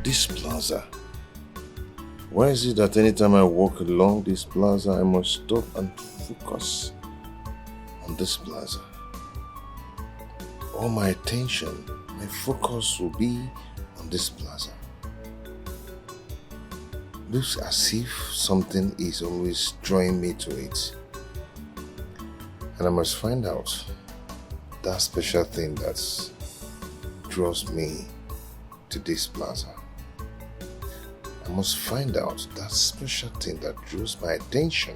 This plaza. Why is it that anytime I walk along this plaza, I must stop and focus on this plaza? All my attention, my focus will be on this plaza. Looks as if something is always drawing me to it. And I must find out that special thing that draws me to this plaza. I must find out that special thing that draws my attention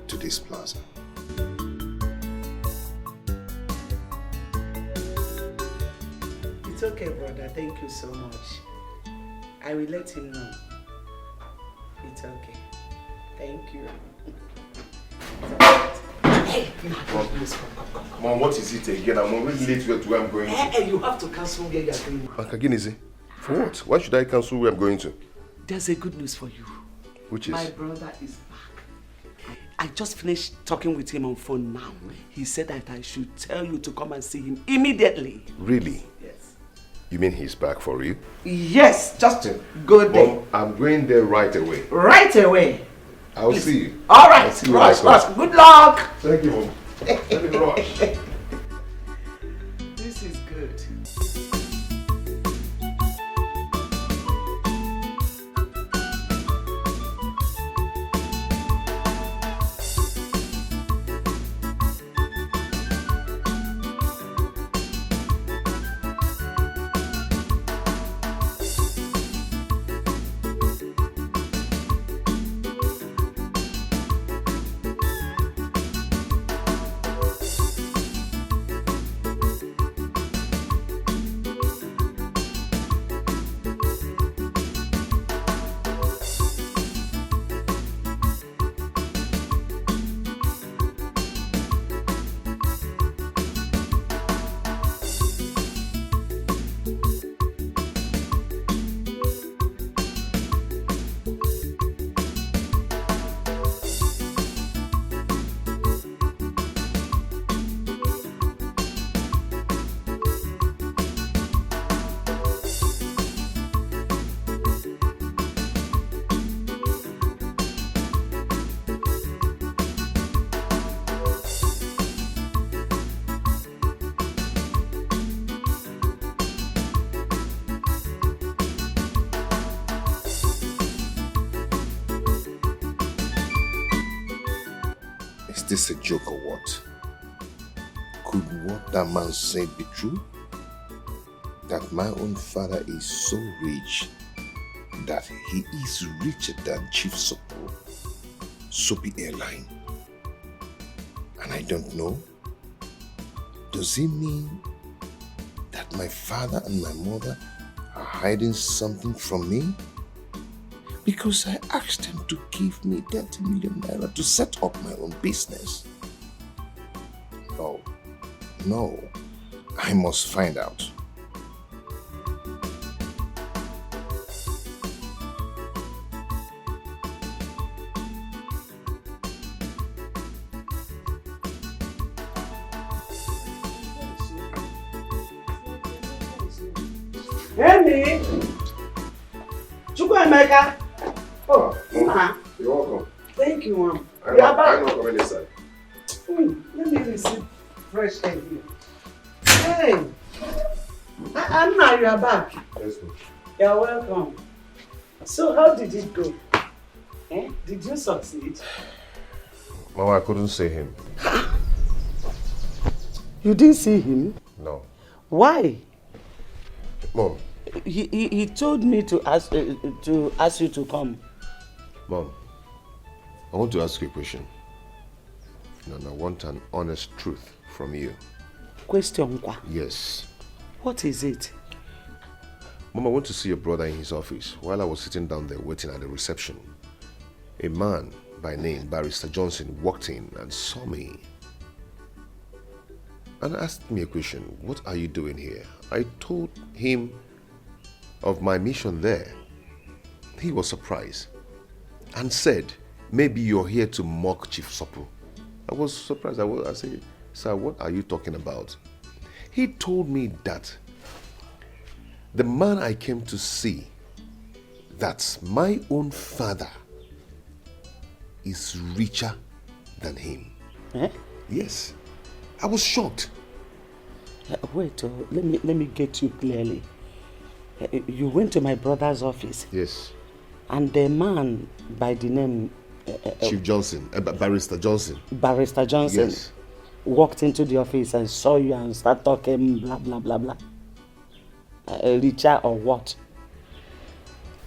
to this plaza. It's okay, brother. Thank you so much. I will let him know. It's okay. Thank you. Hey, Come on, what is it again? I'm already late to where I'm going to. Hey, you have to cancel where you're going. Akagineze, for what? Why should I cancel where I'm going to? There's a good news for you. Which is? My brother is back. I just finished talking with him on phone now. He said that I should tell you to come and see him immediately. Really? Yes. You mean he's back for you? Yes, just to go there. Well, I'm going there right away. Right away. I'll see you. All right. I'll see you when I come. Good luck. Thank you, Mom. Let me rush. This is good. Is this a joke or what? Could what that man said be true? That my own father is so rich that he is richer than Chief Soapy Airline. And I don't know? Does it mean that my father and my mother are hiding something from me? Because I asked them to give me 30 million naira to set up my own business. No, I must find out. Hey, Chuka. Oh, you're welcome. Thank you, Mom. I'm not coming inside. Let me receive fresh air here. Hey, Anna, you are back. Yes, ma'am. You're welcome. So, how did it go? Did you succeed? Mama, I couldn't see him. You didn't see him? No. Why? Mom. He told me to ask you to come. Mom, I want to ask you a question. And I want an honest truth from you. Question? Yes. What is it? Mom, I went to see your brother in his office while I was sitting down there waiting at the reception. A man by name Barrister Johnson walked in and saw me and asked me a question. What are you doing here? I told him of my mission there. He was surprised and said, maybe you're here to mock Chief Sopu. I was surprised. I said, sir, what are you talking about? He told me that the man I came to see that my own father is richer than him. Eh? Yes. I was shocked. Wait, let me get you clearly. You went to my brother's office. Yes. And the man by the name... Chief Johnson, Barrister Johnson. Barrister Johnson. Yes. Walked into the office and saw you and started talking blah, blah, blah, blah. Richer or what?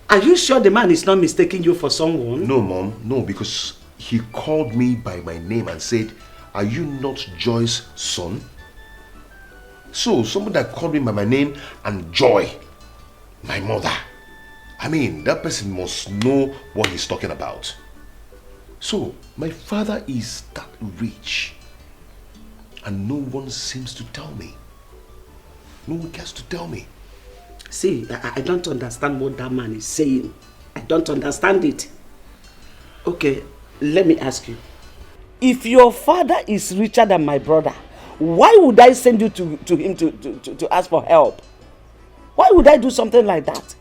Are you sure the man is not mistaking you for someone? No, Mom. No, because he called me by my name and said, "Are you not Joy's son?" So, someone that called me by my name and Joy, my mother. I mean, that person must know what he's talking about. So, my father is that rich. And no one seems to tell me. No one cares to tell me. See, I don't understand what that man is saying. I don't understand it. Okay, let me ask you. If your father is richer than my brother, why would I send you to him to ask for help? Why would I do something like that?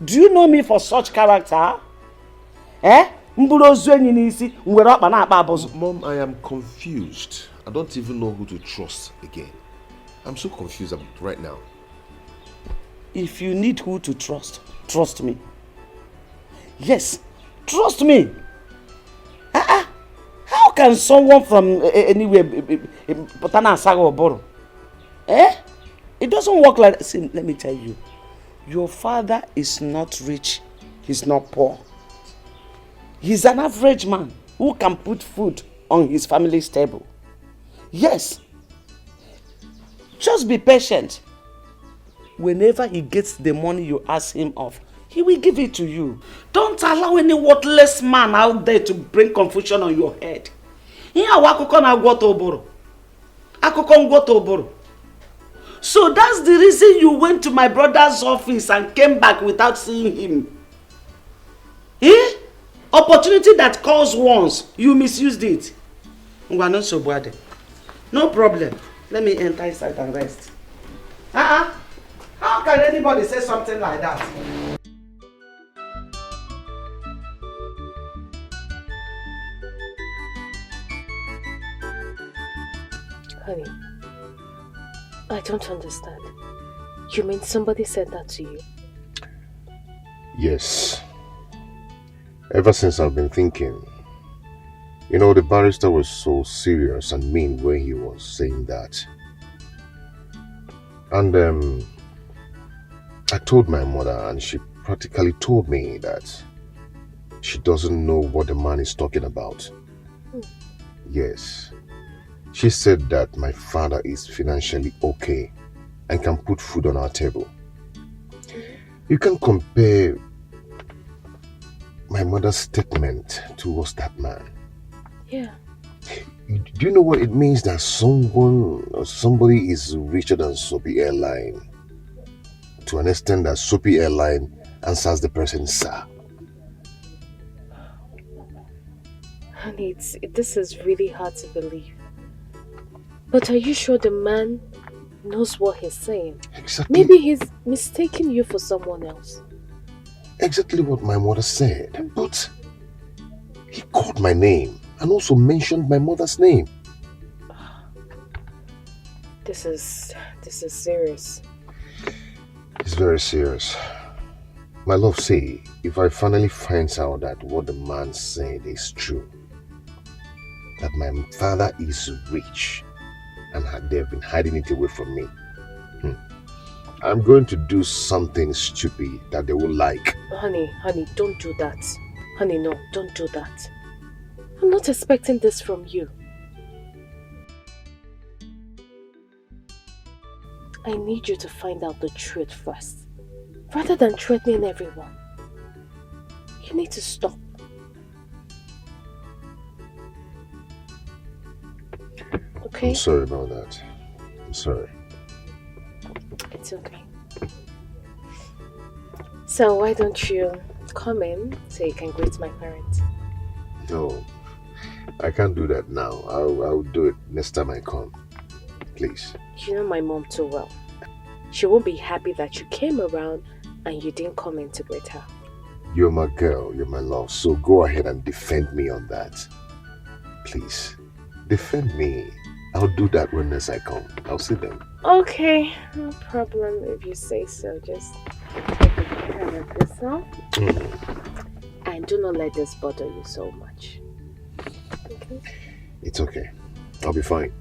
Do you know me for such character? Eh? Mom, I am confused. I don't even know who to trust again. I'm so confused right now. If you need who to trust, trust me. Yes, trust me. How can someone from anywhere eh? It doesn't work like that. See, let me tell you. Your father is not rich. He's not poor. He's an average man who can put food on his family's table. Yes. Just be patient. Whenever he gets the money you ask him of, he will give it to you. Don't allow any worthless man out there to bring confusion on your head. So that's the reason you went to my brother's office and came back without seeing him. Eh? Opportunity that calls once, you misused it. No problem. Let me enter inside and rest. How can anybody say something like that? Honey, I don't understand. You mean somebody said that to you? Yes. Ever since I've been thinking, you know, the barrister was so serious and mean when he was saying that. And I told my mother and she practically told me that she doesn't know what the man is talking about. Yes. She said that my father is financially okay and can put food on our table. You can compare my mother's statement towards that man. Yeah. Do you know what it means that someone or somebody is richer than Soapy Airline? To an extent that Soapy Airline answers the person, sir. Honey, this is really hard to believe. But are you sure the man knows what he's saying? Exactly. Maybe he's mistaking you for someone else. Exactly what my mother said. But he called my name and also mentioned my mother's name. This is serious. It's very serious. My love, see, if I finally find out that what the man said is true, that my father is rich and they've been hiding it away from me, I'm going to do something stupid that they will like. Honey, don't do that. Honey, no, don't do that. I'm not expecting this from you. I need you to find out the truth first, rather than threatening everyone. You need to stop. Okay? I'm sorry about that. I'm sorry. It's okay. So why don't you come in so you can greet my parents? No, I can't do that now. I'll do it next time I come. Please. You know my mom too well. She won't be happy that you came around and you didn't come in to greet her. You're my girl, you're my love, so go ahead and defend me on that. Please, defend me. I'll do that when next I come. I'll see them. Okay, no problem if you say so. Just take care of yourself. And do not let this bother you so much. Okay? It's okay. I'll be fine.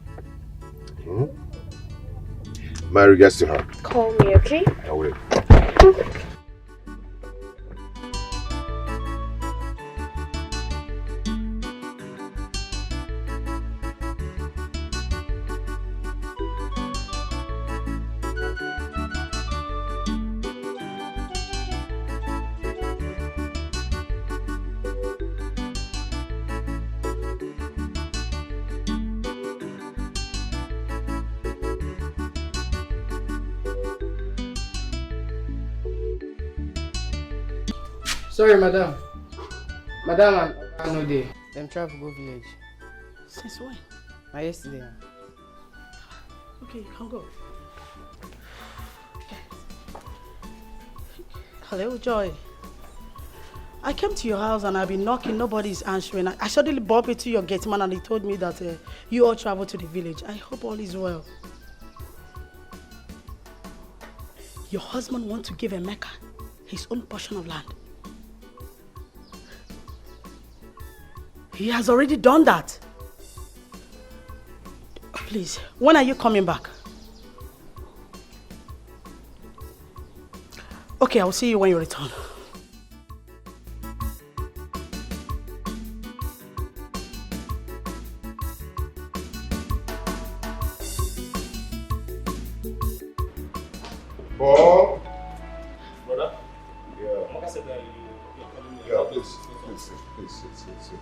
My regards to her. Call me, okay? I will. Sorry, madam. Madam, I no dey. Them travel go village. Since when? Na yesterday. Okay, you can go. Hello, Joy. I came to your house and I've been knocking, nobody's answering. I suddenly bumped into your gate man and he told me that you all traveled to the village. I hope all is well. Your husband wants to give Emeka his own portion of land. He has already done that. Please, when are you coming back? Okay, I'll see you when you return. Paul? Brother? Yeah. Mama said that you're coming here. Yeah, please sit.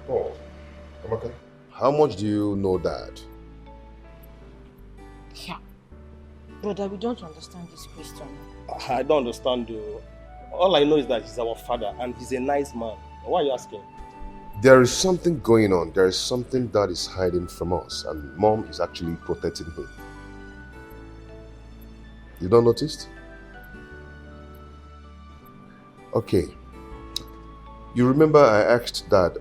Paul, Amaka, how much do you know Dad? Yeah. Brother, we don't understand this question. I don't understand though. All I know is that he's our father and he's a nice man. Why are you asking? There is something going on. There is something that is hiding from us, and Mom is actually protecting him. You don't notice? Okay. You remember I asked Dad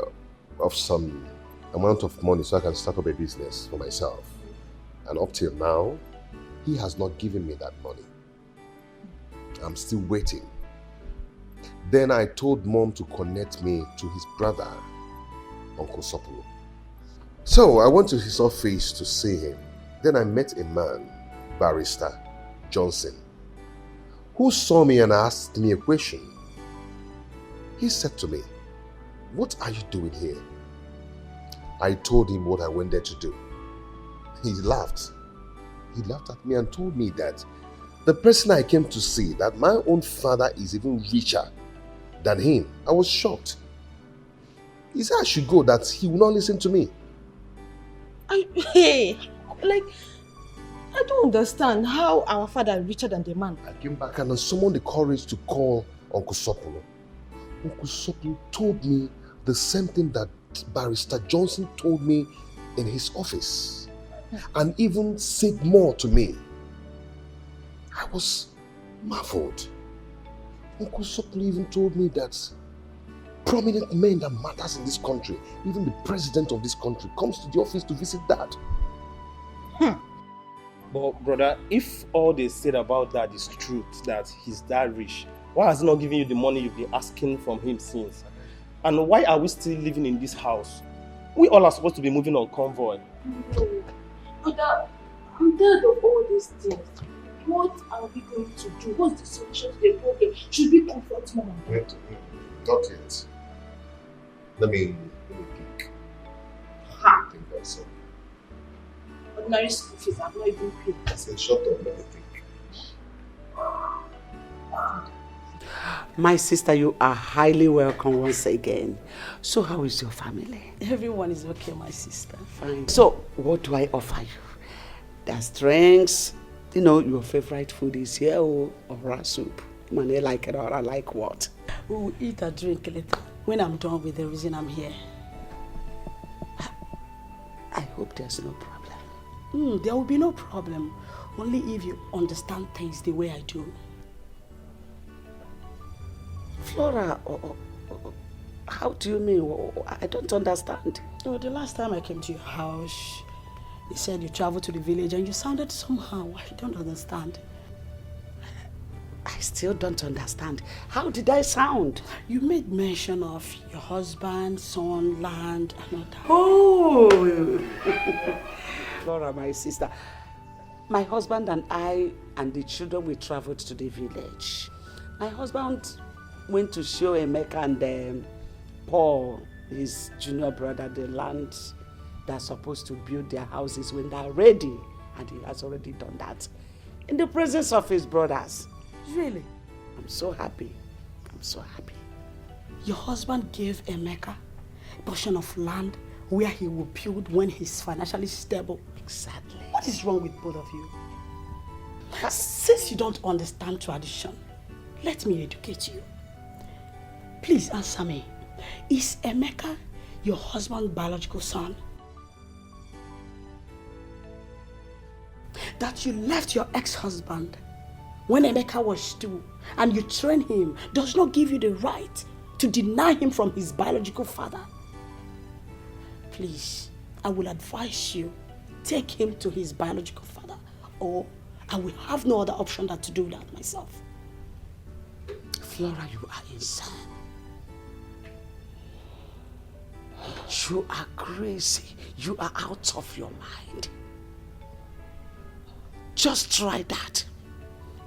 of some amount of money so I can start up a business for myself. And up till now, he has not given me that money. I'm still waiting. Then I told Mom to connect me to his brother, Uncle Sopolo. So I went to his office to see him. Then I met a man, Barrister Johnson, who saw me and asked me a question. He said to me, "What are you doing here?" I told him what I went there to do. He laughed. He laughed at me and told me that the person I came to see, that my own father is even richer than him. I was shocked. He said I should go, that he will not listen to me. I don't understand how our father is richer than the man. I came back and I summoned the courage to call Uncle Sopolo. Uncle Sopolo told me the same thing that Barrister Johnson told me in his office, and even said more to me. I was marveled. Uncle Sopolo even told me that prominent men that matters in this country, even the president of this country, comes to the office to visit Dad. But brother, if all they said about that is truth, that he's that rich, why has he not given you the money you've been asking from him since? And why are we still living in this house? We all are supposed to be moving on convoy. No. Brother, I'm tired of all these things. What are we going to do? What's the solution to the problem? Should we confront Mom? Not yet. Let me think. Think also. Ordinary school fees have not even paid. I said, shut up, let me think. My sister, you are highly welcome once again. So how is your family? Everyone is okay, my sister. Fine. So what do I offer you? There's drinks. You know, your favorite food is here or soup. Man, I like it or I like what? We will eat and drink later. When I'm done with the reason I'm here. I hope there's no problem. There will be no problem. Only if you understand things the way I do. Flora, how do you mean? I don't understand. Oh, the last time I came to your house, you said you traveled to the village and you sounded somehow. I don't understand. I still don't understand. How did I sound? You made mention of your husband, son, land, and all that. Oh! Flora, my sister. My husband and I and the children, we traveled to the village. My husband went to show Emeka and Paul, his junior brother, the land they're supposed to build their houses when they're ready. And he has already done that in the presence of his brothers. Really? I'm so happy. I'm so happy. Your husband gave Emeka a portion of land where he will build when he's financially stable. Exactly. What is wrong with both of you? Since you don't understand tradition, let me educate you. Please answer me. Is Emeka your husband's biological son? That you left your ex-husband when Emeka was 2 and you trained him does not give you the right to deny him from his biological father. Please, I will advise you, take him to his biological father, or I will have no other option than to do that myself. Flora, you are insane. You are crazy. You are out of your mind. Just try that.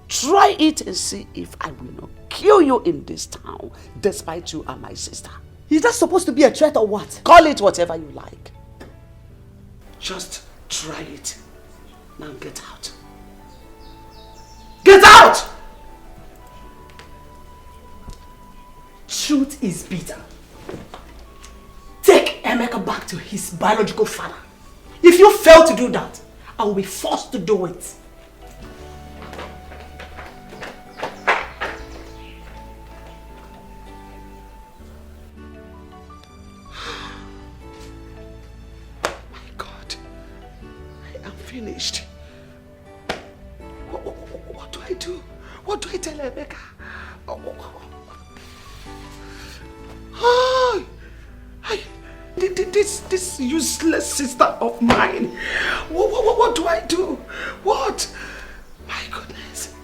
Try it and see if I will not kill you in this town, despite you are my sister. Is that supposed to be a threat or what? Call it whatever you like. Just try it. Now get out. Get out! Truth is bitter. Take Emeka back to his biological father. If you fail to do that, I will be forced to do it. Finished. What do I do? What do I tell Emeka? This useless sister of mine. What do I do? What? My goodness.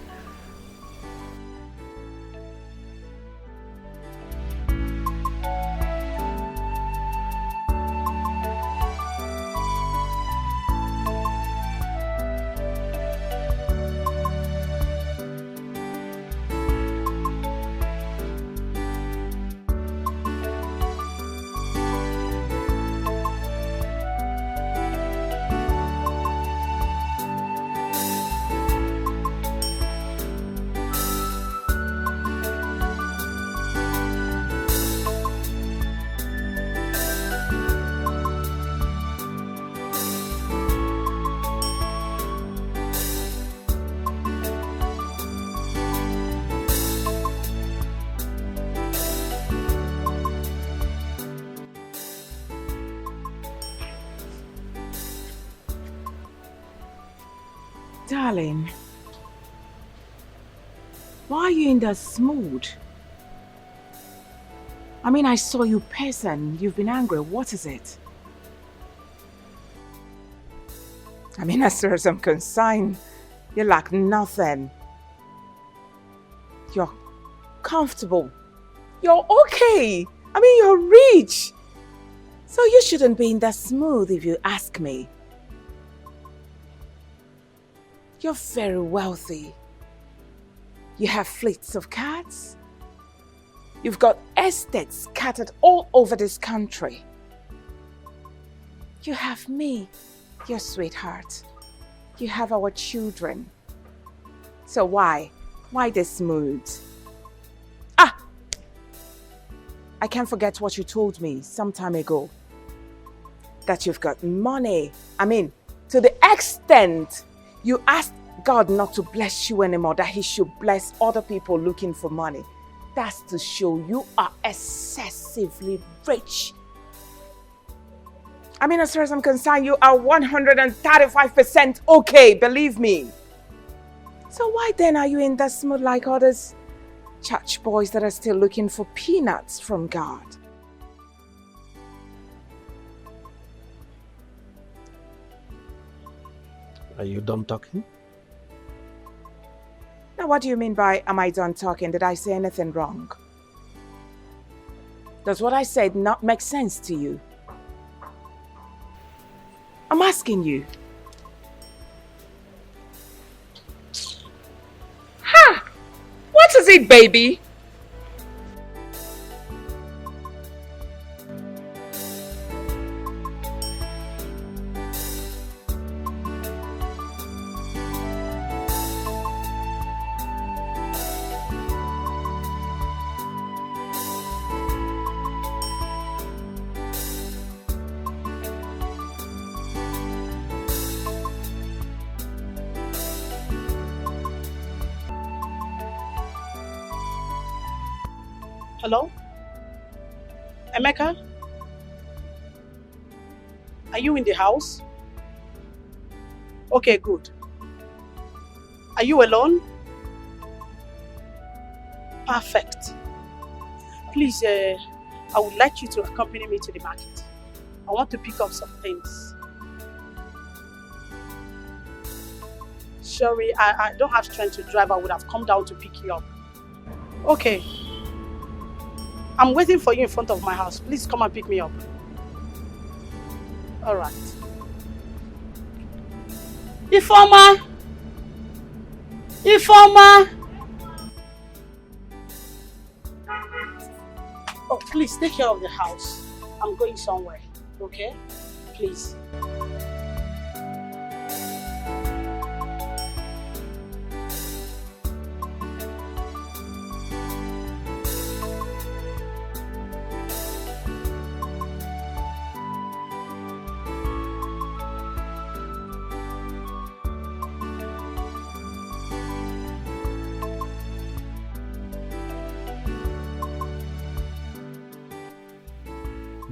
Darling, why are you in that mood? I mean, I saw you person. You've been angry. What is it? I mean, as far as I'm concerned, you lack nothing. You're comfortable. You're okay. I mean, you're rich. So you shouldn't be in that mood if you ask me. You're very wealthy. You have fleets of cars. You've got estates scattered all over this country. You have me, your sweetheart. You have our children. So why? Why this mood? Ah! I can't forget what you told me some time ago. That you've got money. I mean, to the extent you asked God not to bless you anymore, that He should bless other people looking for money. That's to show you are excessively rich. I mean, as far as I'm concerned, you are 135% okay, believe me. So why then are you in that mood like others? Church boys that are still looking for peanuts from God. Are you done talking? Now what do you mean by, am I done talking? Did I say anything wrong? Does what I said not make sense to you? I'm asking you. Ha! What is it, baby? Hello? Emeka? Are you in the house? Okay, good. Are you alone? Perfect. Please, I would like you to accompany me to the market. I want to pick up some things. Sorry, I don't have strength to drive. I would have come down to pick you up. Okay. I'm waiting for you in front of my house. Please come and pick me up. All right. Ifeoma! Ifeoma! Oh, please take care of the house. I'm going somewhere, okay? Please.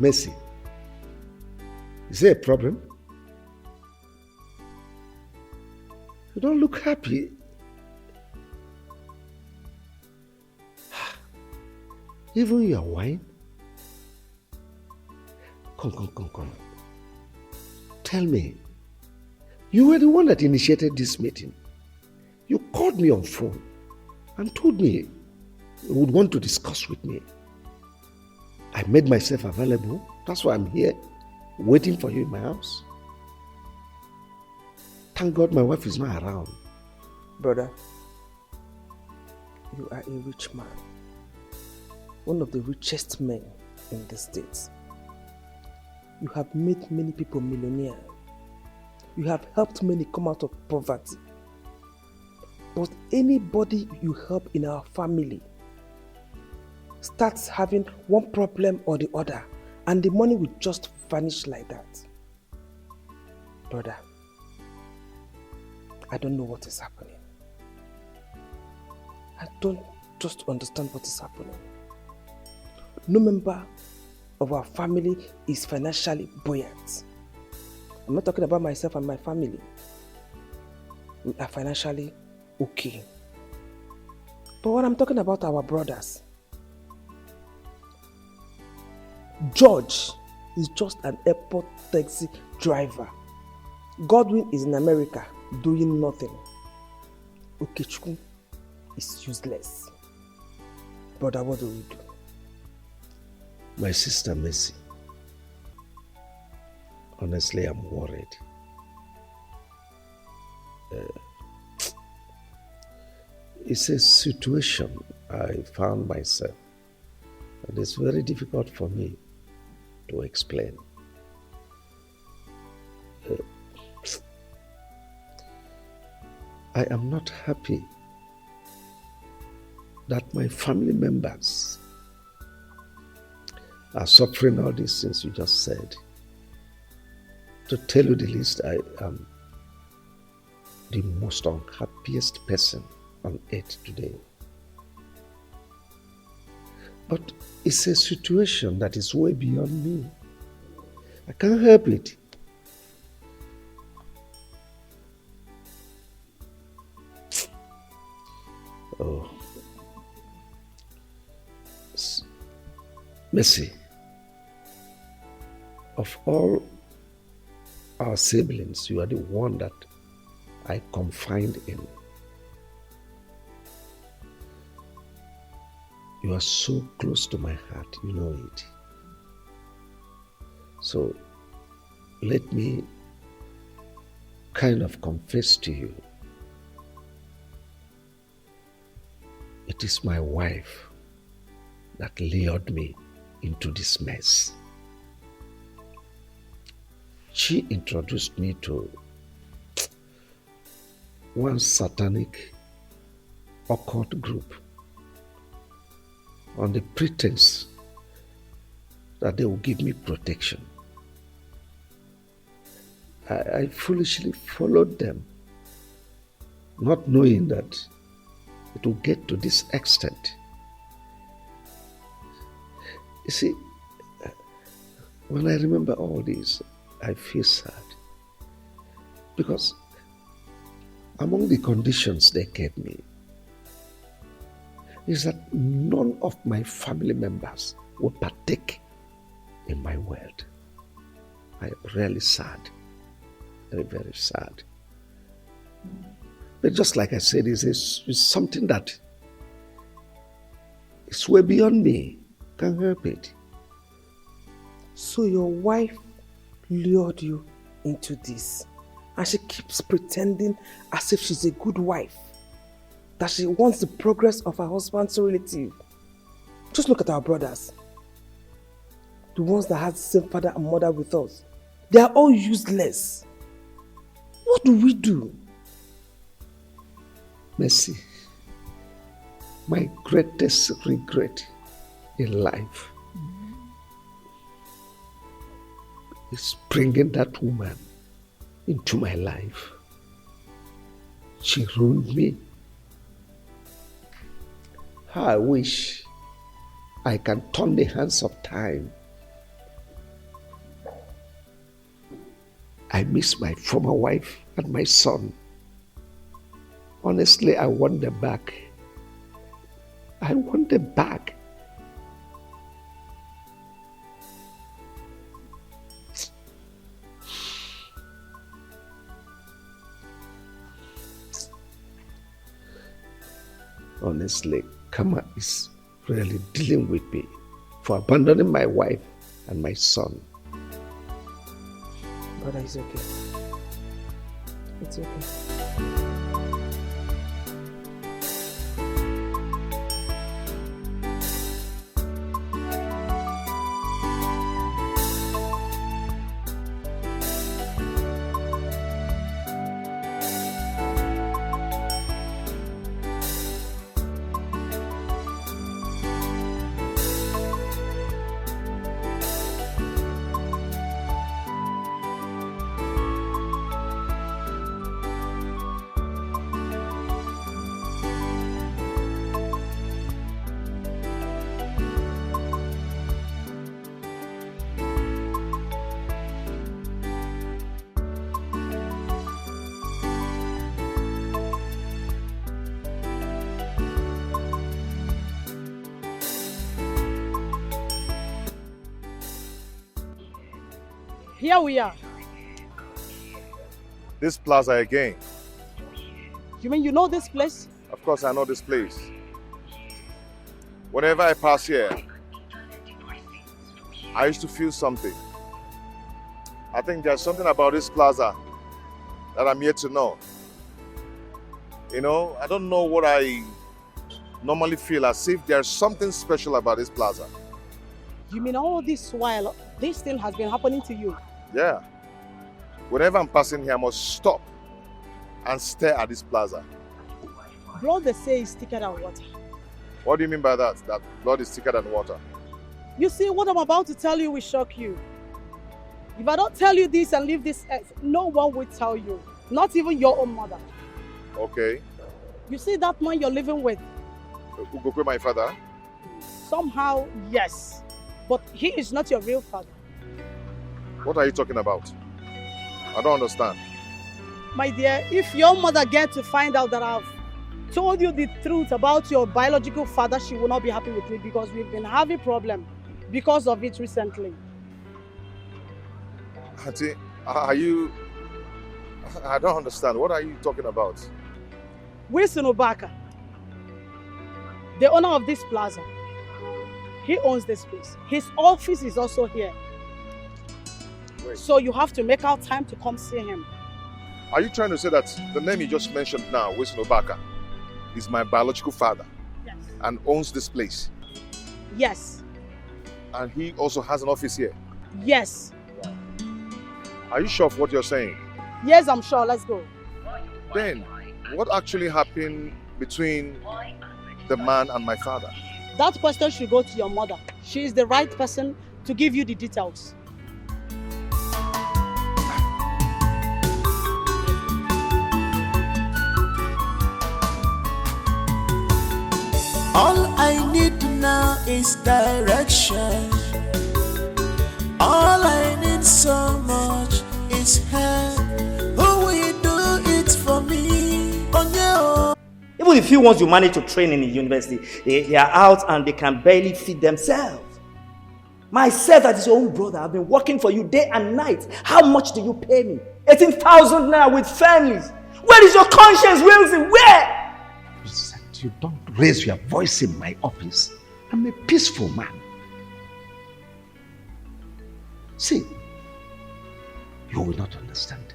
Mercy, is there a problem? You don't look happy. Even your wine? Come. Tell me, you were the one that initiated this meeting. You called me on phone and told me you would want to discuss with me. I made myself available. That's why I'm here, waiting for you in my house. Thank God my wife is not around. Brother, you are a rich man. One of the richest men in the States. You have made many people millionaires. You have helped many come out of poverty. But anybody you help in our family starts having one problem or the other, and the money will just vanish like that. Brother, I don't know what is happening. I don't just understand what is happening. No member of our family is financially buoyant. I'm not talking about myself and my family. We are financially okay. But when I'm talking about our brothers, George is just an airport taxi driver. Godwin is in America doing nothing. Okechukwu is useless. Brother, what do we do? My sister Mercy, honestly, I'm worried. It's a situation I found myself, and it's very difficult for me to explain. I am not happy that my family members are suffering all these things you just said. To tell you the least, I am the most unhappiest person on earth today. But it's a situation that is way beyond me. I can't help it. Oh, Mercy, of all our siblings, you are the one that I confide in. You are so close to my heart, you know it. So let me kind of confess to you. It is my wife that lured me into this mess. She introduced me to one satanic occult group on the pretense that they will give me protection. I foolishly followed them, not knowing that it will get to this extent. You see, when I remember all this, I feel sad. Because among the conditions they gave me is that none of my family members would partake in my world. I am really sad. Very, very sad. But just like I said, it's something that is way beyond me. Can't help it. So your wife lured you into this, and she keeps pretending as if she's a good wife, that she wants the progress of her husband's relative. Just look at our brothers, the ones that had the same father and mother with us. They are all useless. What do we do? Mercy, my greatest regret in life is bringing that woman into my life. She ruined me. How I wish I can turn the hands of time. I miss my former wife and my son. Honestly, I want them back. I want them back. Honestly, karma is really dealing with me for abandoning my wife and my son. Brother, it's okay. It's okay. Here we are. This plaza again. You mean you know this place? Of course I know this place. Whenever I pass here, I used to feel something. I think there's something about this plaza that I'm yet to know. You know, I don't know what I normally feel, as if there's something special about this plaza. You mean all this while, this thing has been happening to you? Yeah. Whenever I'm passing here, I must stop and stare at this plaza. Blood, they say, is thicker than water. What do you mean by that? That blood is thicker than water? You see, what I'm about to tell you will shock you. If I don't tell you this and leave this earth, no one will tell you. Not even your own mother. Okay. You see that man you're living with? Ugokwe, my father? Somehow, yes. But he is not your real father. What are you talking about? I don't understand. My dear, if your mother gets to find out that I've told you the truth about your biological father, she will not be happy with me because we've been having problems. because of it recently. Auntie, are you... I don't understand. What are you talking about? Wilson Obaka, the owner of this plaza, he owns this place. His office is also here. Wait. So you have to make out time to come see him. Are you trying to say that the name you just mentioned now, Wilson Obaka, is my biological father? Yes. And owns this place? Yes. And he also has an office here? Yes. Are you sure of what you're saying? Yes, I'm sure. Let's go. Then, what actually happened between the man and my father? That question should go to your mother. She is the right person to give you the details. All I need now is direction. All I need so much is help. Who will do it for me? Oh, even the few ones you manage to train in the university, they are out and they can barely feed themselves. Myself, as your own brother, I've been working for you day and night. How much do you pay me? 18,000 now with families. Where is your conscience, Wilson? Where? You don't raise your voice in my office. I'm a peaceful man. See, you will not understand.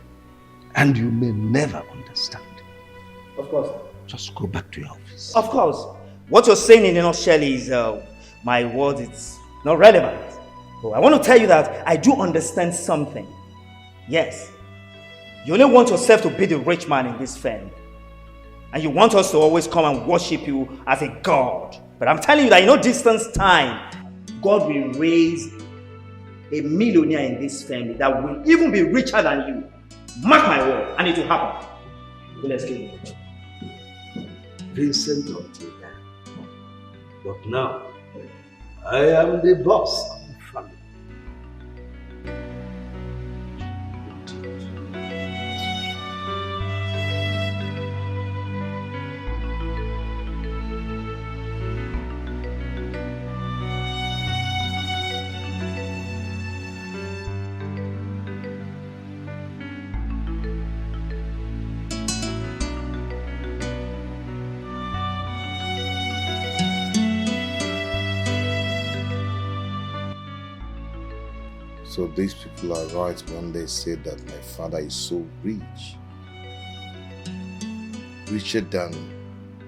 And you may never understand. Of course. Just go back to your office. Of course. What you're saying in a nutshell is my word, it's not relevant. But I want to tell you that I do understand something. Yes. You only want yourself to be the rich man in this family. And you want us to always come and worship you as a god. But I'm telling you that in no distance time, God will raise a millionaire in this family that will even be richer than you. Mark my word, and it will happen. So let's get it. Vincent until then. But now, I am the boss of the family. So these people are right when they say that my father is so rich. Richer than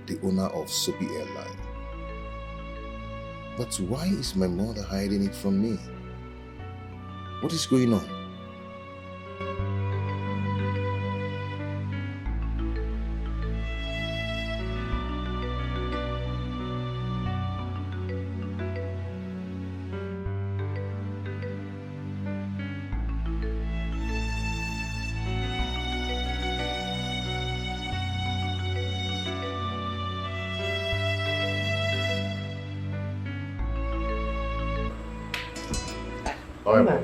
the owner of Sobi Airline. But why is my mother hiding it from me? What is going on? Mama,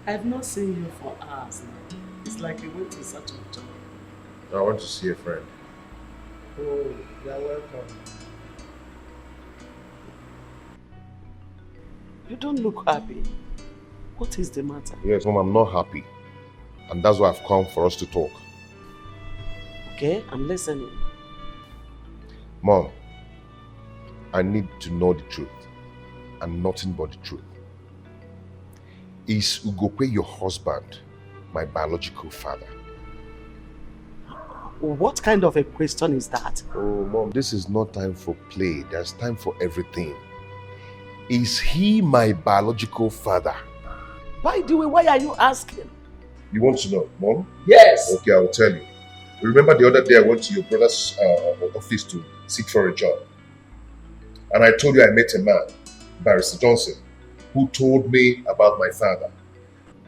I've not seen you for hours now. It's like you went to such a job. I want to see a friend. Oh, you're welcome. You don't look happy. What is the matter? Yes, Mom, I'm not happy. And that's why I've come for us to talk. Okay, I'm listening. Mom, I need to know the truth. And nothing but the truth. Is Ugokwe your husband, my biological father? What kind of a question is that? Oh, Mom, this is not time for play. There's time for everything. Is he my biological father? By the way, why are you asking? You want to know, Mom? Yes. Okay, I will tell you. Remember the other day I went to your brother's office to seek for a job. And I told you I met a man, Barrister Johnson, who told me about my father.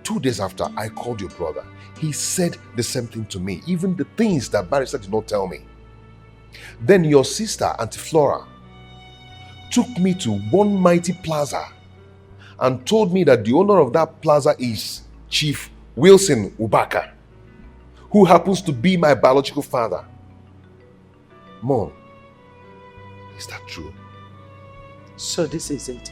2 days after, I called your brother. He said the same thing to me, even the things that Barrister did not tell me. Then your sister, Auntie Flora, took me to one mighty plaza and told me that the owner of that plaza is Chief Wilson Obaka, who happens to be my biological father. Mom, is that true? So this is it.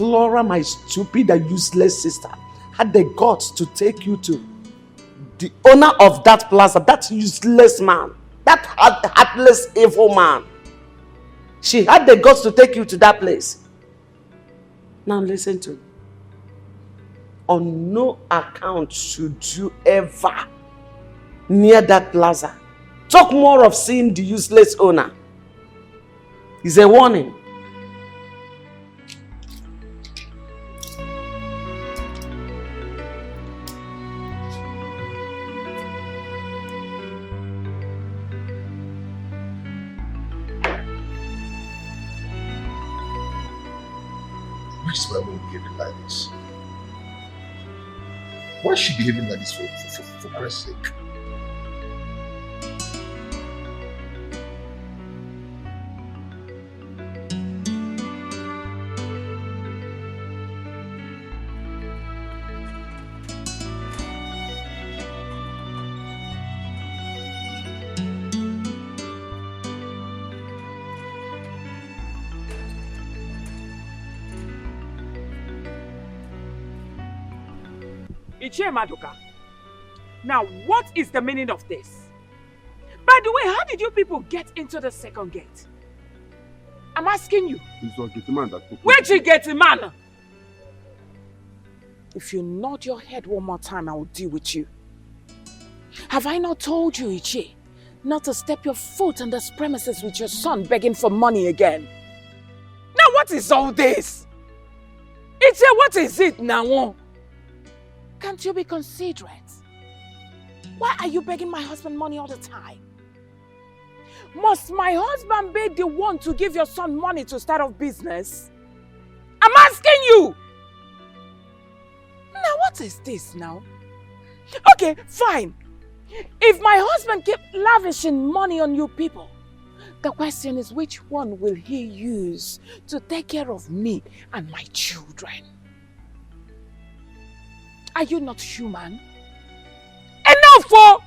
Flora, my stupid and useless sister, had the guts to take you to the owner of that plaza, that useless man, that heartless, evil man. She had the guts to take you to that place. Now listen to me. On no account should you ever near that plaza talk more of seeing the useless owner. It's a warning. Why is my mom behaving like this? Why is she behaving like this for Christ's sake? Maduka. Now, what is the meaning of this? By the way, how did you people get into the second gate? I'm asking you. It's your gate man that... Where'd you get the man? If you nod your head one more time, I will deal with you. Have I not told you, Ichie, not to step your foot on this premises with your son begging for money again? Now, what is all this? Ichie, what is it now? Can't you be considerate? Why are you begging my husband money all the time? Must my husband be the one to give your son money to start off business? I'm asking you! Now what is this now? Okay, fine. If my husband keep lavishing money on you people, the question is which one will he use to take care of me and my children? Are you not human? Enough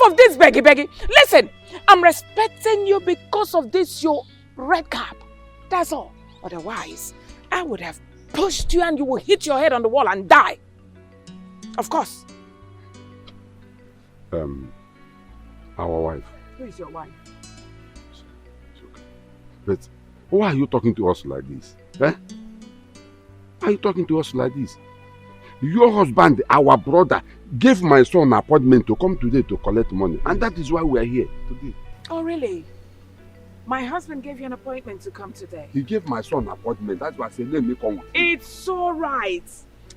of this beggy. Listen, I'm respecting you because of this your red cap. That's all. Otherwise, I would have pushed you and you will hit your head on the wall and die. Of course. Our wife. Who is your wife? But why are you talking to us like this? Eh? Why are you talking to us like this? Your husband, our brother, gave my son an appointment to come today to collect money. And that is why we are here today. Oh, really? My husband gave you an appointment to come today? He gave my son an appointment. That's why I said, let me come with you. It's all right.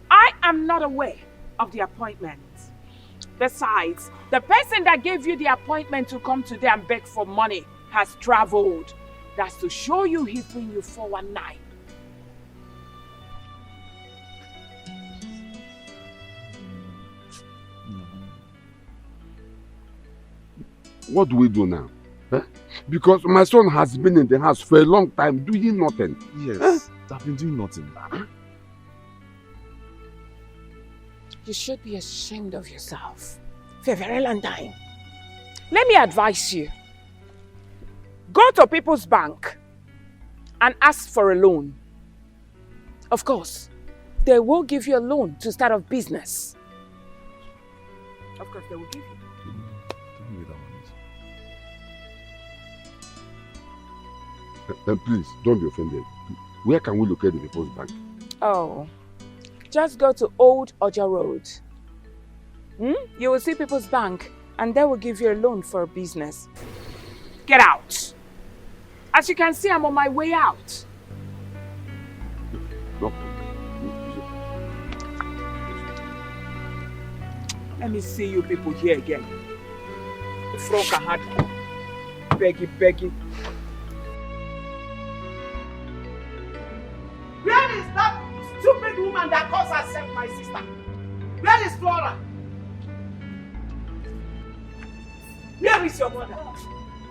I am not aware of the appointment. Besides, the person that gave you the appointment to come today and beg for money has traveled. That's to show you he's doing you 419. What do we do now? Eh? Because my son has been in the house for a long time doing nothing. Yes, I've been doing nothing. You should be ashamed of yourself for a very long time. Let me advise you. Go to People's Bank and ask for a loan. Of course, they will give you a loan to start a business. Of course, they will give you. Please, don't be offended. Where can we locate the People's Bank? Oh, just go to Old Oja Road. You will see People's Bank and they will give you a loan for a business. Get out. As you can see, I'm on my way out. No. Let me see you people here again. Froka had beggy. Where is that stupid woman that calls herself my sister? Where is Flora? Where is your mother?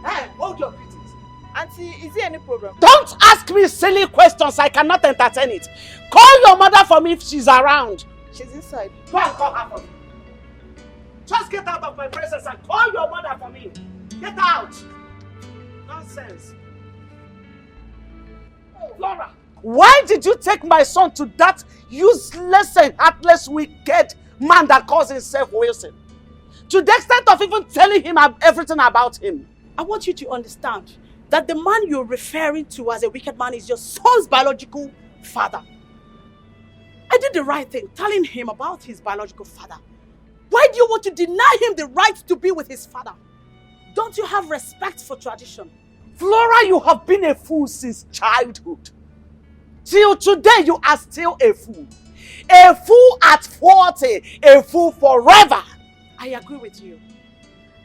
Hey, hold your beatings. Auntie, is there any problem? Don't ask me silly questions. I cannot entertain it. Call your mother for me if she's around. She's inside. Go and call her for me. Just get out of my presence and call your mother for me. Get out. Nonsense. Flora, Why did you take my son to that useless and heartless, wicked man that calls himself Wilson? To the extent of even telling him everything about him. I want you to understand that the man you're referring to as a wicked man is your son's biological father. I did the right thing, telling him about his biological father. Why do you want to deny him the right to be with his father? Don't you have respect for tradition? Flora, you have been a fool since childhood. Till today, you are still a fool. A fool at 40, a fool forever. I agree with you.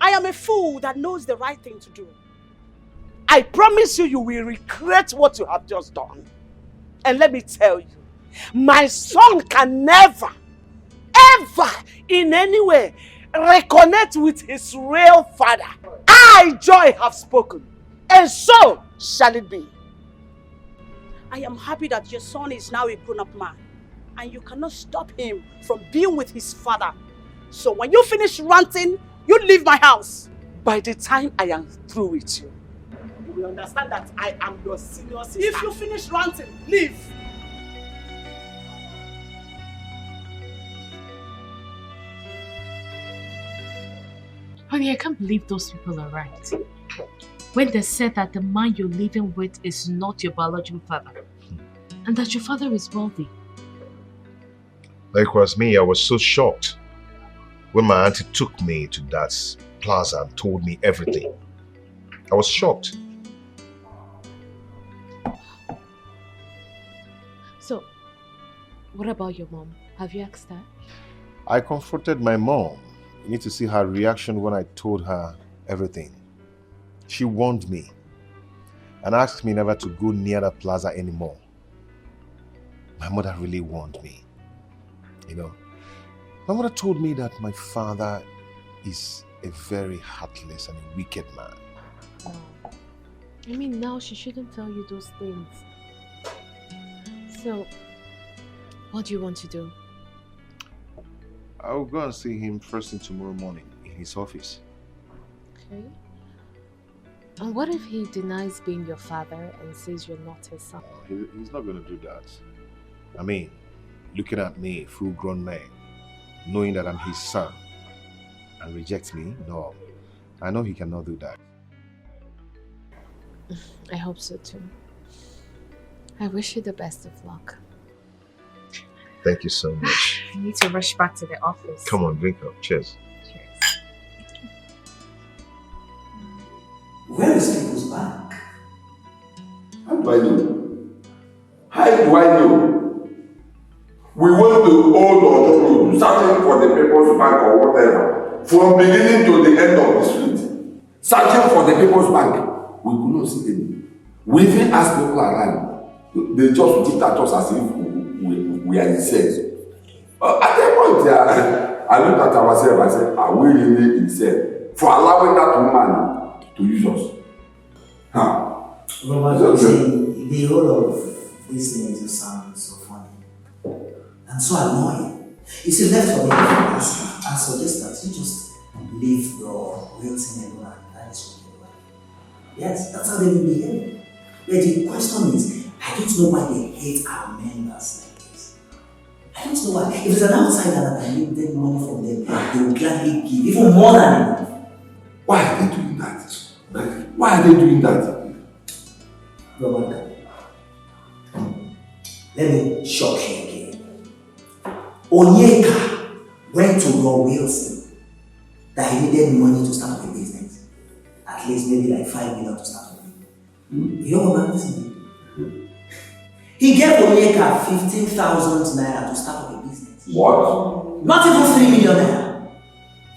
I am a fool that knows the right thing to do. I promise you, you will regret what you have just done. And let me tell you, my son can never, ever, in any way, reconnect with his real father. I, Joy, have spoken, and so shall it be. I am happy that your son is now a grown-up man, and you cannot stop him from being with his father. So when you finish ranting, you leave my house. By the time I am through with you, you will understand that I am your senior sister. If you finish ranting, leave. Honey, I can't believe those people are right. When they said that the man you're living with is not your biological father, and that your father is wealthy. Likewise me, I was so shocked when my auntie took me to that plaza and told me everything. I was shocked. So, what about your mom? Have you asked her? I confronted my mom. You need to see her reaction when I told her everything. She warned me and asked me never to go near the plaza anymore. My mother really warned me. You know, my mother told me that my father is a very heartless and a wicked man. No. I mean, now she shouldn't tell you those things. So, what do you want to do? I'll go and see him first thing tomorrow morning in his office. Okay. And what if he denies being your father and says you're not his son? He's not going to do that. I mean, looking at me, full-grown man, knowing that I'm his son, and rejects me? No. I know he cannot do that. I hope so too. I wish you the best of luck. Thank you so much. I need to rush back to the office. Come on, drink up. Cheers. Where is People's Bank? How do I know? How do I know? We went to Old Road, searching for the People's Bank or whatever, from beginning to the end of the street. Searching for the People's Bank. We could not see any. We even asked people around. They just looked at us as if we are insane. At that point, I looked at ourselves and said, are we really insane for allowing that woman to use us? Huh? Robert, see, the whole of this thing just sounds so funny and so annoying. You see, left for me, I suggest that you just leave your Wilson alone and that is what you do. Yes, that's how they will behave. But the question is, I don't know why they hate our members like this. I don't know why. If it's an outsider that I need them money from them, they will gladly give even more than enough. Why are they doing that? Why are they doing that? Robert, let me shock you again. Onyeka went to Roy Wilson that he needed money to start up a business. At least maybe like 5 million to start up. You know what I'm saying? He gave Onyeka 15,000 naira to start up a business. What? Not even 3 million naira.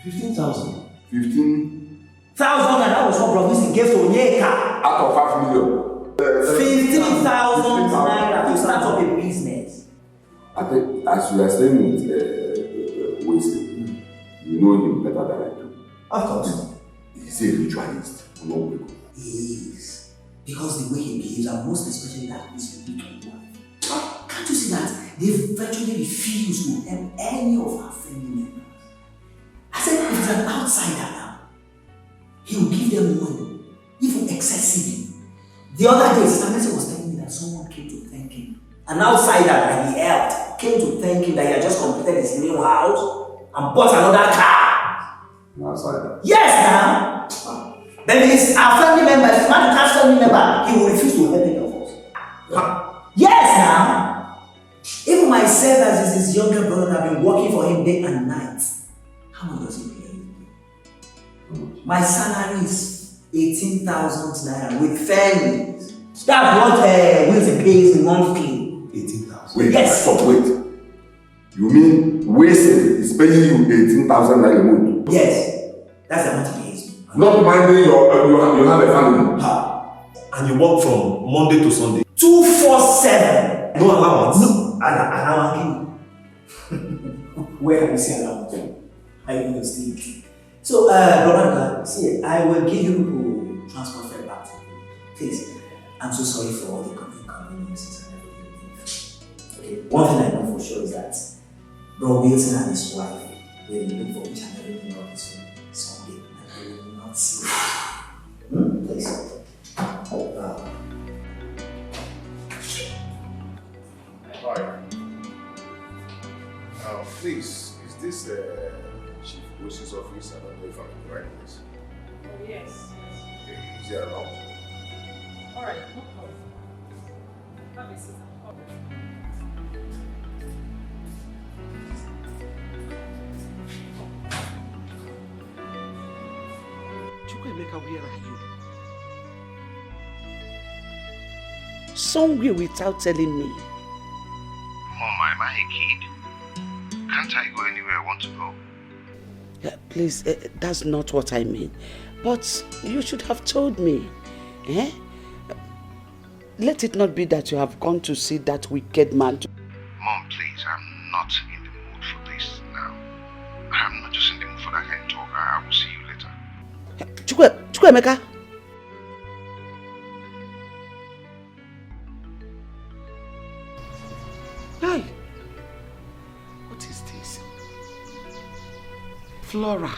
15,000. 15,000 naira. That was what Robinson gave to Onyeka. Out of 5 million. 15,000 naira to start up a business. I think as you are staying with Winston, you know him better than I do. Of course. He's a ritualist. No, he is. Because the way he behaves, and most especially that is wicked one. Can't you see that they virtually refuse to help any of our family members? I said, if it's an outsider now, he will give them money, even excessively. The other day, Stepmother was telling me that that someone came to thank him. An outsider that he helped came to thank him that he had just completed his new house and bought another car. An outsider? Yes, now. Then it's our family member, it's Madika's family member. He will refuse to help any of us. Huh? Yes, now. Even myself, as his younger brother, have been working for him day and night. How much does he pay you? My salary is 18,000 naira with families. That's what Wilson pays me monthly. 18,000? Wait, yes. Stop, wait. You mean Wilson is paying you 18,000 naira a month? Yes, that's the amount he pays me. Not minding you have a family. And you work from Monday to Sunday? 247. No allowance? No, allowance. Where have you seen allowance? Are you going to steal? So, brother, see, I will give you transport fare back to you. Please, I'm so sorry for all the inconveniences and everything. Okay, one thing I know for sure is that Bro Wilson and his wife will look for each and everything of this someday, and they will not see it. Please. Hi. Please, is this Chief Wishes office? I don't know if I'm in the right place. Oh, yes. Okay, is he around? Alright, no problem. Have a seat. Chuka, where are you? Somewhere without telling me. Mom, am I a kid? Can't I go anywhere I want to go? Please, that's not what I mean. But you should have told me. Eh? Let it not be that you have gone to see that wicked man. Mom, please, I'm not in the mood for this now. I'm not just in the mood for that kind of talk. I will see you later. Chukwemeka. Hi. What is this? Flora.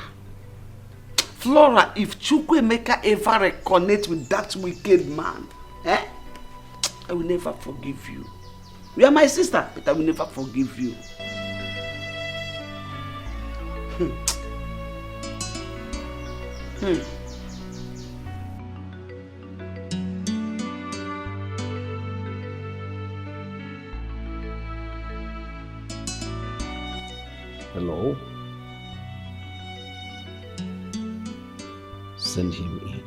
Flora, if Chukwemeka ever reconnect with that wicked man, I will never forgive you. You are my sister, but I will never forgive you. Hello? Send him in.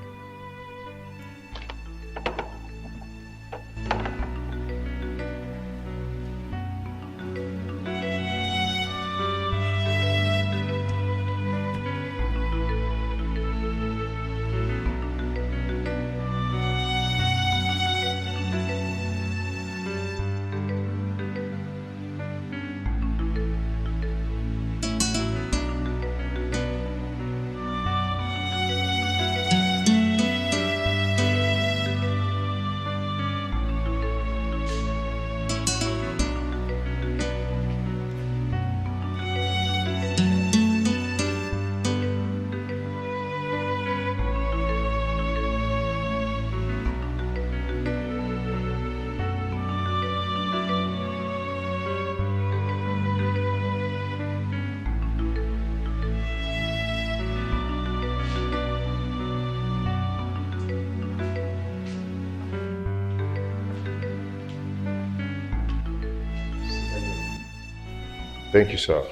Thank you, sir.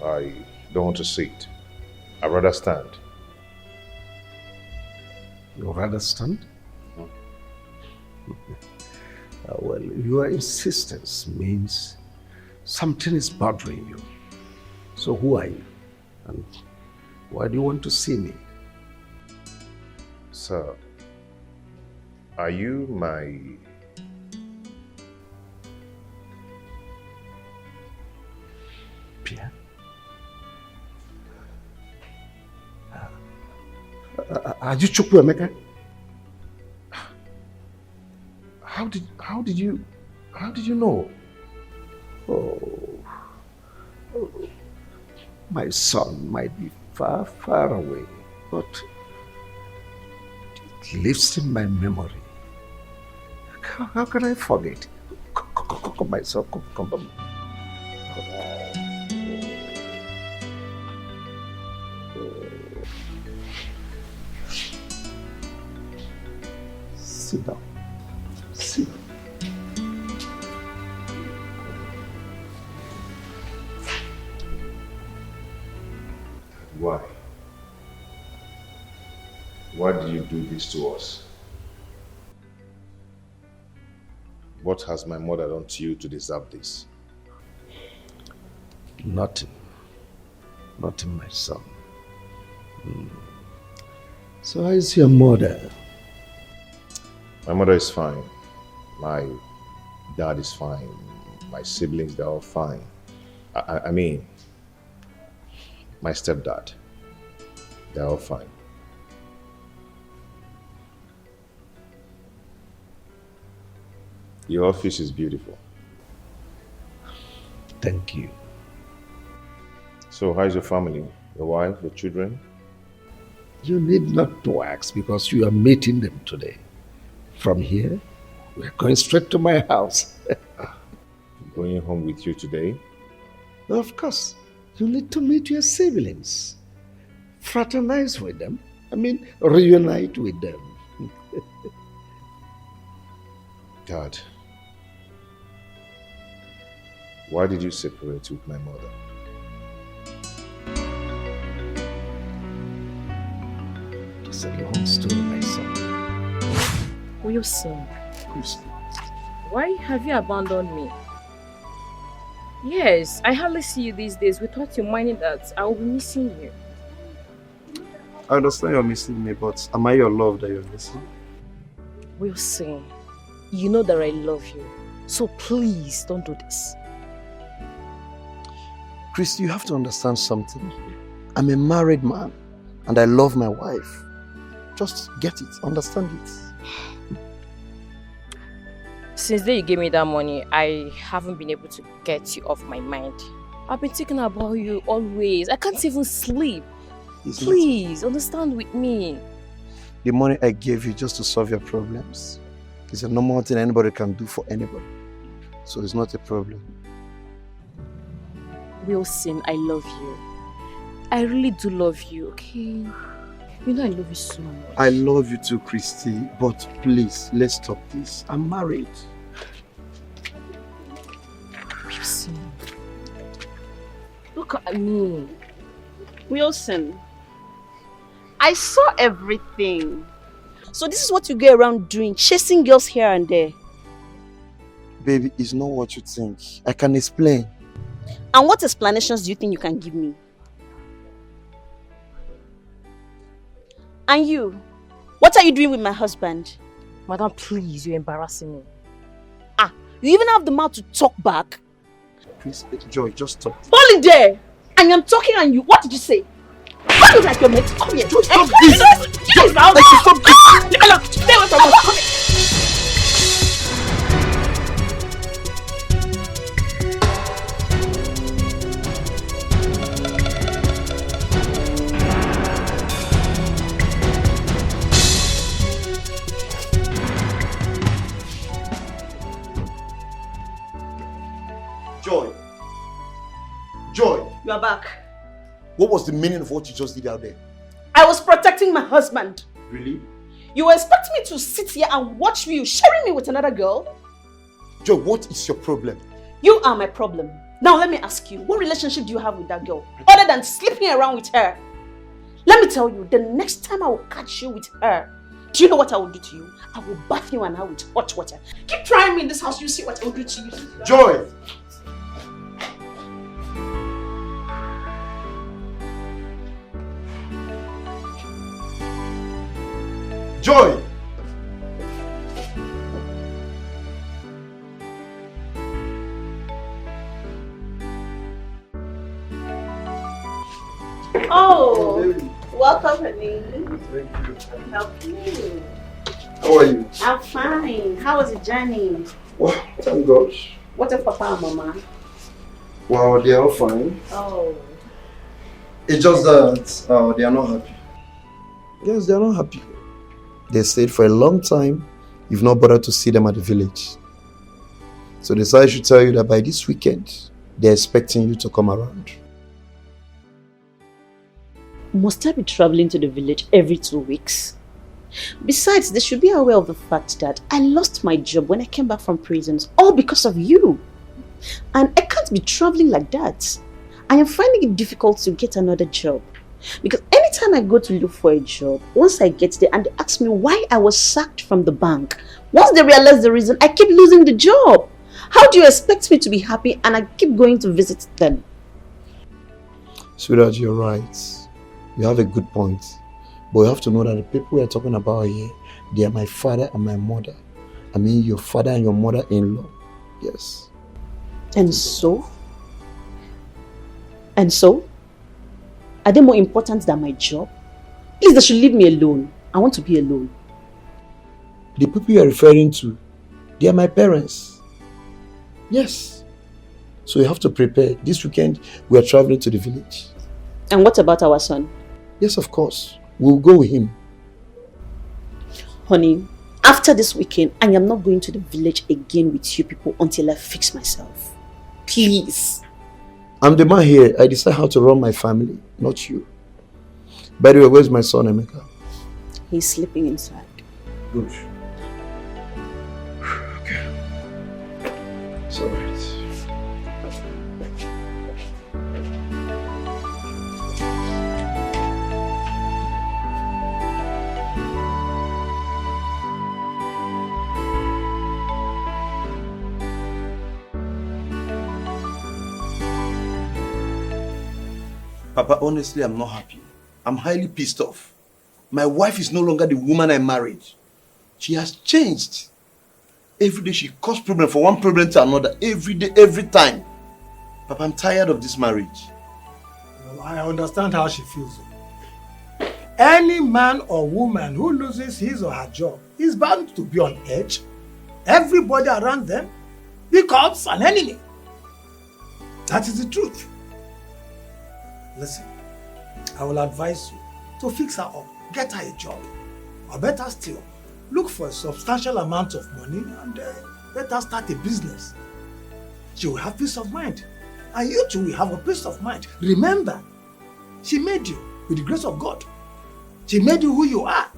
I don't want to sit. I'd rather stand. You'd rather stand? Well, your insistence means something is bothering you. So who are you? And why do you want to see me? Sir, are you my... Pierre? Are you Chukwemeka? How did you know? Oh, my son might be far, far away, but it lives in my memory. How can I forget? Come, my son, come. Sit down. Sit down. Why? Why do you do this to us? What has my mother done to you to deserve this? Nothing. Nothing, my son. So how is your mother? My mother is fine. My dad is fine. My siblings, they're all fine. I mean, my stepdad, they're all fine. Your office is beautiful. Thank you. So how's your family? Your wife, your children? You need not to ask because you are meeting them today. From here, we're going straight to my house. Going home with you today? Of course. You need to meet your siblings. Fraternize with them. Reunite with them. Dad, why did you separate with my mother? It's a long story, my son. Wilson, why have you abandoned me? Yes, I hardly see you these days. Without you minding that, I will be missing you. I understand you're missing me, but am I your love that you're missing? Wilson, you know that I love you. So please, don't do this. Chris, you have to understand something. I'm a married man, and I love my wife. Just get it, understand it. Since the day you gave me that money, I haven't been able to get you off my mind. I've been thinking about you always. I can't even sleep. Please, understand with me. The money I gave you just to solve your problems is a normal thing anybody can do for anybody. So it's not a problem. Wilson, I love you. I really do love you, okay? You know I love you so much. I love you too, Christy, but please, let's stop this. I'm married. Wilson, look at me. Wilson, I saw everything. So this is what you go around doing, chasing girls here and there. Baby, it's not what you think. I can explain. And what explanations do you think you can give me? And you, what are you doing with my husband? Madam, please, you're embarrassing me. You even have the mouth to talk back? Please, Joy, just stop. Hold it there! And I'm talking and you, what did you say? How do you like your mate? Come here. Joy, stop this! Joy, stop this! Stay away from us. Come here. Joy! You are back. What was the meaning of what you just did out there? I was protecting my husband. Really? You were expecting me to sit here and watch you sharing me with another girl? Joy, what is your problem? You are my problem. Now let me ask you, what relationship do you have with that girl? Other than sleeping around with her? Let me tell you, the next time I will catch you with her, do you know what I will do to you? I will bath you and her with hot water. Keep trying me in this house, you see what I will do to you. Joy! Joy! Oh, welcome, honey. Thank you. Help you. How are you? I'm fine. How was the journey? Well, thank God. What of Papa and Mama? Well, they are all fine. Oh. It's just that they are not happy. Yes, they are not happy. They stayed for a long time you've not bothered to see them at the village. So they decided to tell you that by this weekend, they're expecting you to come around. Must I be traveling to the village every 2 weeks? Besides, they should be aware of the fact that I lost my job when I came back from prisons, all because of you. And I can't be traveling like that. I am finding it difficult to get another job. Because anytime I go to look for a job, once I get there and they ask me why I was sacked from the bank, once they realize the reason, I keep losing the job. How do you expect me to be happy and I keep going to visit them? Sweetheart, you're right. You have a good point. But you have to know that the people we are talking about here, they are my father and my mother. I mean your father and your mother-in-law. Yes. And so? And so? Are they more important than my job? Please, they should leave me alone. I want to be alone. The people you are referring to, they are my parents. Yes. So you have to prepare. This weekend, we are traveling to the village. And what about our son? Yes, of course. We'll go with him. Honey, after this weekend, I am not going to the village again with you people until I fix myself. Please. I'm the man here. I decide how to run my family, not you. By the way, where's my son, Emeka? He's sleeping inside. Good. Okay. It's alright. Papa, honestly, I'm not happy. I'm highly pissed off. My wife is no longer the woman I married. She has changed. Every day she causes problem from one problem to another. Every day, every time. Papa, I'm tired of this marriage. Well, I understand how she feels. Any man or woman who loses his or her job is bound to be on edge. Everybody around them becomes an enemy. That is the truth. Listen, I will advise you to fix her up, get her a job, or better still, look for a substantial amount of money and let her start a business. She will have peace of mind, and you too will have a peace of mind. Remember, she made you with the grace of God. She made you who you are,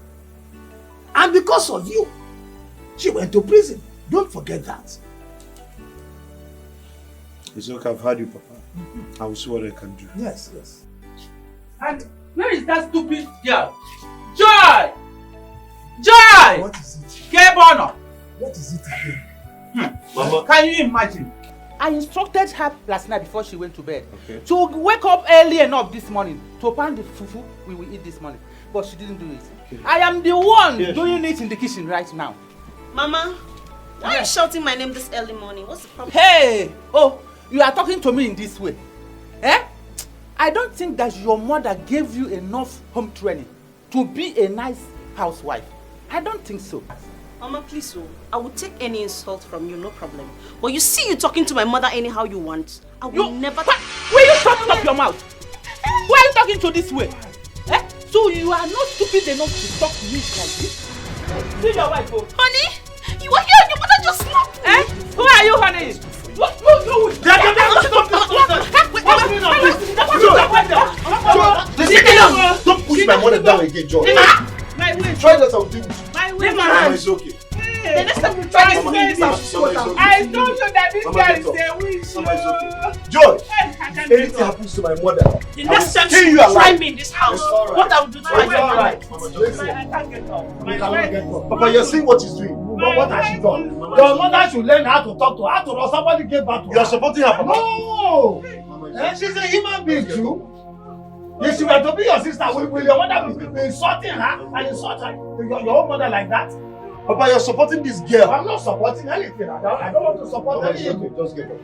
and because of you, she went to prison. Don't forget that. It's okay, I've heard you, Papa. I will see what I can do. Yes, yes. And where is that stupid girl? Joy! Joy! What is it? K-Bono! What is it again? Mama. Can you imagine? I instructed her last night before she went to bed to wake up early enough this morning to pan the fufu we will eat this morning. But she didn't do it. Okay. I am the one doing it in the kitchen right now. Mama, why are you shouting my name this early morning? What's the problem? Hey! Oh, you are talking to me in this way. Eh? I don't think that your mother gave you enough home training to be a nice housewife. I don't think so. Mama, please, I will take any insult from you, no problem. But you see you talking to my mother anyhow you want. I will never... Will you stop your mouth? Why are you talking to this way? Eh? So you are not stupid enough to talk to me like this? See your wife, oh. Honey, you are here and your mother just slapped me. Eh? Who are you, honey? What do with Don't push my mother down again, George. My way. Try that, I'll do it. My way. Mama, it's okay. The next time we try this thing, I told you that this girl is a witch. Mama, it's okay. George, anything happens to my mother, the next time you you try alive. me in this house, Right. what I will do to It's you? all right. I can't get up. Papa, you're seeing what he's doing. But what has she done? Your mother should learn how to talk to her. After all, somebody gave back to her. You're supporting her, Papa. No! She's a human being too. If she were to be your sister, will your mother be insulting her and insult her, your own mother like that? Papa, you're supporting this girl. I'm not supporting anything. I don't want to support anything. Okay, just get up.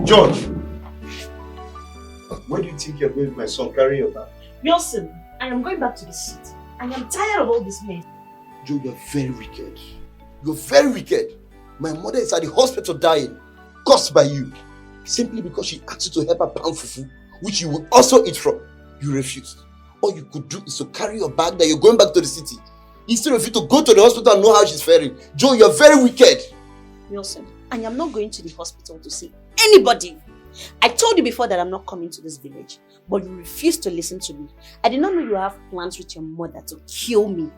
George, where do you think you're going with my son? Carry your bag. Wilson, I am going back to the city. I am tired of all this mess. Joe, you're very wicked. You're very wicked. My mother is at the hospital dying, caused by you. Simply because she asked you to help her pound fufu, which you will also eat from. You refused. All you could do is to carry your bag that you're going back to the city. Instead of you to go to the hospital and know how she's faring. Joe, you're very wicked. Wilson, I am not going to the hospital to see anybody. I told you before that I'm not coming to this village, but you refused to listen to me. I did not know you have plans with your mother to kill me.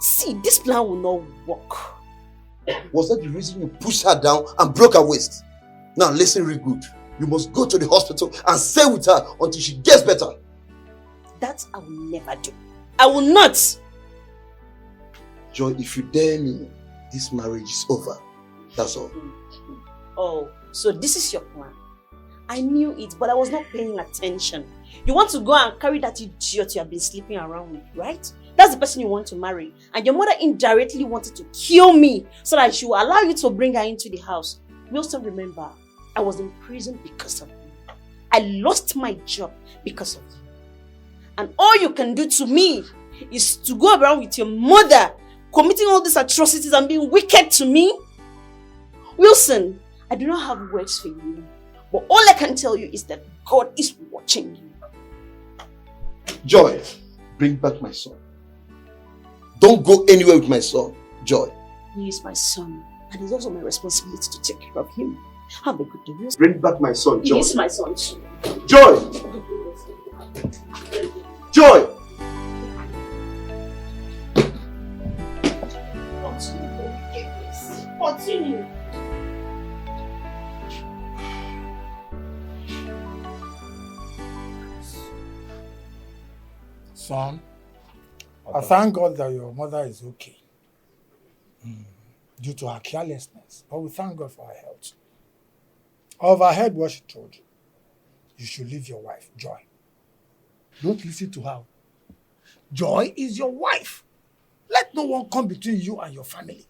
See, this plan will not work. Was that the reason you pushed her down and broke her waist? Now listen real good. You must go to the hospital and stay with her until she gets better. That I will never do. I will not. Joy, if you dare me, this marriage is over. That's all. Oh, so this is your plan. I knew it, but I was not paying attention. You want to go and carry that idiot you have been sleeping around with, right? That's the person you want to marry. And your mother indirectly wanted to kill me so that she will allow you to bring her into the house. Wilson, remember, I was in prison because of you. I lost my job because of you. And all you can do to me is to go around with your mother committing all these atrocities and being wicked to me. Wilson, I do not have words for you. But all I can tell you is that God is watching you. Joy, bring back my son. Don't go anywhere with my son, Joy. He is my son, and it's also my responsibility to take care of him. Have a good day, Wilson. Bring back my son, Joy. He is my son too. Joy! Joy! Continue. Son, I thank God that your mother is okay due to her carelessness. But we thank God for her health. I overheard what she told you. You should leave your wife, Joy. Don't listen to her. Joy is your wife. Let no one come between you and your family.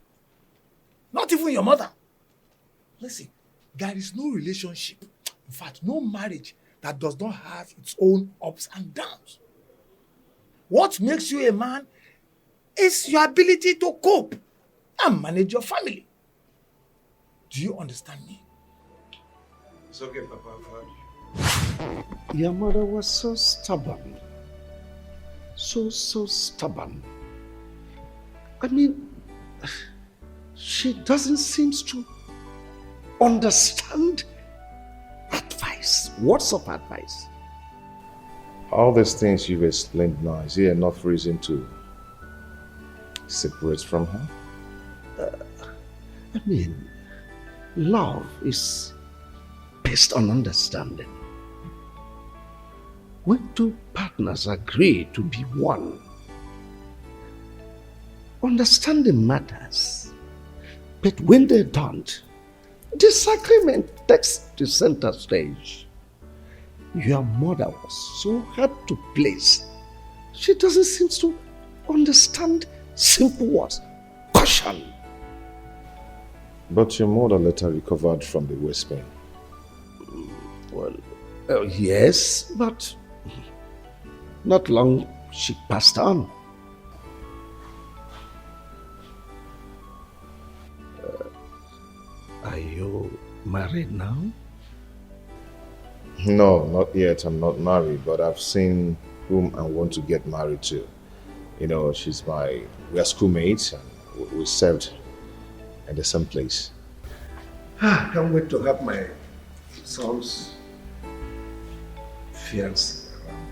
Not even your mother. Listen, there is no relationship, in fact, no marriage that does not have its own ups and downs. What makes you a man is your ability to cope and manage your family. Do you understand me? It's okay, Papa, I've heard you. Your mother was so stubborn. So stubborn. I mean, she doesn't seem to understand advice. Words of advice. All these things you've explained now, is there enough reason to separate from her? I mean, love is based on understanding. When two partners agree to be one, understanding matters. But when they don't, disagreement takes the center stage. Your mother was so hard to please. She doesn't seem to understand simple words. Caution. But your mother later recovered from the waist pain. Well, yes, but not long she passed on. Are you married now? No, not yet. I'm not married, but I've seen whom I want to get married to. You know, we are schoolmates and we served at the same place. I can't wait to have my son's fiancée around.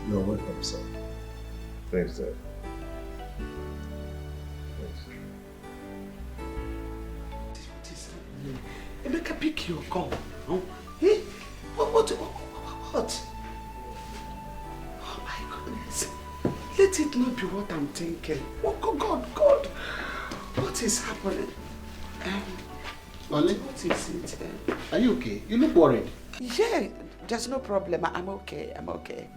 You're welcome, son. Thanks, Dad. Emeka, pick your call. No? Hey, what? Oh my goodness. Let it not be what I'm thinking. Oh God. What is happening? Only? What is it? Are you okay? You look worried. Yeah, there's no problem. I'm okay.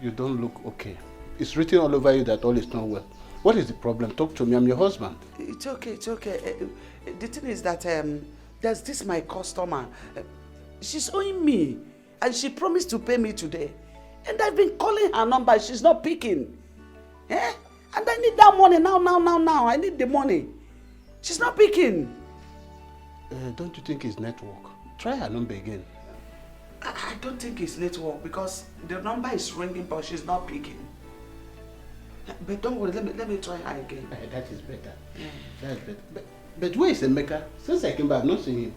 You don't look okay. It's written all over you that all is not well. What is the problem? Talk to me. I'm your husband. It's okay. The thing is that there's this my customer. She's owing me, and she promised to pay me today. And I've been calling her number. She's not picking. And I need that money now. I need the money. She's not picking. Don't you think it's network? Try her number again. I don't think it's network because the number is ringing but she's not picking. But don't worry, let me try her again. That is better. That's better. But where is Emeka? Since I came back, I've not seen him.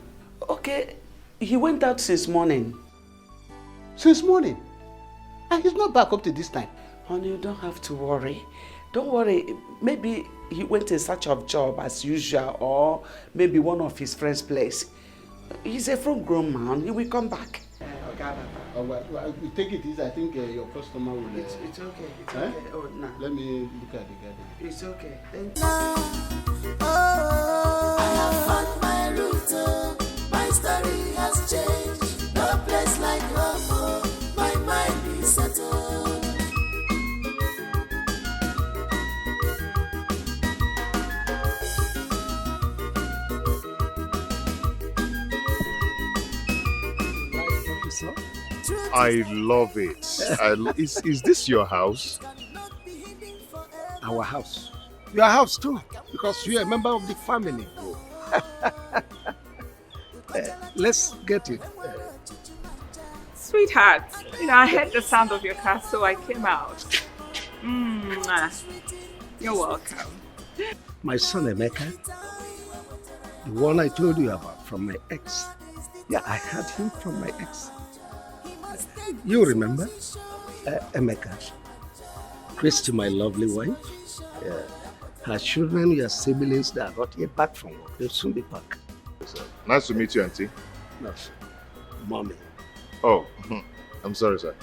Okay, he went out since morning. Since morning? And he's not back up to this time. Honey, you don't have to worry. Don't worry. Maybe he went in search of job as usual or maybe one of his friends' place. He's a full-grown man. He will come back. Okay. Well, we take it easy. I think your customer will... It's okay. It's okay. Oh, no. Let me look at the garden. It's okay. Thank you. I have found my route. My story has changed. No place like home. My mind is settled. I love it. Is this your house? Our house. Your house too, because you're a member of the family. Let's get it. Sweetheart, I heard the sound of your car, so I came out. You're welcome. My son Emeka, the one I told you about from my ex. Yeah, I had him from my ex. You remember? Emeka. Christy, my lovely wife. Her children, your siblings, they are not yet back from work. They'll soon be back. Nice to meet you, Auntie. No, Mommy. Oh, I'm sorry, sir.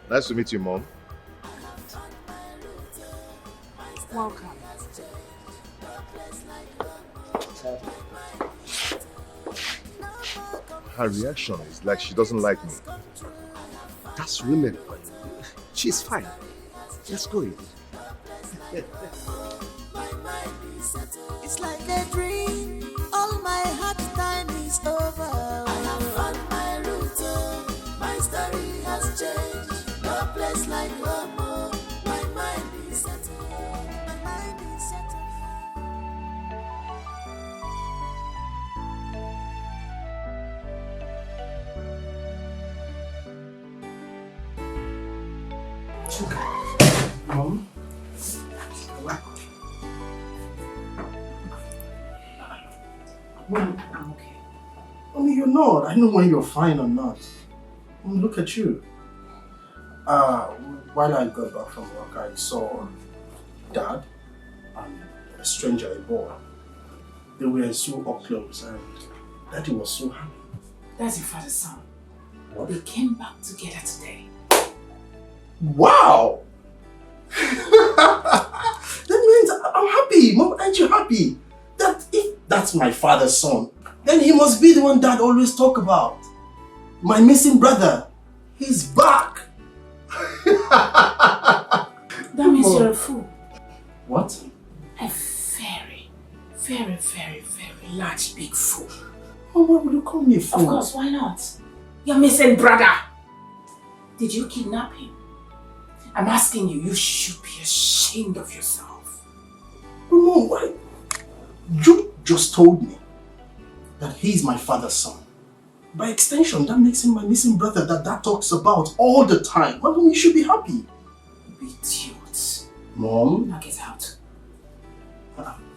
Nice to meet you, Mom. Welcome. Her reaction is like she doesn't like me. That's women. She's fine. Let's go in. It's like a dream. All my hard time is over. I have found my route. My story has changed. No place like home. My mind is settled. My mind is settled. Chuka. Mom? Mom, I'm okay. You're not. I know when you're fine or not. Look at you. While I got back from work, I saw Dad and a stranger, a boy. They were so up close and Daddy was so happy. That's your father's son. What? They came back together today. Wow! That means I'm happy. Mom, aren't you happy? That if that's my father's son, then he must be the one Dad always talk about. My missing brother. He's back. That means Mom. you're a fool. What? A very, very, very, very large, big fool. Mom, why would you call me a fool? Of course, why not? Your missing brother. Did you kidnap him? I'm asking you, you should be ashamed of yourself. Mom, why? You just told me that he's my father's son. By extension, that makes him my missing brother that Dad talks about all the time. Mom, you should be happy. Idiot. Mom? Now get out.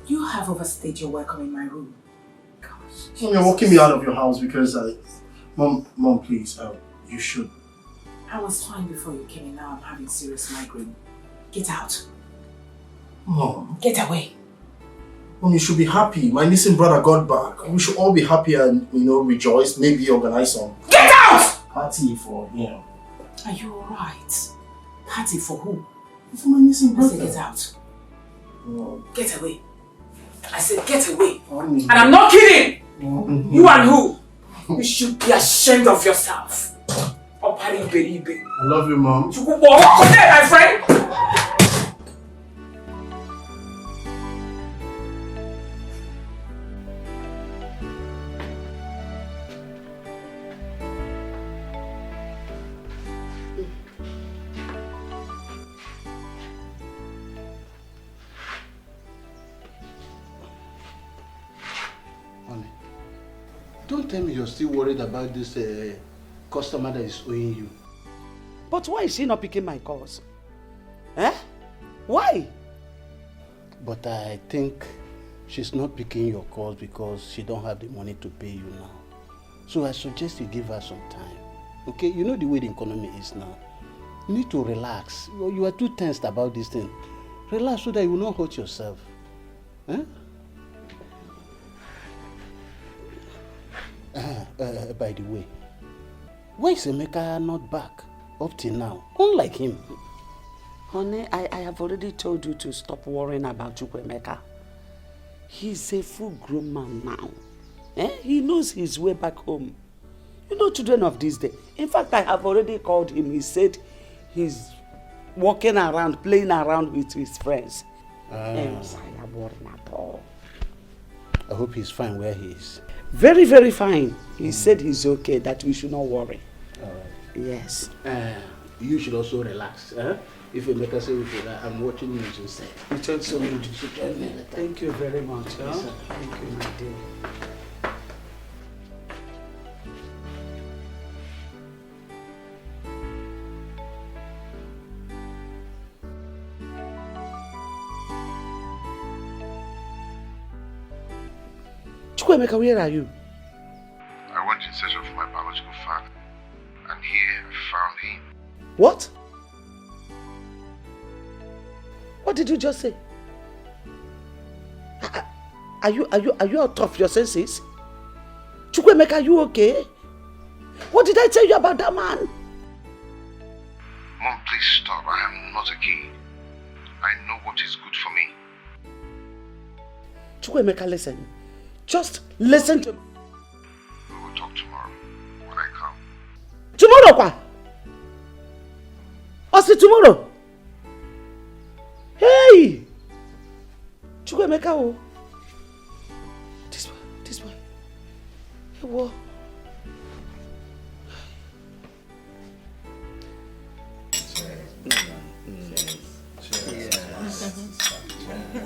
You have overstayed your welcome in my room. Gosh. Mom, you're walking me out of your house because Mom, please, you should. I was fine before you came in, now I'm having serious migraine. Get out. Mom. Get away. Mom, you should be happy. My missing brother got back. We should all be happy and, rejoice. Maybe organize some Get out! party for, Are you alright? Party for who? For my missing I brother. said get out. Mom. Get away. I said get away. Mommy. And I'm not kidding! You and who? You should be ashamed of yourself. I love you, Mom. Walk there, my friend! Don't tell me you're still worried about this customer that is owing you. But why is she not picking my calls? Eh? Why? But I think she's not picking your calls because she don't have the money to pay you now. So I suggest you give her some time. Okay? You know the way the economy is now. You need to relax. You are too tensed about this thing. Relax so that you will not hurt yourself. Eh? By the way, why is Emeka not back up till now? Unlike him. Honey, I have already told you to stop worrying about Chukwemeka. He's a full-grown man now. He knows his way back home. You know, children of this day. In fact, I have already called him. He said he's walking around, playing around with his friends. Yes, I am worried at all. I hope he's fine where he is. Very, very fine. He said he's okay, that we should not worry. All right. Yes. You should also relax. If you make us say I'm watching news instead. It's also good. Thank you very much. Yes, sir. Thank you, my dear. Chukwemeka, where are you? I went in search of my biological father, and here I found him. What? What did you just say? Are you out of your senses? Chukwemeka, are you okay? What did I tell you about that man? Mom, please stop. I am not a kid. I know what is good for me. Chukwemeka, listen. Just listen to me. We will talk tomorrow when I come. Tomorrow, kwa? What's tomorrow? Hey! Chukwemeka, oh. This one. Hey, what?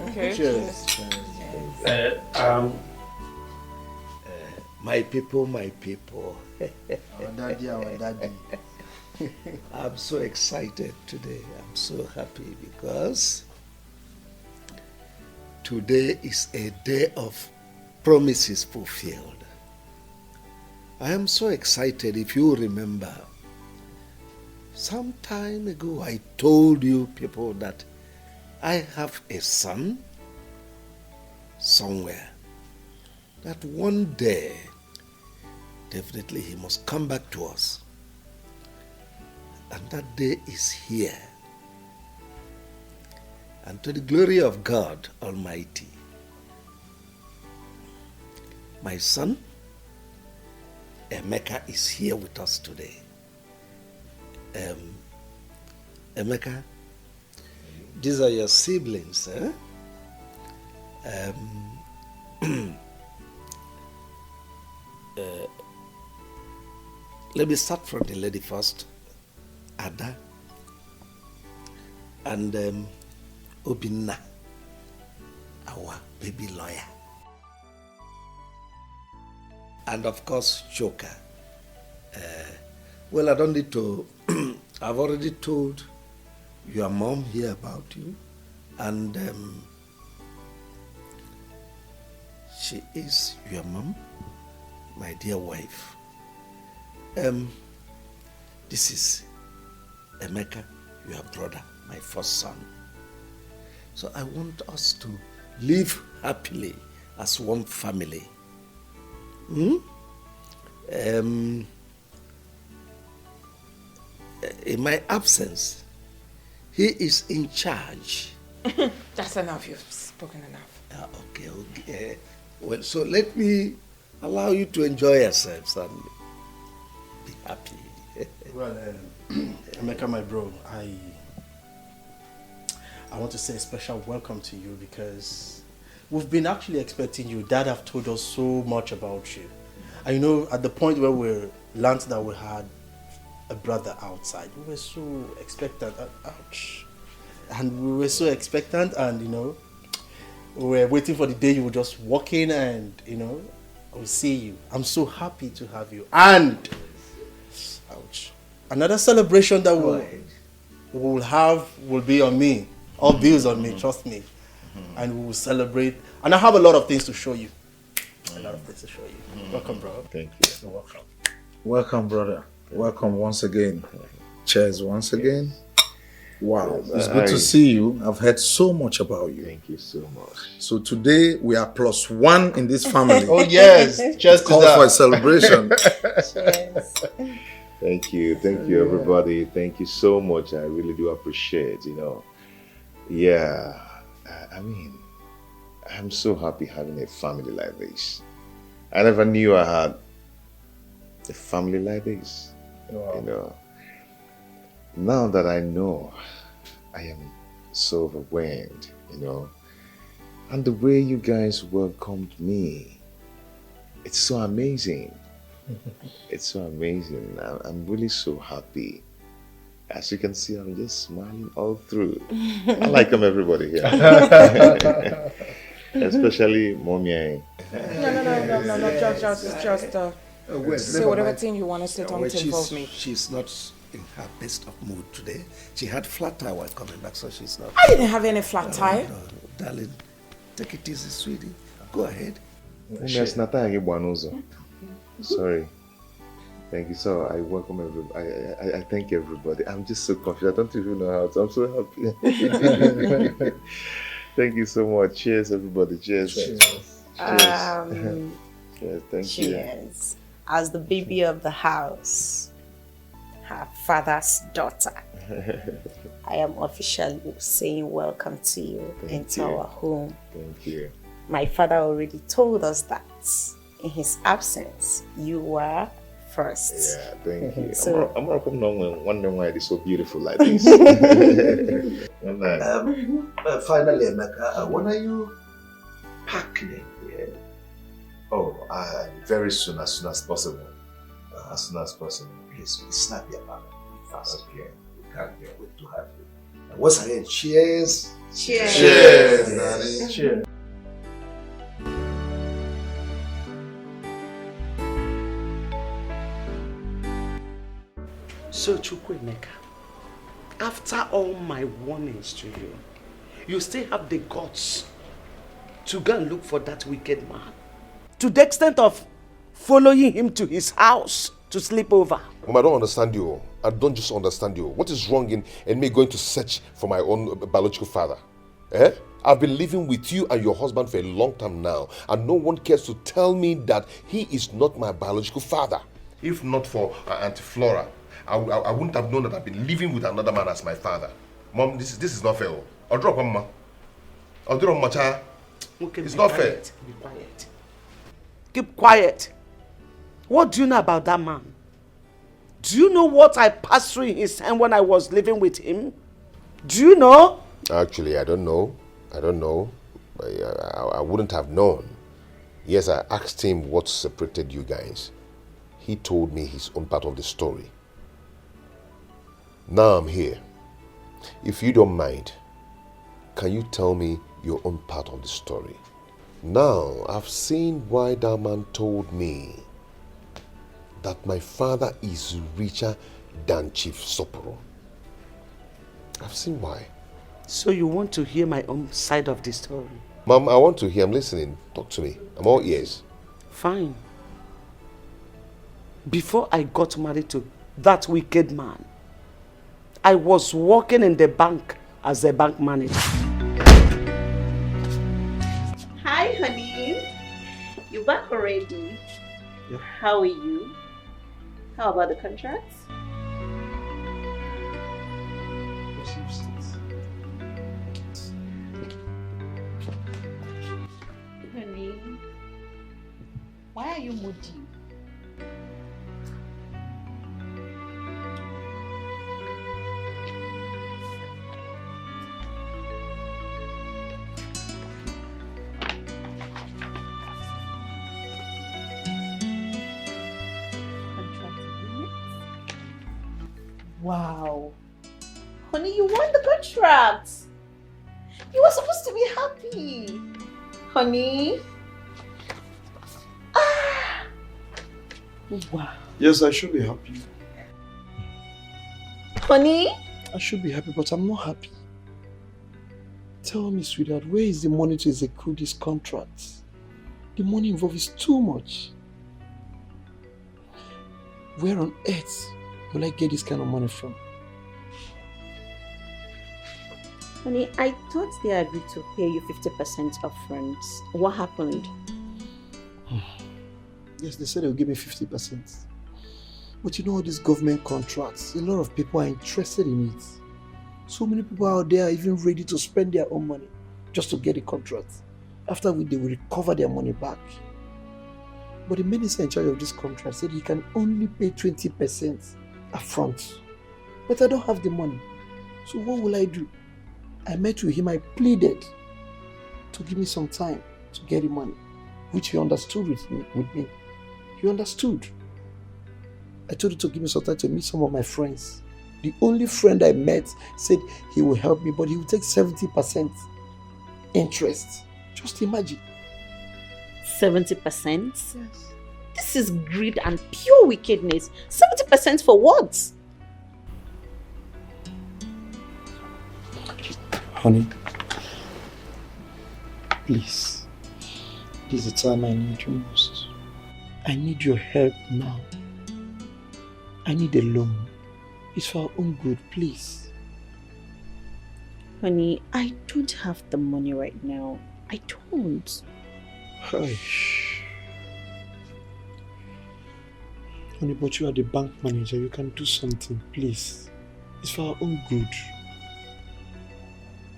Okay. Cheers. My people. Our daddy. I'm so excited today. I'm so happy because today is a day of promises fulfilled. I am so excited. If you remember, some time ago I told you people that I have a son somewhere, that one day definitely he must come back to us. And that day is here. And to the glory of God Almighty, my son Emeka is here with us today. Emeka, these are your siblings, eh? Let me start from the lady first. Ada and Obinna, our baby lawyer. And of course, Chuka. Well, I don't need to, I've already told your mom here about you. And she is your mom, my dear wife. This is Emeka, your brother, my first son. So I want us to live happily as one family. In my absence, he is in charge. That's enough. You've spoken enough. Okay. Well, so let me allow you to enjoy yourselves and be happy. Well, Emeka, my bro, I want to say a special welcome to you because we've been actually expecting you. Dad have told us so much about you. And you know, at the point where we learned that we had a brother outside, we were so expectant. Ouch. And we were so expectant, and you know, we were waiting for the day you would just walk in and, you know, We'll see you. I'm so happy to have you. And, ouch, another celebration that we'll have will be on me. All bills on me, trust me. And we will celebrate. And I have a lot of things to show you. A lot of things to show you. Welcome, bro. Thank you. You're welcome. Welcome, brother. Welcome once again. Cheers once again. Wow, it's good to see you. I've heard so much about you. Thank you so much. So today we are +1 in this family. Oh yes, just call for a celebration. Thank you, everybody. Thank you so much. I really do appreciate. Yeah, I mean, I'm so happy having a family like this. I never knew I had a family like this. Wow. Now that I know, I am so overwhelmed, and the way you guys welcomed me, it's so amazing. It's so amazing. I'm really so happy. As you can see, I'm just smiling all through. I like everybody here. Especially Mommy. No, just say whatever thing you want to say, don't involve me. She's not in her best of mood today. She had flat tire while coming back, so she's not. I didn't have any flat tire. No, darling, take it easy, sweetie. Go ahead. Sorry. Thank you. So I welcome everybody. I thank everybody. I'm just so confused. I don't even know how to. I'm so happy. Thank you so much. Cheers, everybody. Cheers. Cheers. Cheers. Thank you. Cheers. As the baby of the house, her father's daughter, I am officially saying welcome to you into our home. Thank you. My father already told us that in his absence, you were first. Yeah, thank you. So, I'm wondering why it is so beautiful like this. Finally, Emeka, when are you packing? Oh, very soon, as soon as possible. As soon as possible. Please be snappy about it. Fast. Okay. We can't wait to have you. And once again, cheers. Cheers. Cheers, darling. Cheers. So, Chukwuemeka, after all my warnings to you, you still have the guts to go and look for that wicked man, to the extent of following him to his house to sleep over. I don't understand you. I don't just understand you. What is wrong in me going to search for my own biological father? I've been living with you and your husband for a long time now, and no one cares to tell me that he is not my biological father. If not for Auntie Flora, I wouldn't have known that I've been living with another man as my father. Mom, this is not fair. I'll drop Mama. I'll drop my child. Okay, it's not fair. Be quiet. Keep quiet. What do you know about that man? Do you know what I passed through in his time when I was living with him? Do you know? Actually, I don't know. I wouldn't have known. Yes, I asked him what separated you guys. He told me his own part of the story. Now I'm here. If you don't mind, can you tell me your own part of the story? Now, I've seen why that man told me that my father is richer than Chief Soporo. I've seen why. So you want to hear my own side of the story? Mom, I want to hear. I'm listening. Talk to me. I'm all ears. Fine. Before I got married to that wicked man, I was working in the bank as a bank manager. Hi, honey. You back already? Yeah. How are you? How about the contracts? Honey, why are you moody? Wow. Honey, you won the contract. You were supposed to be happy. Honey. Wow. Yes, I should be happy. Honey? I should be happy, but I'm not happy. Tell me, sweetheart, where is the money to execute this contract? The money involved is too much. Where on earth will I get this kind of money from? Honey, I thought they agreed to pay you 50% upfront. What happened? Yes, they said they'll give me 50%. But you know all these government contracts, a lot of people are interested in it. So many people out there are even ready to spend their own money just to get a contract. After which they will recover their money back. But the minister in charge of this contract said he can only pay 20% upfront. But I don't have the money. So what will I do? I met with him, I pleaded to give me some time to get the money, which he understood with me. He understood. I told him to give me some time to meet some of my friends. The only friend I met said he will help me, but he will take 70% interest. Just imagine. 70%? Yes. This is greed and pure wickedness. 70% for what? Honey, please. This is the time I need you most. I need your help now. I need a loan. It's for our own good, please. Honey, I don't have the money right now. I don't. Hush. Honey, but you are the bank manager. You can do something, please. It's for our own good.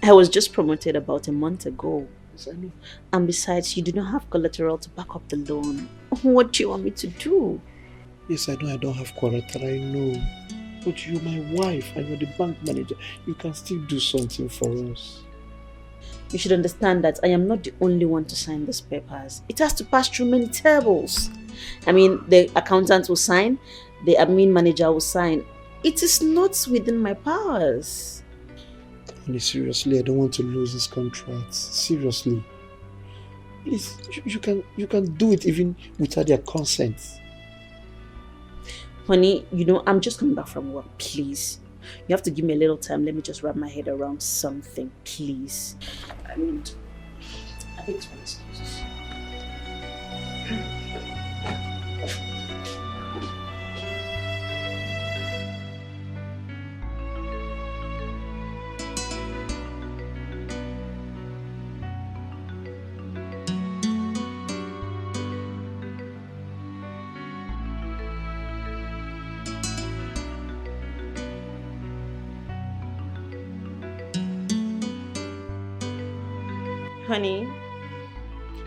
I was just promoted about a month ago. Yes, I know. And besides, you do not have collateral to back up the loan. What do you want me to do? Yes, I know I don't have collateral, I know. But you're my wife and you're the bank manager. You can still do something for us. You should understand that I am not the only one to sign these papers. It has to pass through many tables. I mean, the accountant will sign, the admin manager will sign. It is not within my powers. Honey, seriously, I don't want to lose this contract. Seriously. Please, you can do it even without their consent. Honey, you know, I'm just coming back from work, please. You have to give me a little time. Let me just wrap my head around something, please. I mean, I think it's one excuses. Honey.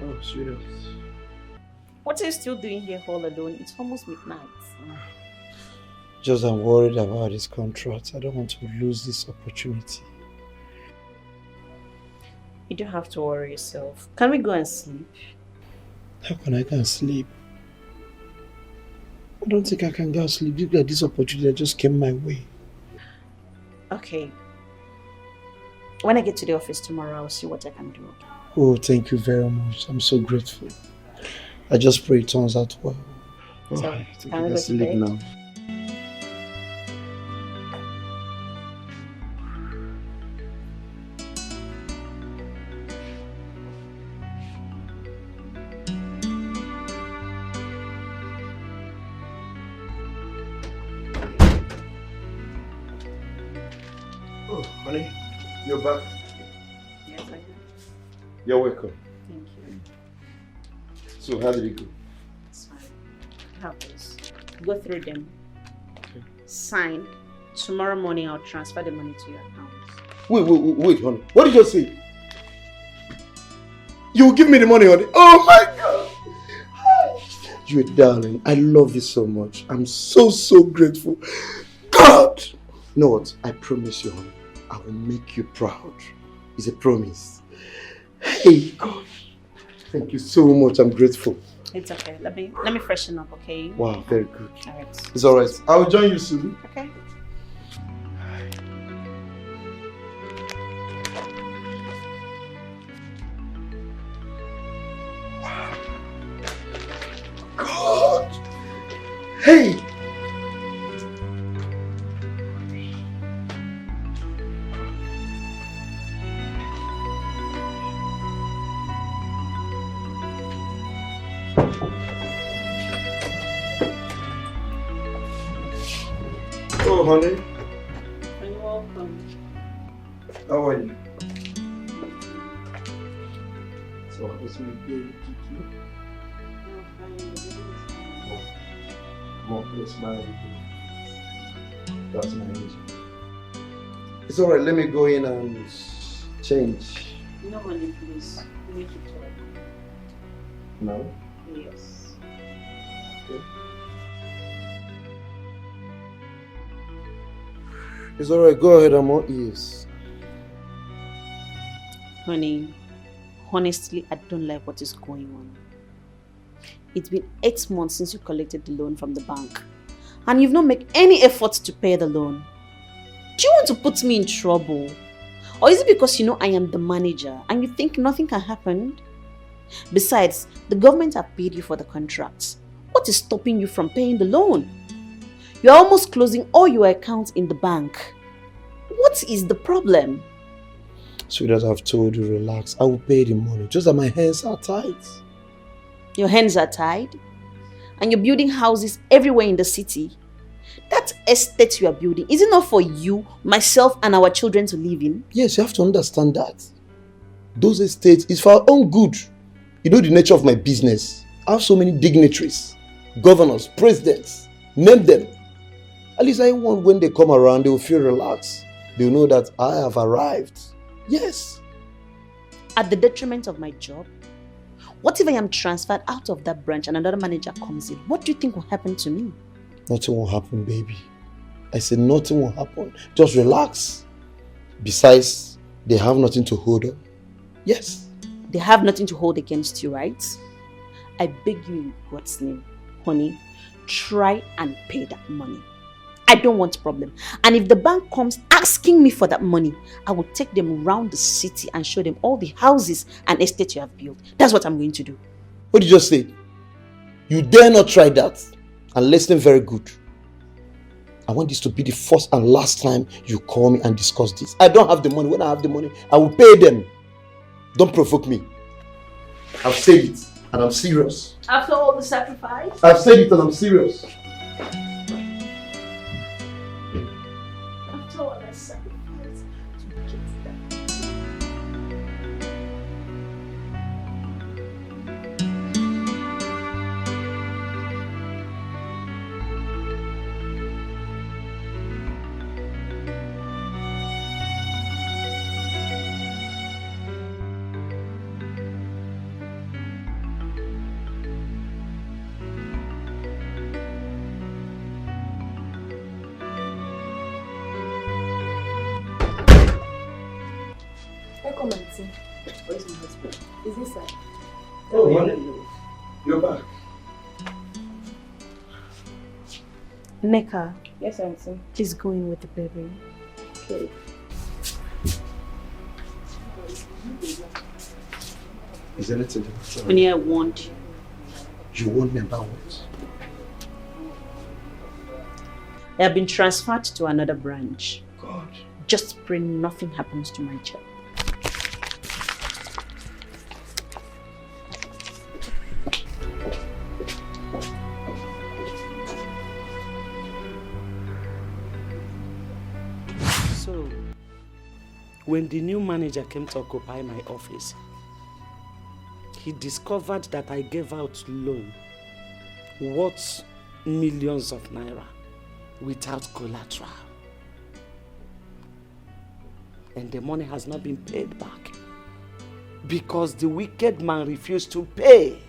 Oh, sweetheart. What are you still doing here all alone? It's almost midnight. Just I'm worried about this contract. I don't want to lose this opportunity. You don't have to worry yourself. Can we go and sleep? How can I go and sleep? I don't think I can go and sleep. Look at this opportunity that just came my way. Okay. When I get to the office tomorrow, I'll see what I can do. Oh, thank you very much. I'm so grateful. I just pray it turns out well. Oh, So, I think can I we can go to sleep bed? now. Oh, honey, you're back. Yes, I am. You're welcome. Thank you. So, how did it go? It's fine. Have this. Go through them. Okay. Sign. Tomorrow morning, I'll transfer the money to your account. Wait, honey. What did you say? You will give me the money, honey. Oh my God. You're a darling. I love you so much. I'm so grateful. God! You know what? I promise you, honey. I will make you proud. It's a promise. Hey, God. Thank you so much. I'm grateful. It's okay. Let me freshen up, okay? Wow, very good. All right. It's alright. I'll join you soon. Okay. God! Hey! Oh, honey. You're welcome. How are you? So, what's my baby? More place, my That's nice. It's alright, let me go in and change. No money, please. Make it work. No? Yes. Okay. It's alright, go ahead, I'm all ears. Honey, honestly, I don't like what is going on. It's been 8 months since you collected the loan from the bank. And you've not made any effort to pay the loan. Do you want to put me in trouble? Or is it because you know I am the manager and you think nothing can happen? Besides, the government have paid you for the contracts. What is stopping you from paying the loan? You're almost closing all your accounts in the bank. What is the problem? Sweetheart, I've told you, relax. I will pay the money. Just that my hands are tied. Your hands are tied? And you're building houses everywhere in the city? That estate you are building, is it not for you, myself, and our children to live in? Yes, you have to understand that. Those estates is for our own good. You know the nature of my business. I have so many dignitaries, governors, presidents. Name them. At least I want when they come around, they will feel relaxed. They will know that I have arrived. Yes. At the detriment of my job? What if I am transferred out of that branch and another manager comes in? What do you think will happen to me? Nothing will happen, baby. I said nothing will happen. Just relax. Besides, they have nothing to hold on. Yes. They have nothing to hold against you, right? I beg you in God's name, honey, try and pay that money. I don't want problem. And if the bank comes asking me for that money, I will take them around the city and show them all the houses and estates you have built. That's what I'm going to do. What did you just say? You dare not try that. And listen very good. I want this to be the first and last time you call me and discuss this. I don't have the money. When I have the money, I will pay them. Don't provoke me. I've said it and I'm serious. After all the sacrifice? I've said it and I'm serious. After all that sacrifice to get that. Come and see. Where's my husband? Is this side? Oh, honey. You're back. Neka. Yes, Auntie. Please go in with the baby. Okay. Is anything? Honey, I want you. You want me about what? I have been transferred to another branch. God. Just pray nothing happens to my child. So, when the new manager came to occupy my office, he discovered that I gave out loan worth millions of naira without collateral. And the money has not been paid back because the wicked man refused to pay.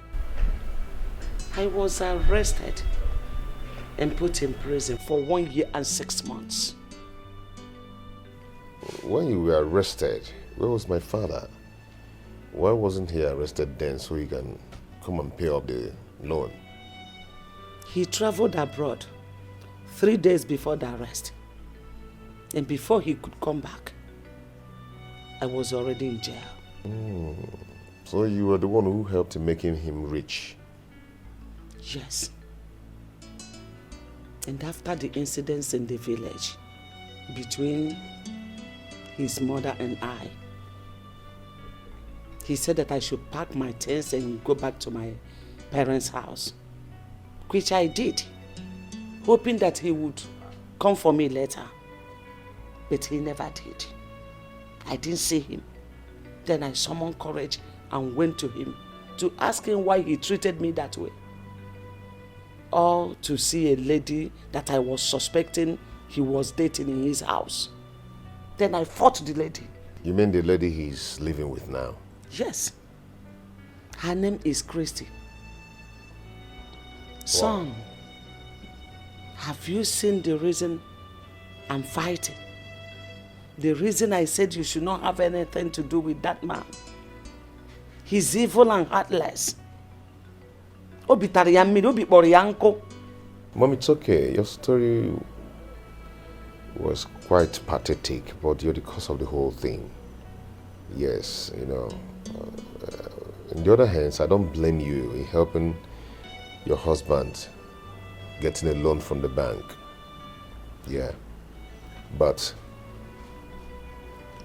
I was arrested and put in prison for 1 year and 6 months. When you were arrested, where was my father? Why wasn't he arrested then so he can come and pay off the loan? He traveled abroad 3 days before the arrest. And before he could come back, I was already in jail. So you were the one who helped in making him rich? Yes. And after the incidents in the village between his mother and I, he said that I should pack my things and go back to my parents' house, which I did, hoping that he would come for me later. But he never did. I didn't see him. Then I summoned courage and went to him to ask him why he treated me that way. All to see a lady that I was suspecting he was dating in his house. Then I fought the lady. You mean the lady he's living with now? Yes. Her name is Christy. Son, have you seen the reason I'm fighting? The reason I said you should not have anything to do with that man. He's evil and heartless. Mom, it's okay. Your story was quite pathetic, but you're the cause of the whole thing. Yes, you know. On the other hand, I don't blame you in helping your husband getting a loan from the bank. Yeah. But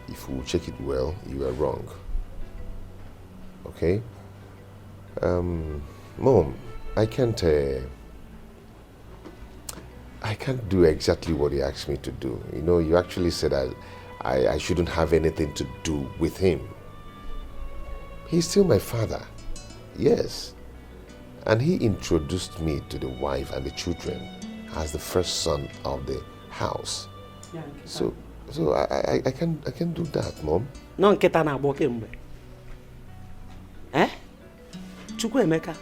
if we check it well, you are wrong. Okay? Mom, I can't do exactly what he asked me to do. You know, you actually said I shouldn't have anything to do with him. He's still my father. Yes. And he introduced me to the wife and the children as the first son of the house. Yeah, so I can do that, Mom. No, nketa na agbo kemgbe. Eh? Chukwuemeka,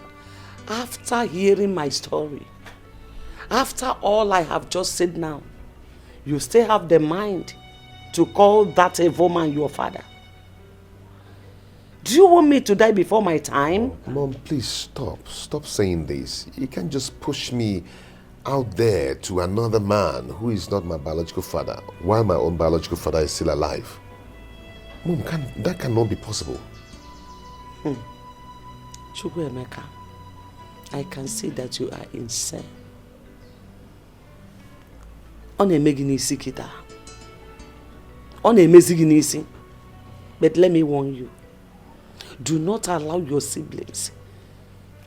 after hearing my story, after all I have just said now, you still have the mind to call that evil man your father? Do you want me to die before my time? Mom, please stop. Stop saying this. You can't just push me out there to another man who is not my biological father while my own biological father is still alive. Mom, that cannot be possible. Chukwuemeka, I can see that you are insane. But let me warn you. Do not allow your siblings,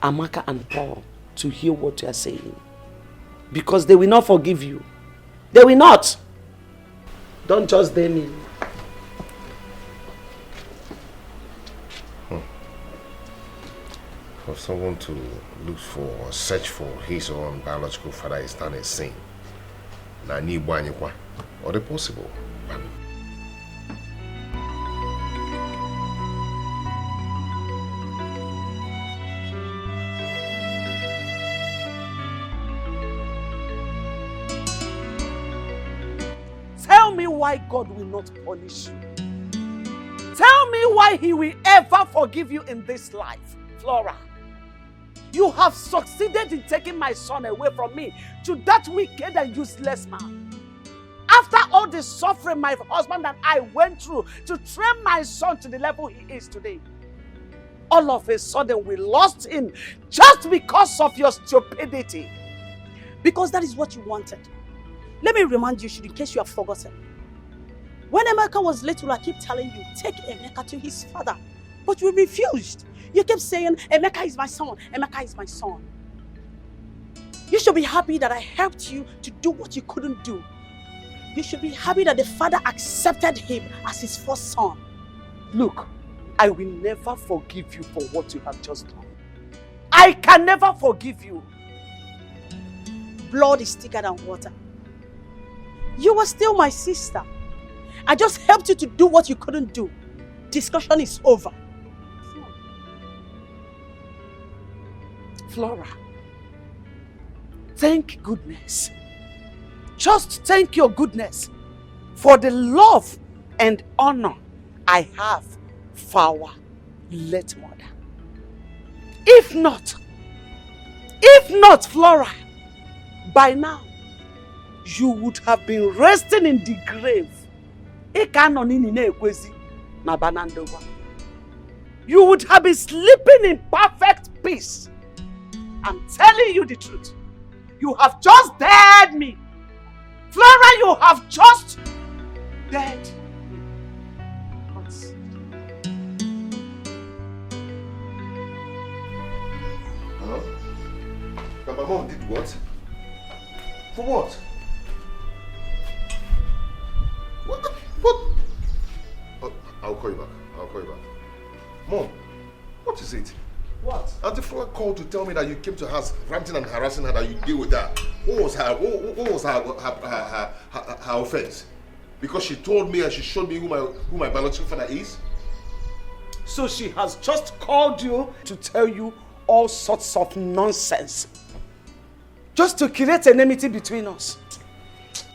Amaka and Paul, to hear what you are saying. Because they will not forgive you. They will not. Don't just blame me. For someone to look for or search for his or own biological father is not a sin. Or the possible. Tell me why God will not punish you. Tell me why He will ever forgive you in this life, Flora. You have succeeded in taking my son away from me to that wicked and useless man. After all the suffering my husband and I went through to train my son to the level he is today, all of a sudden we lost him just because of your stupidity. Because that is what you wanted. Let me remind you, in case you have forgotten. When Emeka was little, I keep telling you, take Emeka to his father. But you refused. You kept saying, Emeka is my son, Emeka is my son. You should be happy that I helped you to do what you couldn't do. You should be happy that the father accepted him as his first son. Look, I will never forgive you for what you have just done. I can never forgive you. Blood is thicker than water. You were still my sister. I just helped you to do what you couldn't do. Discussion is over. Flora, thank goodness. Just thank your goodness for the love and honor I have for our late mother. If not, Flora, by now, you would have been resting in the grave. You would have been sleeping in perfect peace. I'm telling you the truth. You have just dared me. Flora, you have just dared me. Hello? But my mom did what? For what? What? Oh, I'll call you back. I'll call you back. Mom, what is it? What? Auntie Flora called to tell me that you came to her house ranting and harassing her, that you deal with that. What was her offense? Because she told me and she showed me who my biological father is? So she has just called you to tell you all sorts of nonsense. Just to create enmity between us.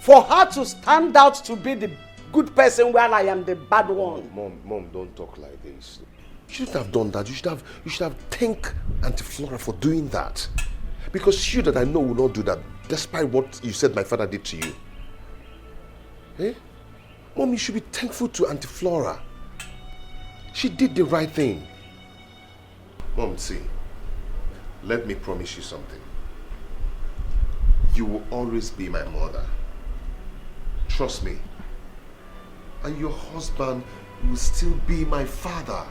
For her to stand out to be the good person while I am the bad one. Mom, don't talk like this. You shouldn't have done that. You should have thanked Auntie Flora for doing that. Because you that I know will not do that, despite what you said my father did to you. Eh? Mom, you should be thankful to Auntie Flora. She did the right thing. Mom, see, let me promise you something. You will always be my mother. Trust me. And your husband will still be my father.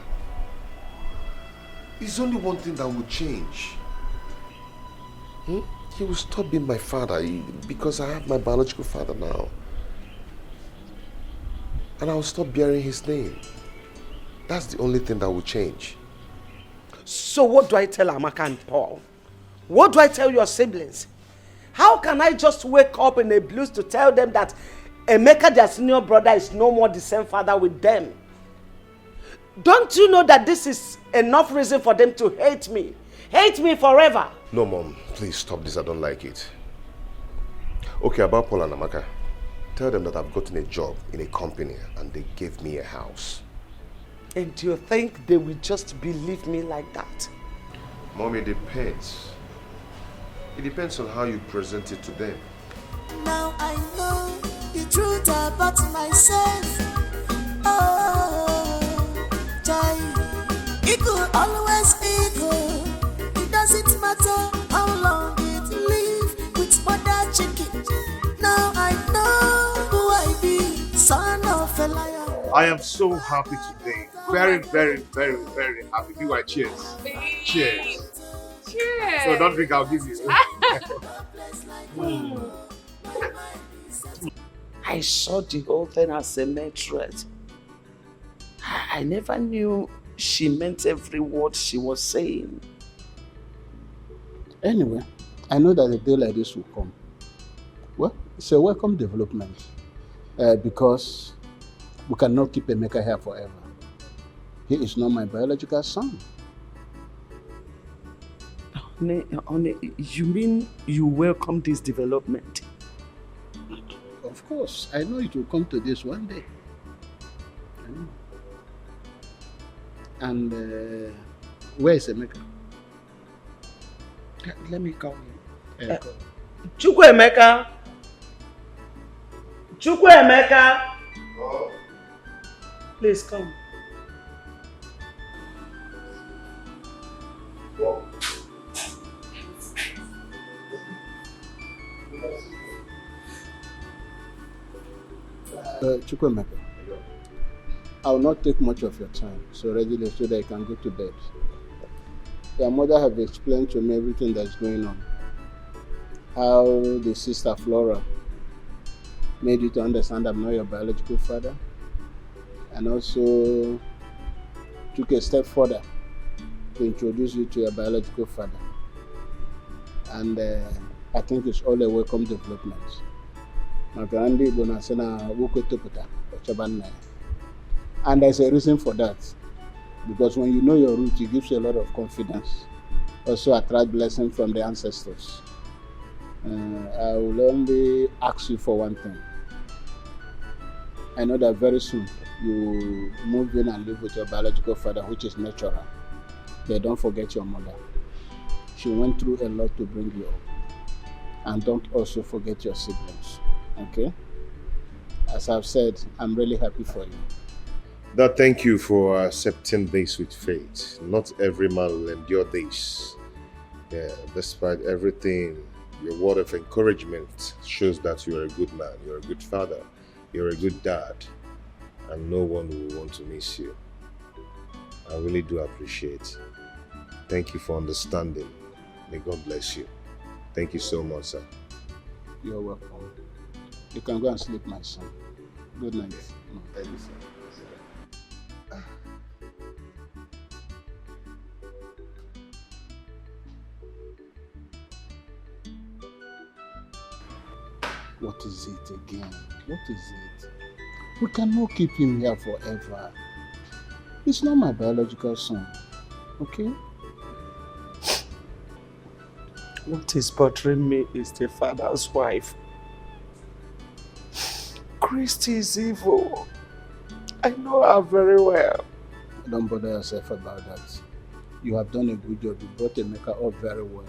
There's only one thing that will change. He will stop being my father because I have my biological father now. And I will stop bearing his name. That's the only thing that will change. So what do I tell Amaka and Paul? What do I tell your siblings? How can I just wake up in a blues to tell them that Emeka, their senior brother, is no more the same father with them? Don't you know that this is enough reason for them to hate me? Hate me forever. No, Mom, please stop this. I don't like it. Okay, about Paul and Amaka. Tell them that I've gotten a job in a company and they gave me a house. And do you think they will just believe me like that? Mom, it depends. It depends on how you present it to them. Now I know the truth about myself. Oh, Jai, it could always be good. It doesn't matter how long it live with mother chicken. Now I know who I be, son of a liar. I am so happy today. Very, very, very, very happy. BY, cheers. Cheers. Cheers. So don't drink, I'll give you. I saw the whole thing as a maitress. I never knew she meant every word she was saying. Anyway, I know that a day like this will come. Well, it's a welcome development because we cannot keep Emeka here forever. He is not my biological son. Honey, you mean you welcome this development? Of course, I know it will come to this one day. I know. And where is Emeka? Let me call him. Chukwuemeka. Chukwuemeka. Please come. Chukwuemeka, I will not take much of your time, so readily so that you can go to bed. Your mother have explained to me everything that's going on. How the sister Flora made you to understand I'm not your biological father, and also took a step further to introduce you to your biological father. And I think it's all a welcome development. And there's a reason for that. Because when you know your root, it gives you a lot of confidence. Also attract blessing from the ancestors. I will only ask you for one thing. I know that very soon you move in and live with your biological father, which is natural. But don't forget your mother. She went through a lot to bring you up. And don't also forget your siblings. Okay? As I've said, I'm really happy for you. Dad, thank you for accepting this with faith. Not every man will endure this. Yeah, despite everything Your word of encouragement shows that you're a good man, you're a good father, you're a good dad, and no one will want to miss you. I really do appreciate. Thank you for understanding. May God bless you. Thank you so much, sir. You're welcome. You can go and sleep, my son. Good night. Thank you, sir. What is it again? What is it? We cannot keep him here forever. He's not my biological son, okay? What is bothering me is the father's wife. Christy is evil. I know her very well. Don't bother yourself about that. You have done a good job. You brought Emeka up very well.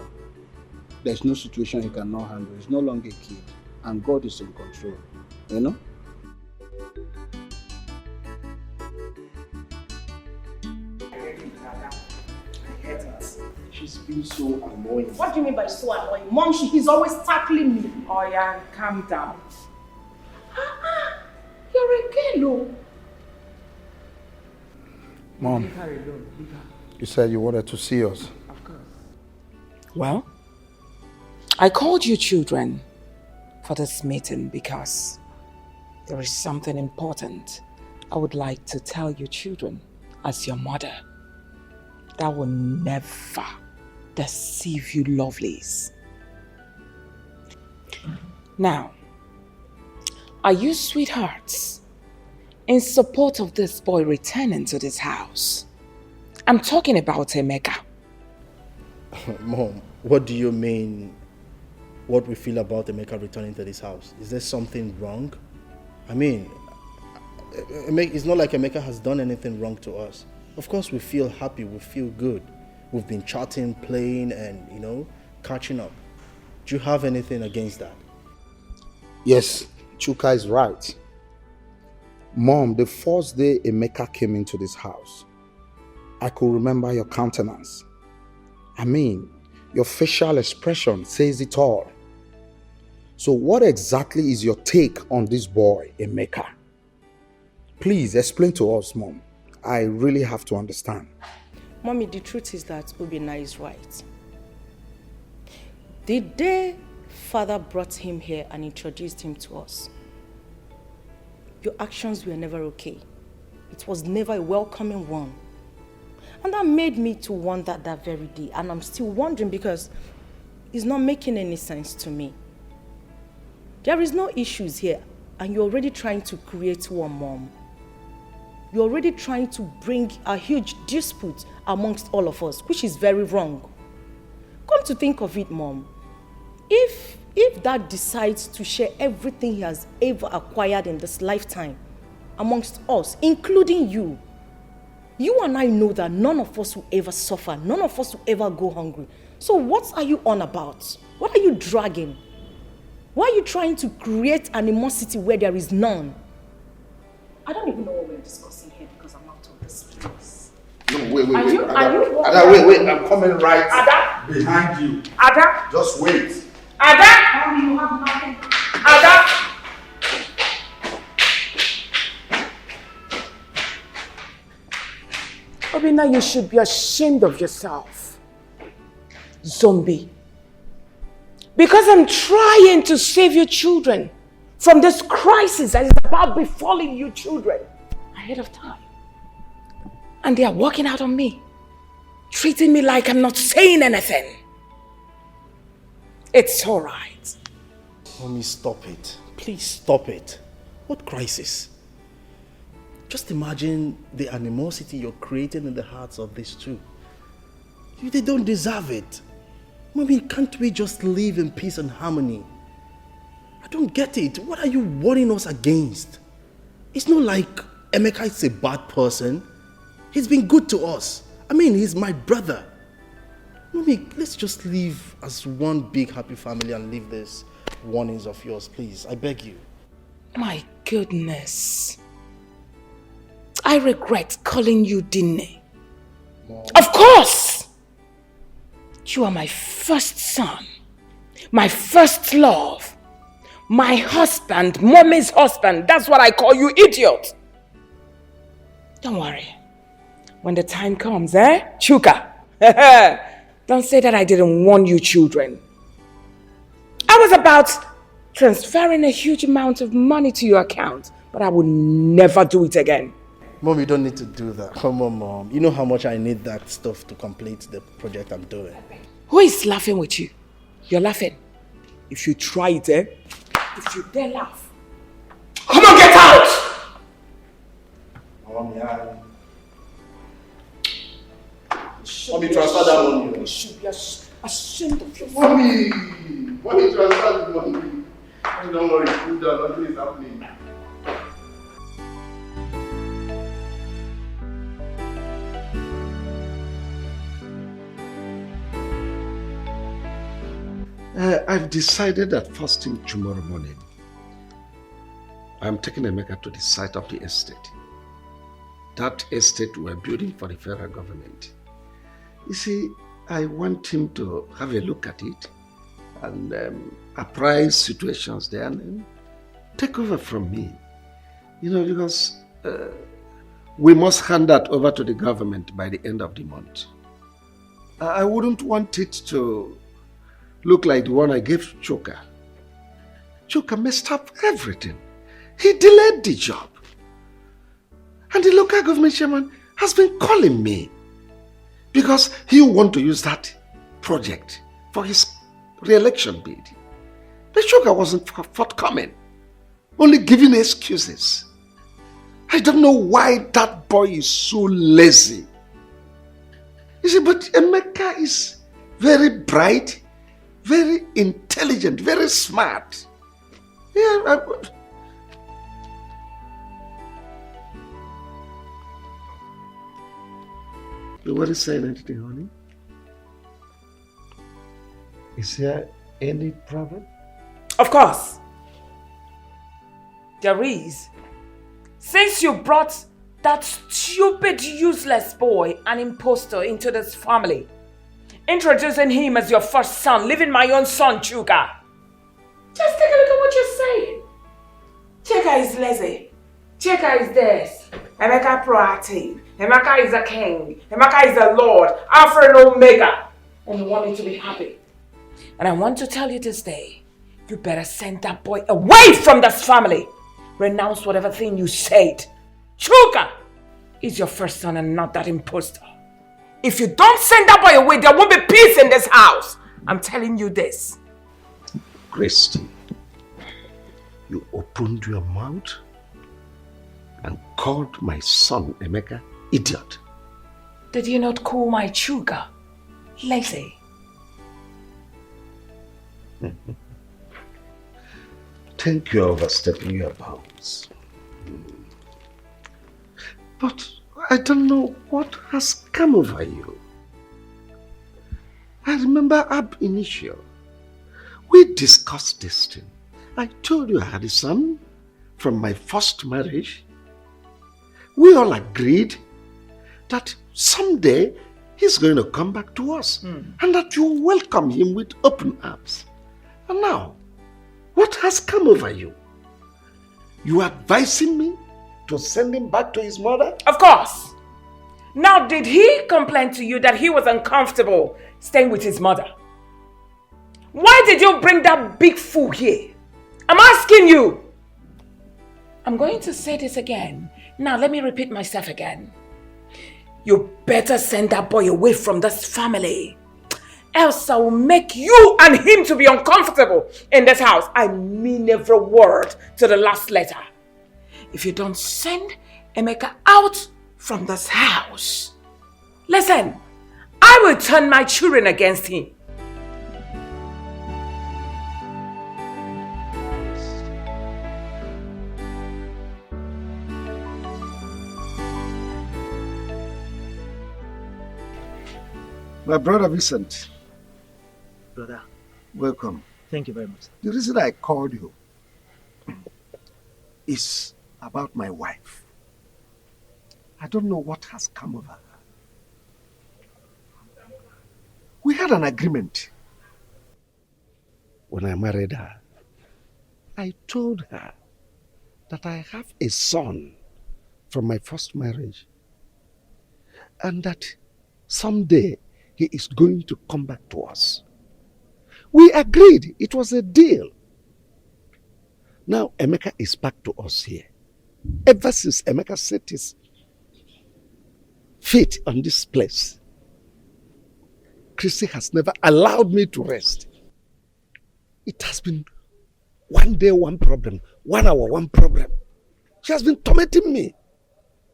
There's no situation he cannot handle. He's no longer a kid. And God is in control. You know? She's been so annoying. What do you mean by so annoying? Mom, he's always tackling me. Oh yeah, calm down. You're a girl. Mom, Leave her alone. Leave her. you said you wanted to see us. Of course. Well, I called you children for this meeting because there is something important I would like to tell you children as your mother that will never deceive you lovelies. Now, are you sweethearts in support of this boy returning to this house? I'm talking about Emeka. Mom, what do you mean what we feel about Emeka returning to this house? Is there something wrong? I mean, it's not like Emeka has done anything wrong to us. Of course we feel happy, we feel good. We've been chatting, playing and, you know, catching up. Do you have anything against that? Yes, Chuka is right. Mom, the first day Emeka came into this house, I could remember your countenance. I mean, your facial expression says it all. So what exactly is your take on this boy, Emeka? Please explain to us, Mom. I really have to understand. Mommy, the truth is that Obina is right. The day Father brought him here and introduced him to us, your actions were never okay. It was never a welcoming one. And that made me to wonder that very day. And I'm still wondering because it's not making any sense to me. There is no issues here and you're already trying to create one, Mom. You're already trying to bring a huge dispute amongst all of us, which is very wrong. Come to think of it, Mom. If Dad decides to share everything he has ever acquired in this lifetime amongst us, including you, you and I know that none of us will ever suffer, none of us will ever go hungry. So what are you on about? What are you dragging? Why are you trying to create animosity where there is none? I don't even know what we're discussing here because I'm out of this place. No, wait. Are you Ada, wait, I'm coming right Ada? behind you. Ada? Just wait. Ada? Mommy, you have nothing. Ada? Obina, you should be ashamed of yourself. Zombie. Because I'm trying to save your children from this crisis that is about befalling you children ahead of time. And they are walking out on me, treating me like I'm not saying anything. It's all right. Mommy, stop it. Please stop it. What crisis? Just imagine the animosity you're creating in the hearts of these two. They don't deserve it. Mommy, can't we just live in peace and harmony? I don't get it. What are you warning us against? It's not like Emeka is a bad person. He's been good to us. I mean, he's my brother. Mommy, let's just live as one big happy family and leave these warnings of yours, please. I beg you. My goodness. I regret calling you Dine. Of course! You are my first son. My first love. My husband, mommy's husband. That's what I call you, idiot. Don't worry. When the time comes, Chuka. Don't say that I didn't warn you children. I was about transferring a huge amount of money to your account, but I will never do it again. Mom, you don't need to do that. Come on, Mom. You know how much I need that stuff to complete the project I'm doing. Who is laughing with you? You're laughing. If you try it, if you dare laugh. Come on, get out! Mom, yeah. Mommy, transfer that money. You should be ashamed of yourself. Mommy, transfer the money. Don't worry, cool down. Nothing is happening. I've decided that first thing tomorrow morning, I'm taking Emeka to the site of the estate. That estate we're building for the federal government. You see, I want him to have a look at it and apprise situations there and then take over from me. You know, because we must hand that over to the government by the end of the month. I wouldn't want it to look like the one I gave Chuka. Chuka messed up everything. He delayed the job. And the local government chairman has been calling me because he wants to use that project for his re-election bid. The Chuka wasn't forthcoming, only giving excuses. I don't know why that boy is so lazy. You see, but Emeka is very bright, very intelligent, very smart. Yeah, You want to say anything, honey? Is there any problem? Of course. There is. Since you brought that stupid, useless boy, an imposter, into this family, introducing him as your first son, leaving my own son, Chuka. Just take a look at what you're saying. Chuka is lazy. Chuka is this. Emeka proactive. Emeka is a king. Emeka is a lord. Alpha and Omega. And you want me to be happy. And I want to tell you this day, you better send that boy away from this family. Renounce whatever thing you said. Chuka is your first son and not that imposter. If you don't send that boy away, there won't be peace in this house. I'm telling you this. Christy, you opened your mouth and called my son Emeka idiot. Did you not call my Chuka lazy? Think you're overstepping your bounds. But I don't know what has come over you. I remember ab initio, we discussed this thing. I told you I had a son from my first marriage. We all agreed that someday he's going to come back to us and that you welcome him with open arms. And now, what has come over you? You advising me to send him back to his mother? Of course. Now, did he complain to you that he was uncomfortable staying with his mother? Why did you bring that big fool here? I'm asking you. I'm going to say this again. Now, let me repeat myself again. You better send that boy away from this family. Else I will make you and him to be uncomfortable in this house. I mean every word to the last letter. If you don't send Emeka out from this house, listen, I will turn my children against him. My brother Vincent. Brother. Welcome. Thank you very much. The reason I called you is about my wife. I don't know what has come over her. We had an agreement when I married her, I told her that I have a son from my first marriage and that someday he is going to come back to us. We agreed. It was a deal. Now Emeka is back to us here. Ever since Emeka set his feet on this place, Christy has never allowed me to rest. It has been one day, one problem, 1 hour, one problem. She has been tormenting me.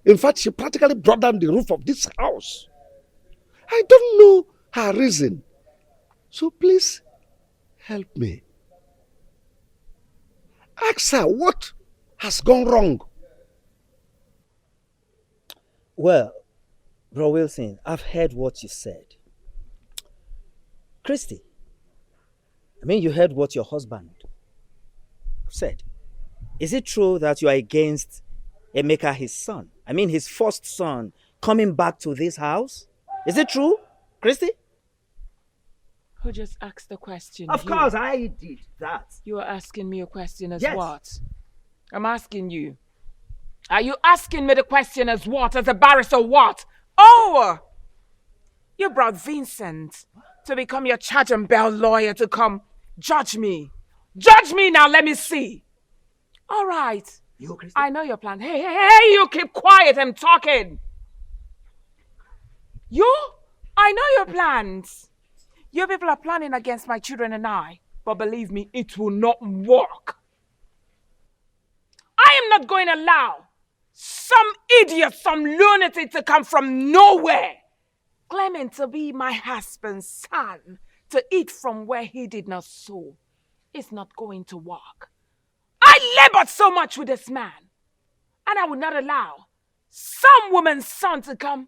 In fact, she practically brought down the roof of this house. I don't know her reason. So please, help me. Ask her what has gone wrong. Well, Bro Wilson, I've heard what you said. Christy, I mean, you heard what your husband said. Is it true that you are against Emeka, his son? I mean, his first son coming back to this house? Is it true, Christy? Who just asked the question? Of course, I did that. You are asking me a question as Yes. what? I'm asking you. Are you asking me the question as what? As a barrister what? Oh! You brought Vincent to become your charge and bail lawyer to come judge me. Judge me now, let me see. All right. You, Christy? I know your plan. Hey, you keep quiet, I'm talking. You? I know your plans. You people are planning against my children and I. But believe me, it will not work. I am not going to allow some idiot, some lunatic to come from nowhere, claiming to be my husband's son, to eat from where he did not sow. It's not going to work. I labored so much with this man, and I will not allow some woman's son to come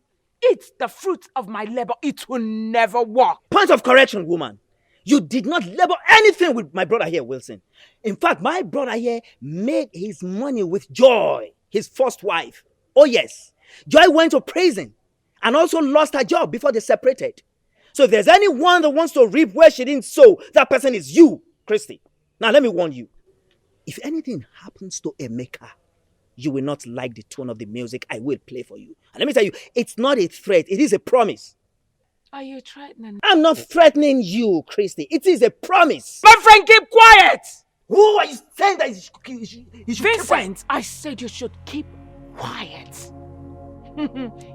eat the fruit of my labor. It will never work. Point of correction, woman. You did not labor anything with my brother here, Wilson. In fact, my brother here made his money with Joy, his first wife. Oh yes, Joy went to prison and also lost her job before they separated. So if there's anyone that wants to reap where she didn't sow, that person is you, Christy. Now let me warn you. If anything happens to Emeka, you will not like the tone of the music I will play for you. And let me tell you, it's not a threat, it is a promise. Are you threatening? I'm not threatening you, Christy. It is a promise. My friend, keep quiet! Who are you saying that you should Vincent, I said you should keep quiet.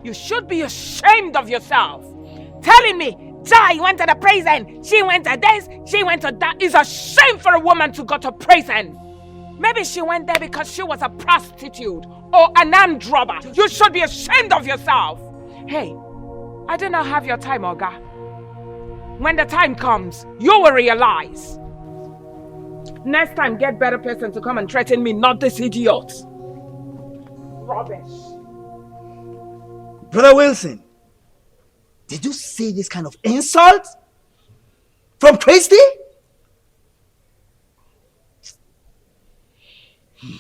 You should be ashamed of yourself. Telling me, Jai went to the prison, she went to this, she went to that. It's a shame for a woman to go to prison. Maybe she went there because she was a prostitute or an armed robber. You should be ashamed of yourself. Hey, I do not have your time, Oga. When the time comes, you will realize. Next time, get better person to come and threaten me, not this idiot. Rubbish. Brother Wilson, did you say this kind of insult? From Christy?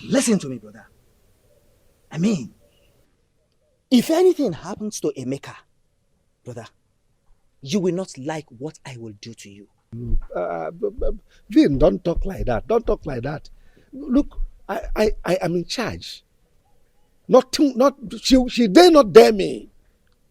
Listen to me, brother. I mean, if anything happens to Emeka, brother, you will not like what I will do to you. Vin, don't talk like that. Don't talk like that. Look, I am in charge. She dare not dare me.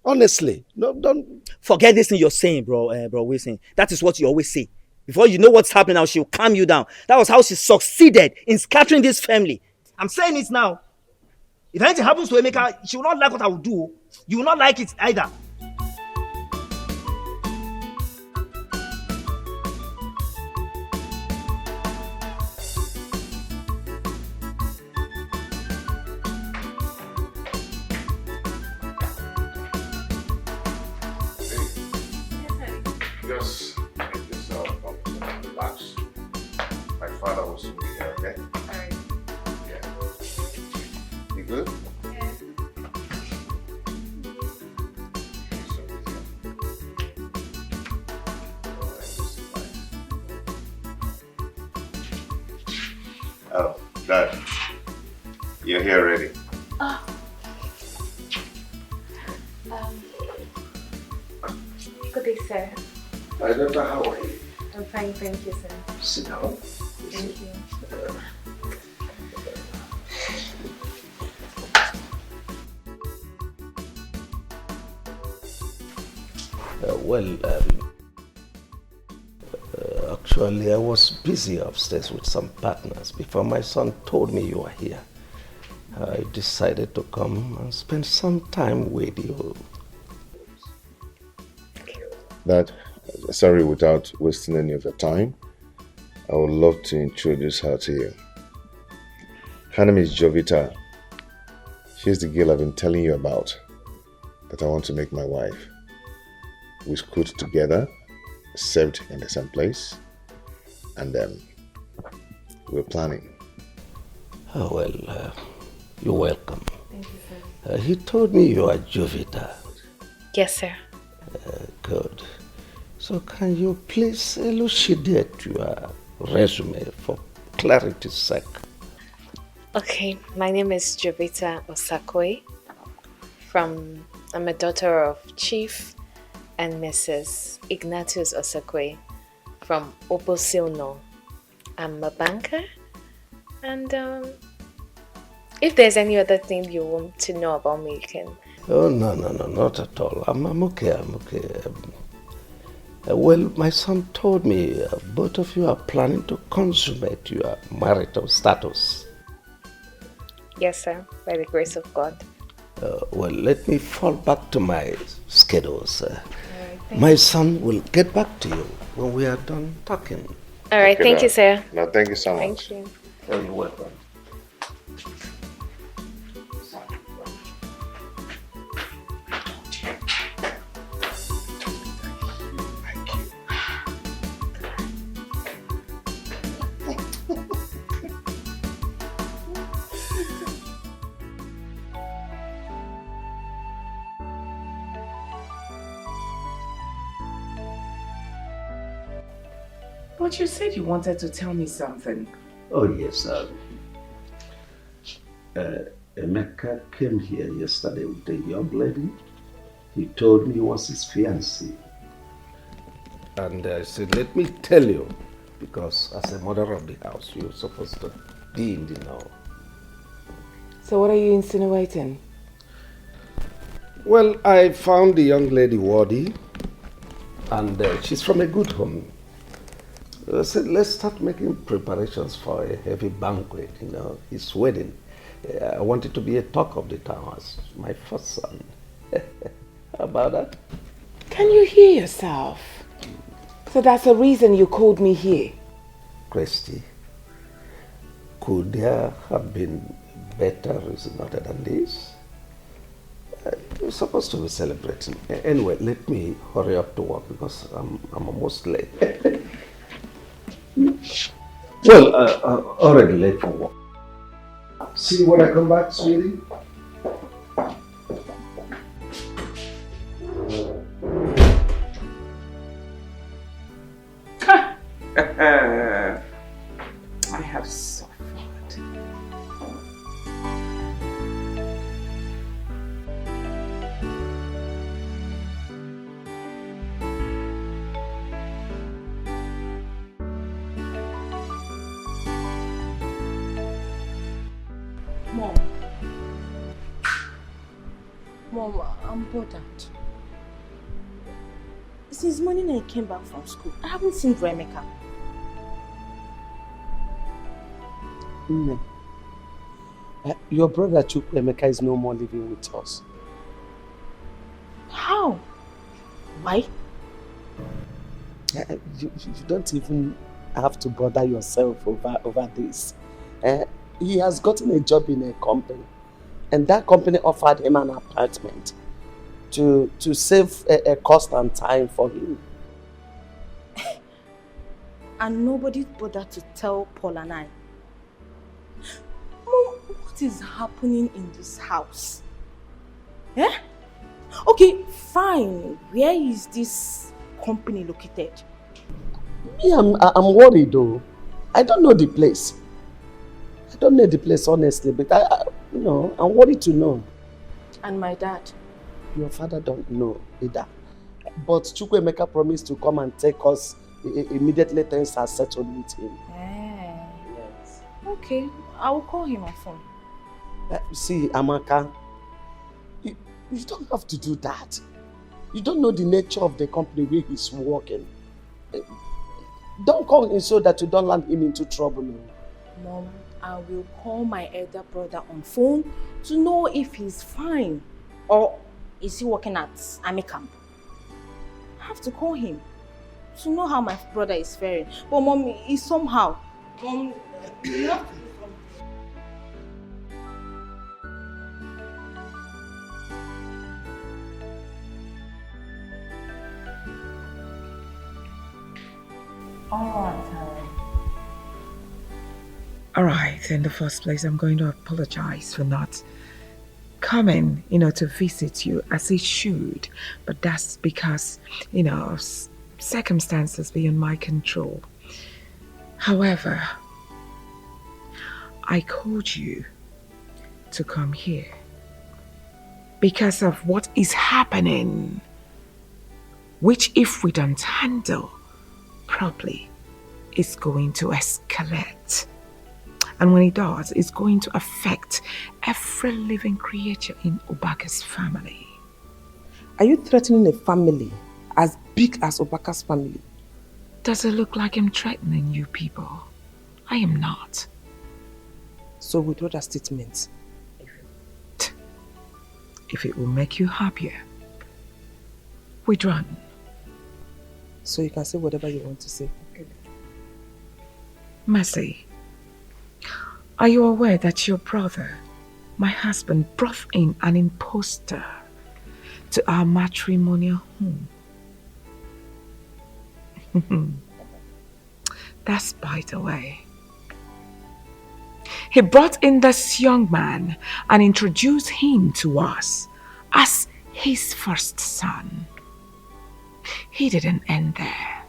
Honestly, no, don't forget this thing you're saying, bro Wilson. That is what you always say. Before you know what's happening now, she'll calm you down. That was how she succeeded in scattering this family. I'm saying it now. If anything happens to Emeka, she will not like what I will do. You will not like it either. Just make yourself comfortable and relax. My father will soon be here, okay? Alright. Yeah. You good? Yeah. Oh, Dad. You're here already. Oh. Good day, sir. I don't know how are you. I'm fine, thank you, sir. Sit down. Thank you. Actually, I was busy upstairs with some partners before my son told me you were here. I decided to come and spend some time with you. Dad, sorry, without wasting any of your time, I would love to introduce her to you. Her name is Jovita. She's the girl I've been telling you about that I want to make my wife. We schooled together, served in the same place, and we're planning. Oh, well, you're welcome. Thank you, sir. He told me you are Jovita. Yes, sir. Good. So can you please elucidate your resume for clarity's sake? Okay, my name is Jovita Osakwe. I'm a daughter of Chief and Mrs. Ignatius Osakwe from Obosilno. I'm a banker, and if there's any other thing you want to know about me, you can. Oh, no, not at all. I'm okay. Well, my son told me both of you are planning to consummate your marital status. Yes, sir, by the grace of God. Well, let me fall back to my schedules. My son will get back to you when we are done talking. All right, thank you, sir. No, thank you so much. Thank you. You're welcome. But you said you wanted to tell me something. Oh, yes. Emeka came here yesterday with a young lady. He told me he was his fiancée. And I said, let me tell you, because as a mother of the house, you're supposed to be in the know. So what are you insinuating? Well, I found the young lady worthy, and she's from a good home. I said, let's start making preparations for a heavy banquet, his wedding. I want it to be a talk of the town as my first son. How about that? Can you hear yourself? So that's the reason you called me here. Christy, could there have been better reason other than this? You're supposed to be celebrating. Anyway, let me hurry up to work because I'm almost late. Well, already late for work. See you when I come back, sweetie. I have suffered. Mom, I'm bothered. Since morning I came back from school, I haven't seen Emeka. Your brother Chuka is no more living with us. How? Why? You don't even have to bother yourself over this. He has gotten a job in a company, and that company offered him an apartment to save a cost and time for him. And nobody bothered to tell Paul and I. Mom, what is happening in this house? Eh? Okay, fine. Where is this company located? Me, I'm worried though. I don't know the place. I don't know the place honestly, but I'm worried to know. And my dad? Your father don't know either. But Chukwuemeka promised to come and take us immediately things are settled with him. Yes. Okay, I will call him on phone. See, Amaka, you don't have to do that. You don't know the nature of the company where he's working. Don't call him so that you don't land him into trouble. Mom, I will call my elder brother on phone to know if he's fine. Or is he working at army camp? I have to call him to know how my brother is faring. But Mom, he's somehow. Mom, you have to. All right, in the first place, I'm going to apologize for not coming, to visit you as it should. But that's because, of circumstances beyond my control. However, I called you to come here because of what is happening, which if we don't handle properly, is going to escalate. And when it does, it's going to affect every living creature in Obaka's family. Are you threatening a family as big as Obaka's family? Does it look like I'm threatening you people? I am not. So withdraw that statement. If it will make you happier, withdraw. So you can say whatever you want to say. Mercy, are you aware that your brother, my husband, brought in an impostor to our matrimonial home? That's by the way. He brought in this young man and introduced him to us as his first son. He didn't end there.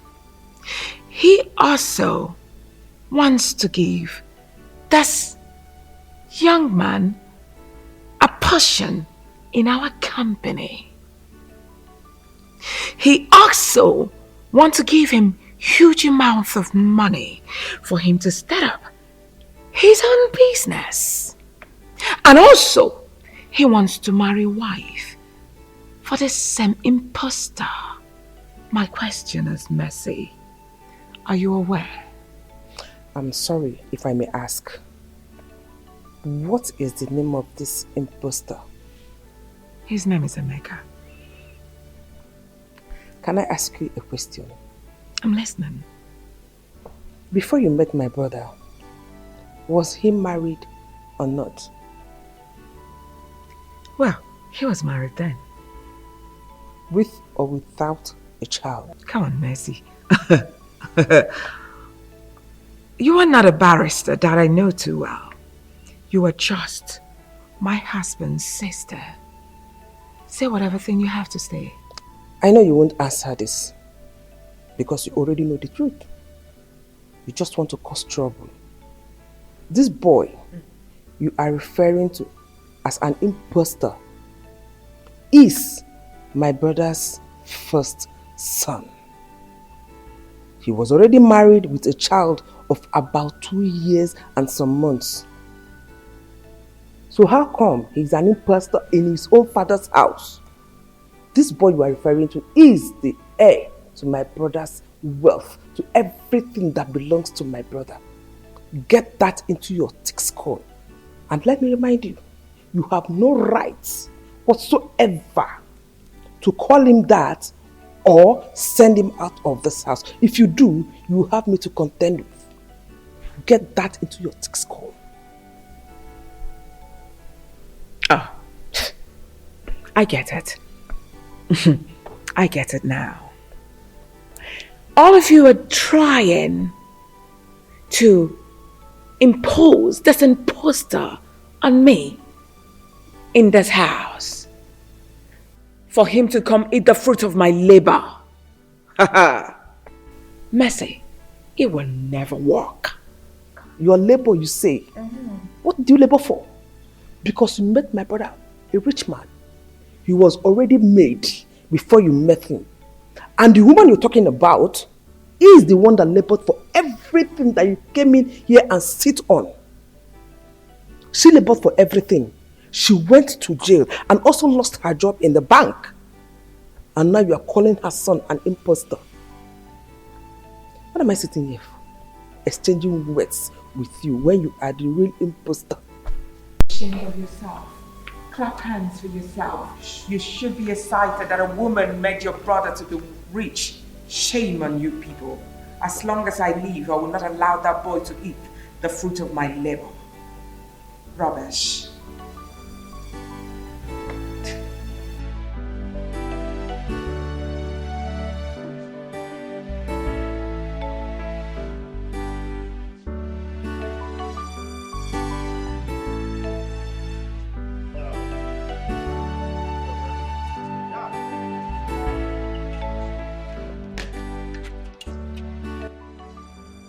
He also wants to give this young man a portion in our company. He also wants to give him huge amounts of money for him to start up his own business. And also, he wants to marry a wife for the same impostor. My question is, Mercy, are you aware? I'm sorry if I may ask. What is the name of this impostor? His name is Emeka. Can I ask you a question? I'm listening. Before you met my brother, was he married or not? Well, he was married then. With or without a child? Come on, Mercy. You are not a barrister that I know too well. You are just my husband's sister. Say whatever thing you have to say. I know you won't answer this because you already know the truth. You just want to cause trouble. This boy you are referring to as an impostor is my brother's first son. He was already married with a child of about 2 years and some months. So how come he's an impostor in his own father's house? This boy you are referring to is the heir to my brother's wealth, to everything that belongs to my brother. Get that into your thick skull. And let me remind you, you have no rights whatsoever to call him that or send him out of this house. If you do, you will have me to contend with. Get that into your thick skull. Oh, I get it. I get it now. All of you are trying to impose this imposter on me in this house for him to come eat the fruit of my labor. Mercy, it will never work. Your labor, you say? What do you labor for? Because you met my brother, a rich man. He was already made before you met him. And the woman you're talking about He is the one that labored for everything that you came in here and sit on. She labored for everything. She went to jail and also lost her job in the bank. And now you are calling her son an imposter. What am I sitting here for? Exchanging words with you when you are the real imposter. Shame of yourself. Clap hands for yourself. You should be excited that a woman made your brother to be rich. Shame on you people. As long as I live, I will not allow that boy to eat the fruit of my labor. Rubbish.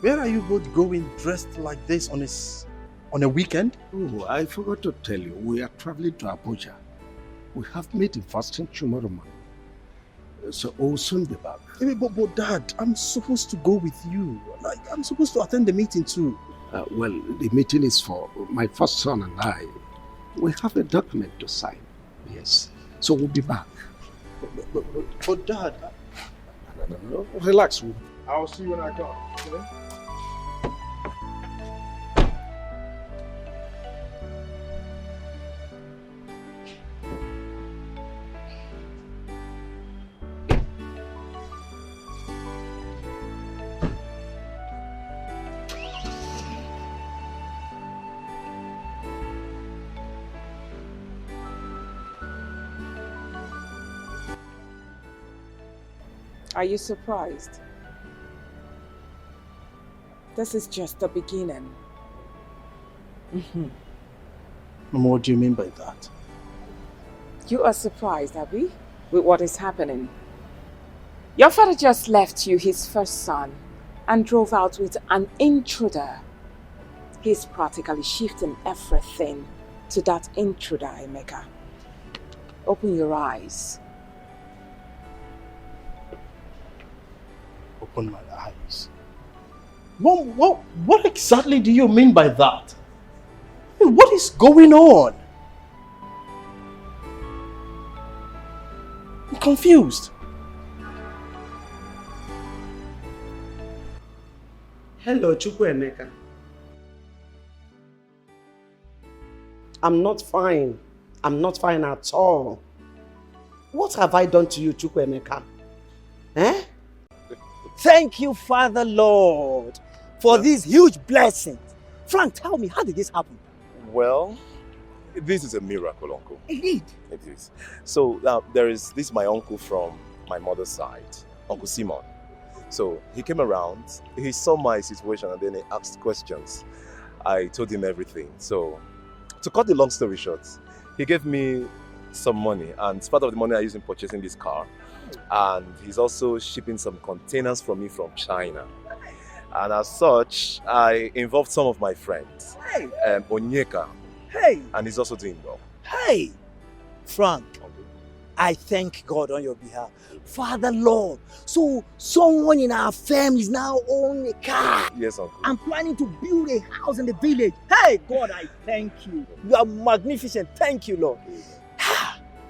Where are you both going dressed like this on a weekend? Oh, I forgot to tell you, we are traveling to Abuja. We have meeting fasting tomorrow morning. So we'll soon be back. But Dad, I'm supposed to go with you. Like, I'm supposed to attend the meeting too. Well, the meeting is for my first son and I. We have a document to sign. Yes. So we'll be back. But Dad... No. Relax. I'll see you when I come. Okay? Are you surprised? This is just the beginning. Mama, what do you mean by that? You are surprised, Abby, with what is happening. Your father just left you his first son and drove out with an intruder. He's practically shifting everything to that intruder, Emeka. Open your eyes. Open my eyes. What exactly do you mean by that? What is going on? I'm confused. Hello, Chukwuemeka. I'm not fine. I'm not fine at all. What have I done to you, Chukwuemeka? Eh? Thank you, Father Lord, for these huge blessings. Frank, tell me, how did this happen? Well, this is a miracle, Uncle. Indeed. It is. So this is my uncle from my mother's side, Uncle Simon. So he came around, he saw my situation and then he asked questions. I told him everything. So to cut the long story short, he gave me some money and part of the money I used in purchasing this car. And he's also shipping some containers from me from China. And as such, I involved some of my friends. Hey! Onyeka. Hey! And he's also doing well. Hey! Frank, I thank God on your behalf. Father Lord, so someone in our family is now owning a car. Yes, Uncle. I'm planning to build a house in the village. Hey, God, I thank you. You are magnificent. Thank you, Lord.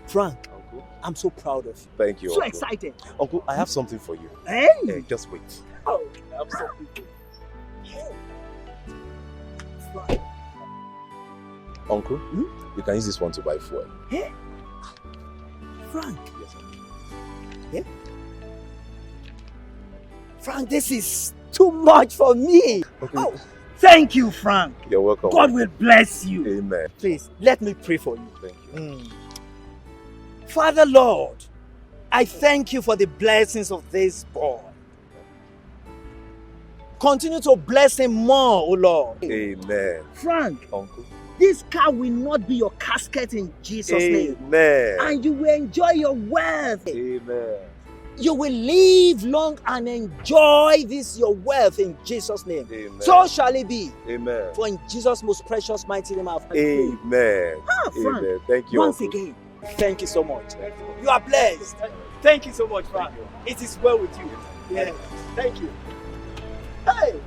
Frank, Uncle, I'm so proud of you. Thank you, So Uncle. excited. Uncle, I have something for you. Hey! Hey, just wait. Oh, I have something for you. Frank. Uncle, you can use this one to buy fuel. Hey! Frank. Yes, Uncle. Yeah? Frank, this is too much for me. Okay. Oh, thank you, Frank. You're welcome. God will bless you. Amen. Please, let me pray for you. Thank you. Father Lord, I thank you for the blessings of this boy. Continue to bless him more, O Lord. Amen. Frank, Uncle. this car will not be your casket in Jesus' name. Amen. And you will enjoy your wealth. Amen. You will live long and enjoy this your wealth in Jesus' name. Amen. So shall it be. Amen. For in Jesus' most precious mighty name I have prayed. Amen. Frank, Amen. Thank you, once Uncle. again, thank you so much. You are blessed. Thank you so much, man. It is well with you. Yes. Thank you. Hey!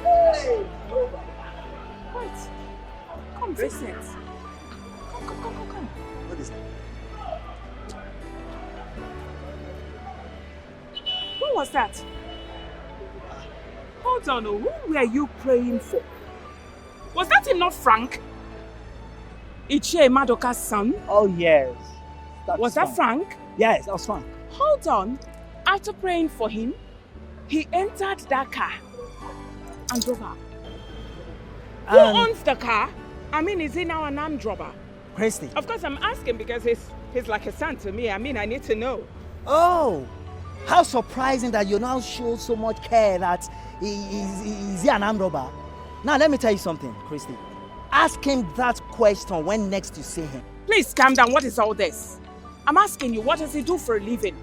Hey! Wait. Come, Vincent. Come. What is it? Who was that? Hold on, who were you praying for? Was that not Frank? Ichie Madoka's son? Oh, yes. Was that Frank? Yes, that was Frank. Hold on. After praying for him, he entered that car and drove out. Who owns the car? I mean, is he now an armed robber? Christy. Of course, I'm asking because he's like a son to me. I mean, I need to know. Oh, how surprising that you now show so much care that is he an armed robber? Now, let me tell you something, Christy. Ask him that question when next you see him. Please calm down. What is all this? I'm asking you, what does he do for a living?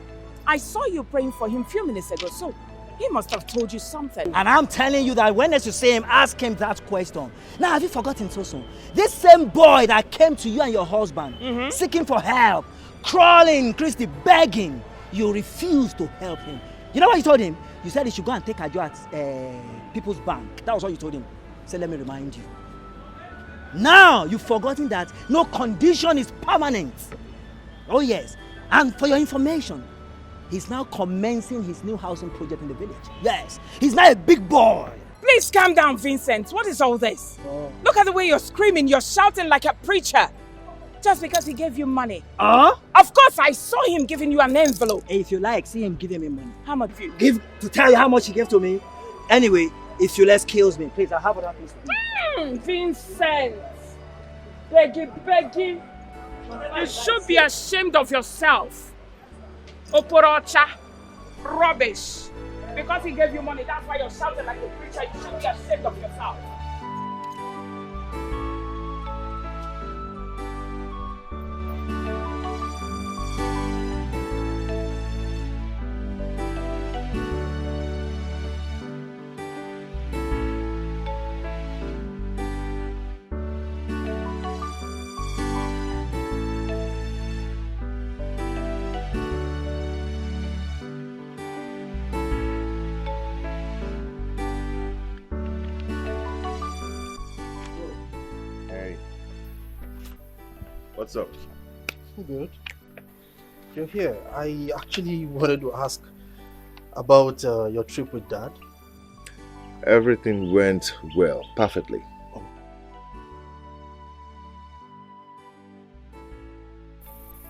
I saw you praying for him a few minutes ago, so he must have told you something. And I'm telling you that when next you see him, ask him that question. Now, have you forgotten so soon? This same boy that came to you and your husband, seeking for help, crawling, Christy, begging, you refused to help him. You know what you told him? You said he should go and take a job at People's Bank. That was what you told him. So let me remind you. Now, you've forgotten that no condition is permanent. Oh yes, and for your information, he's now commencing his new housing project in the village. Yes, he's now a big boy. Please calm down, Vincent. What is all this? Oh. Look at the way you're screaming. You're shouting like a preacher. Just because he gave you money. Of course, I saw him giving you an envelope. Hey, if you like, see him giving me money. How much do you give? To tell you how much he gave to me. Anyway, if you less kills me, please, I have other things to do. Vincent. Begging. You should be ashamed of yourself. Oporocha. Rubbish. Because he gave you money, that's why you're shouting like a preacher. You should be ashamed of yourself. What's up? Good. You're here. I actually wanted to ask about your trip with Dad. Everything went well, perfectly.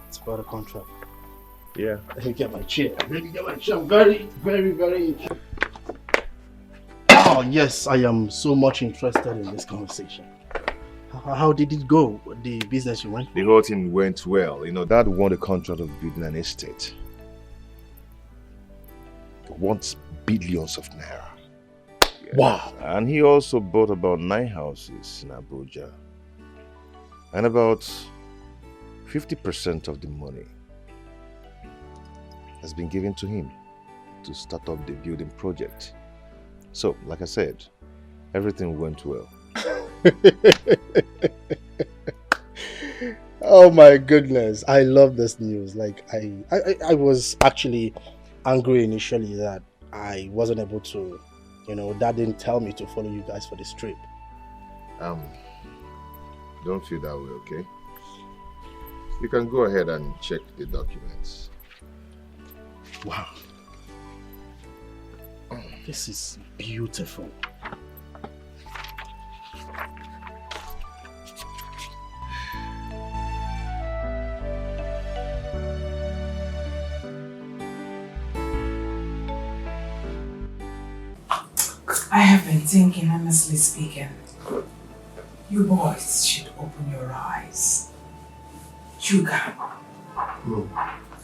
It's about a contract. Yeah. Let me get my chair. I'm very, very, very interested. Oh, yes, I am so much interested in this conversation. How did it go? The business you went for? The whole thing went well. You know, Dad won the contract of building an estate. He wants billions of naira. Yes. Wow. And he also bought about 9 houses in Abuja. And about 50% of the money has been given to him to start up the building project. So, like I said, everything went well. Oh my goodness, I love this news. Like I was actually angry initially that I wasn't able to, Dad didn't tell me to follow you guys for this trip. Don't feel that way, okay? You can go ahead and check the documents. Wow. This is beautiful. I have been thinking, honestly speaking, you boys should open your eyes. Chuka.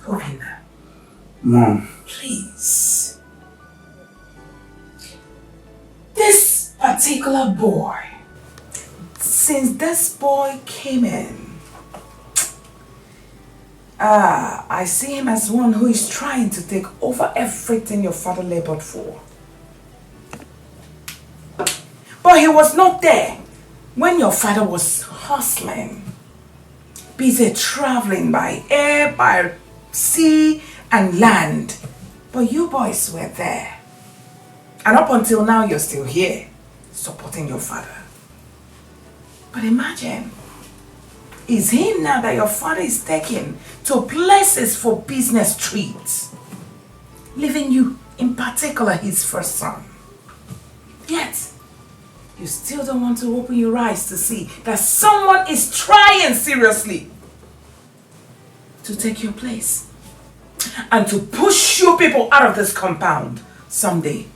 Open them. Mom. Please. This particular boy, since this boy came in, I see him as one who is trying to take over everything your father labored for. But he was not there when your father was hustling. busy traveling by air, by sea and land. But you boys were there. And up until now, you're still here, supporting your father. But imagine, it's him now that your father is taking to places for business trips, leaving you, in particular, his first son. Yet, you still don't want to open your eyes to see that someone is trying seriously to take your place and to push you people out of this compound someday.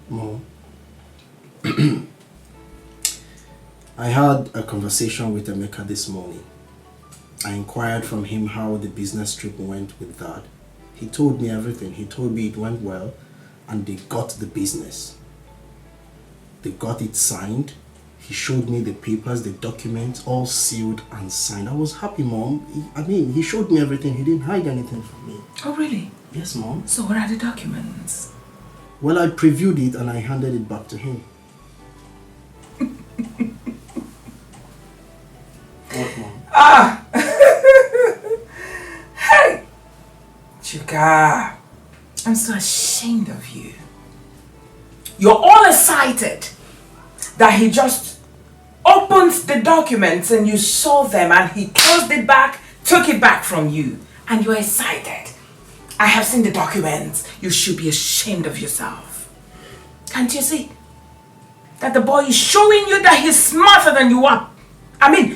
Mom, I had a conversation with Emeka this morning. I inquired from him how the business trip went with Dad. He told me everything. He told me it went well and they got the business. They got it signed. He showed me the papers, the documents, all sealed and signed. I was happy, Mom. He showed me everything. He didn't hide anything from me. Oh, really? Yes, Mom. So what are the documents? Well, I previewed it and I handed it back to him. What, Mom? Ah! Hey! Chuka, I'm so ashamed of you. You're all excited that he just opened the documents and you saw them and he closed it back, took it back from you, and you're excited. I have seen the documents. You should be ashamed of yourself. Can't you see that the boy is showing you that he's smarter than you are?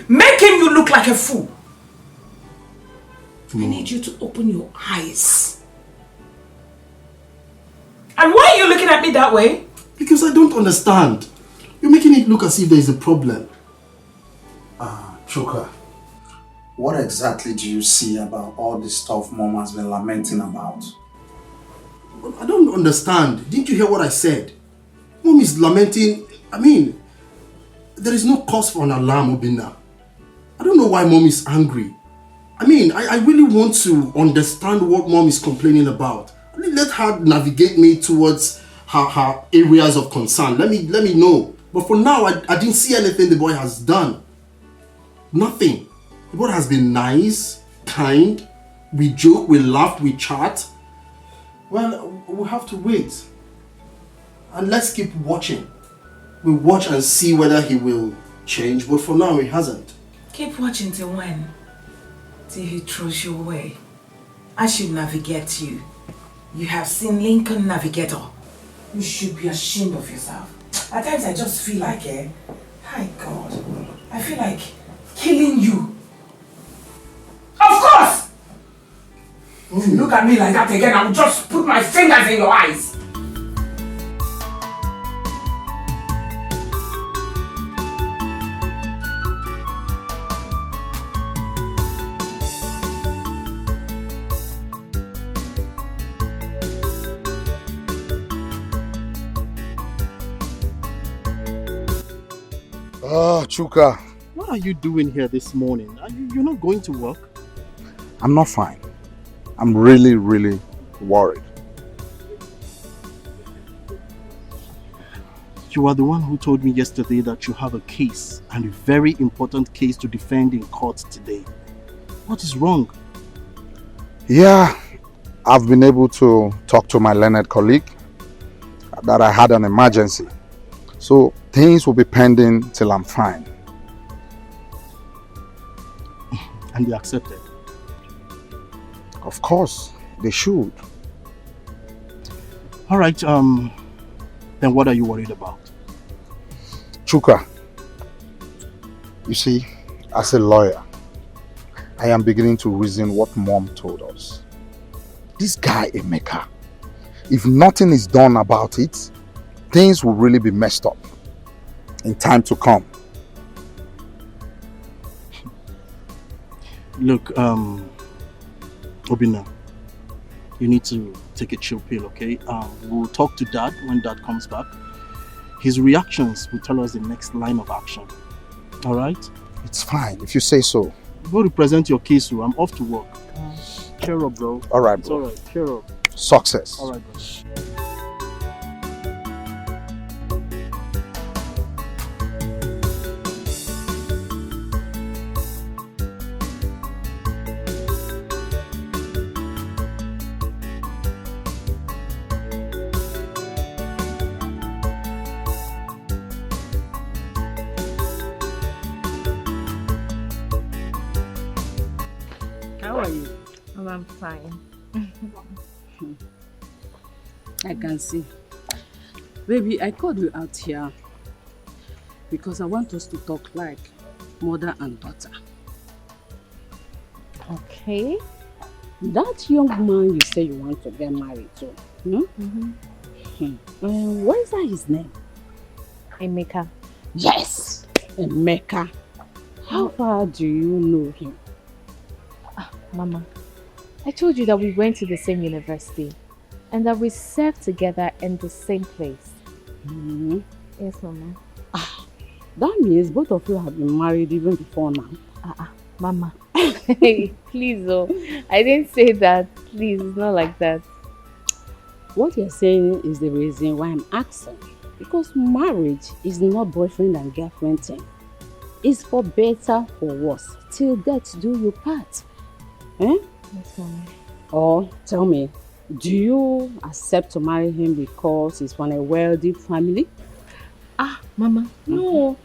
Making you look like a fool. I need you to open your eyes. And why are you looking at me that way? Because I don't understand. You're making it look as if there is a problem. Chuka, what exactly do you see about all the stuff Mom has been lamenting about? I don't understand. Didn't you hear what I said? Mom is lamenting. There is no cause for an alarm, Obinna. I don't know why Mom is angry. I really want to understand what Mom is complaining about. Let her navigate me towards her areas of concern. Let me know. But for now, I didn't see anything the boy has done. Nothing. The boy has been nice, kind. We joke, we laugh, we chat. Well, we'll have to wait. And let's keep watching. We'll watch and see whether he will change. But for now, he hasn't. Keep watching till when? Till he throws you away. I should navigate you. You have seen Lincoln Navigator. You should be ashamed of yourself. At times I just feel like, hi God, I feel like killing you. Of course! If you look at me like that again, I will just put my fingers in your eyes. Chuka. What are you doing here this morning? You're not going to work? I'm not fine. I'm really, really worried. You are the one who told me yesterday that you have a case, and a very important case to defend in court today. What is wrong? Yeah, I've been able to talk to my learned colleague that I had an emergency. So things will be pending till I'm fine. And they accepted? Of course, they should. Alright, then what are you worried about? Chuka, you see, as a lawyer, I am beginning to reason what Mom told us. This guy, Emeka, if nothing is done about it, things will really be messed up in time to come. Look, Obinna, you need to take a chill pill, okay? We'll talk to Dad when Dad comes back. His reactions will tell us the next line of action. Alright? It's fine, if you say so. Go represent your case, so I'm off to work. Cheer up, bro. Alright, it's bro. Alright, cheer up. Success. Alright, bro. are you? Oh, I'm fine. I can see. Baby, I called you out here because I want us to talk like mother and daughter. Okay. That young man you say you want to get married to, what is that his name? Emeka. Yes, Emeka. How far do you know him? Mama, I told you that we went to the same university and that we served together in the same place. Yes, Mama. That means both of you have been married even before now. Mama. Hey, please, oh. I didn't say that. Please, it's not like that. What you're saying is the reason why I'm asking. Because marriage is not boyfriend and girlfriend thing. It's for better or worse. Till death do you part. Eh? Yes, Mama. Or tell me, do you accept to marry him because he's from a wealthy family? Mama, no.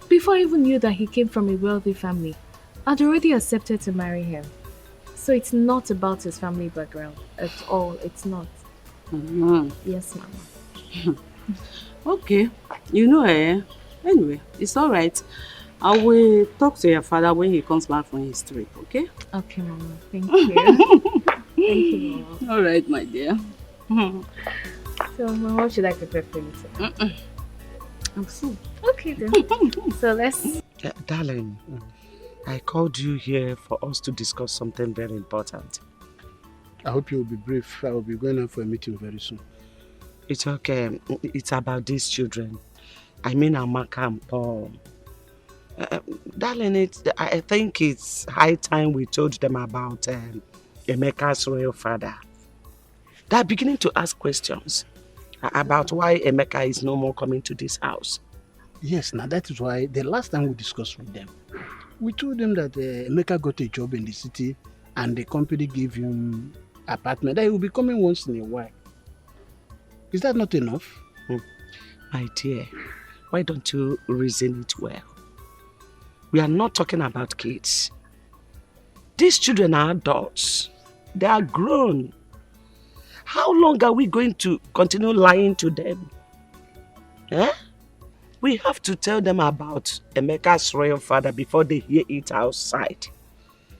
Before I even knew that he came from a wealthy family, I'd already accepted to marry him. So it's not about his family background at all. It's not. Yes, Mama. Okay. Anyway, it's all right. I will talk to your father when he comes back from his trip, okay? Okay, Mama. Thank you. Thank you, Mama. All right, my dear. So, Mama, what should I prepare for you today? I'm full. Okay, then. So, let's... Darling, I called you here for us to discuss something very important. I hope you will be brief. I will be going out for a meeting very soon. It's okay. It's about these children. I mean Amaka and Paul. Darling, I think it's high time we told them about Emeka's royal father. They're beginning to ask questions about why Emeka is no more coming to this house. Yes, now that is why the last time we discussed with them, we told them that Emeka got a job in the city and the company gave him apartment that he will be coming once in a while. Is that not enough? My dear, why don't you reason it well? We are not talking about kids. These children are adults. They are grown. How long are we going to continue lying to them? Eh? We have to tell them about Emeka's royal father before they hear it outside.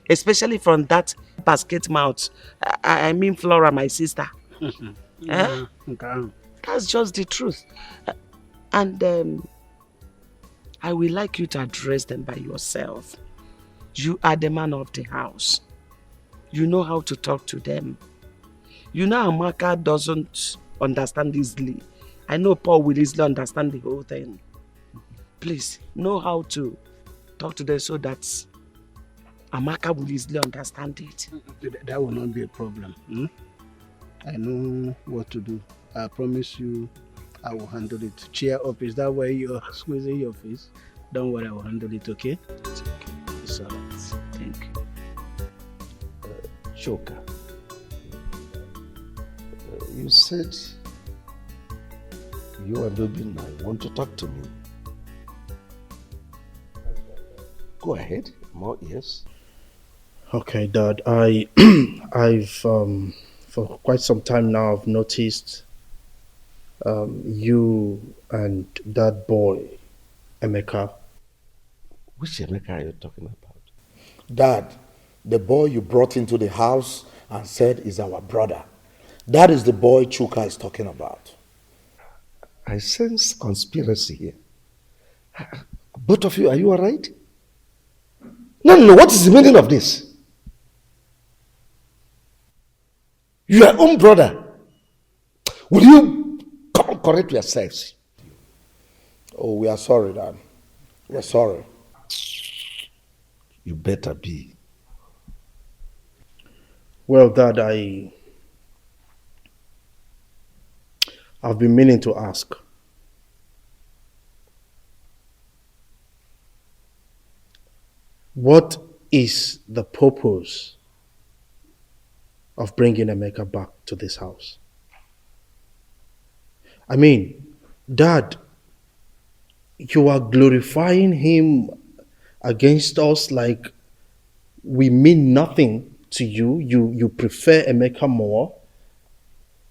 Especially from that basket mouth. I mean Flora, my sister. Eh? That's just the truth. And I would like you to address them by yourself. You are the man of the house. You know how to talk to them. You know Amaka doesn't understand easily. I know Paul will easily understand the whole thing. Please, know how to talk to them so that Amaka will easily understand it. That will not be a problem. I know what to do. I promise you I will handle it. Cheer up. Is that why you're squeezing your face? Don't worry, I will handle it, okay? It's okay. It's all right. Thank you. Chuka, you said you and Obinna want to talk to me. Go ahead, more ears. Okay, Dad. I've for quite some time now I've noticed you and that boy, Emeka. Which Emeka are you talking about? Dad, the boy you brought into the house and said is our brother. That is the boy Chuka is talking about. I sense conspiracy here. Both of you, are you all right? No, what is the meaning of this? Your own brother. Will you correct yourselves? Oh, we are sorry, Dad. We are sorry. You better be. Well, Dad, I've been meaning to ask. What is the purpose of bringing Emeka back to this house? I mean, Dad, you are glorifying him against us like we mean nothing to you. You prefer Emeka more.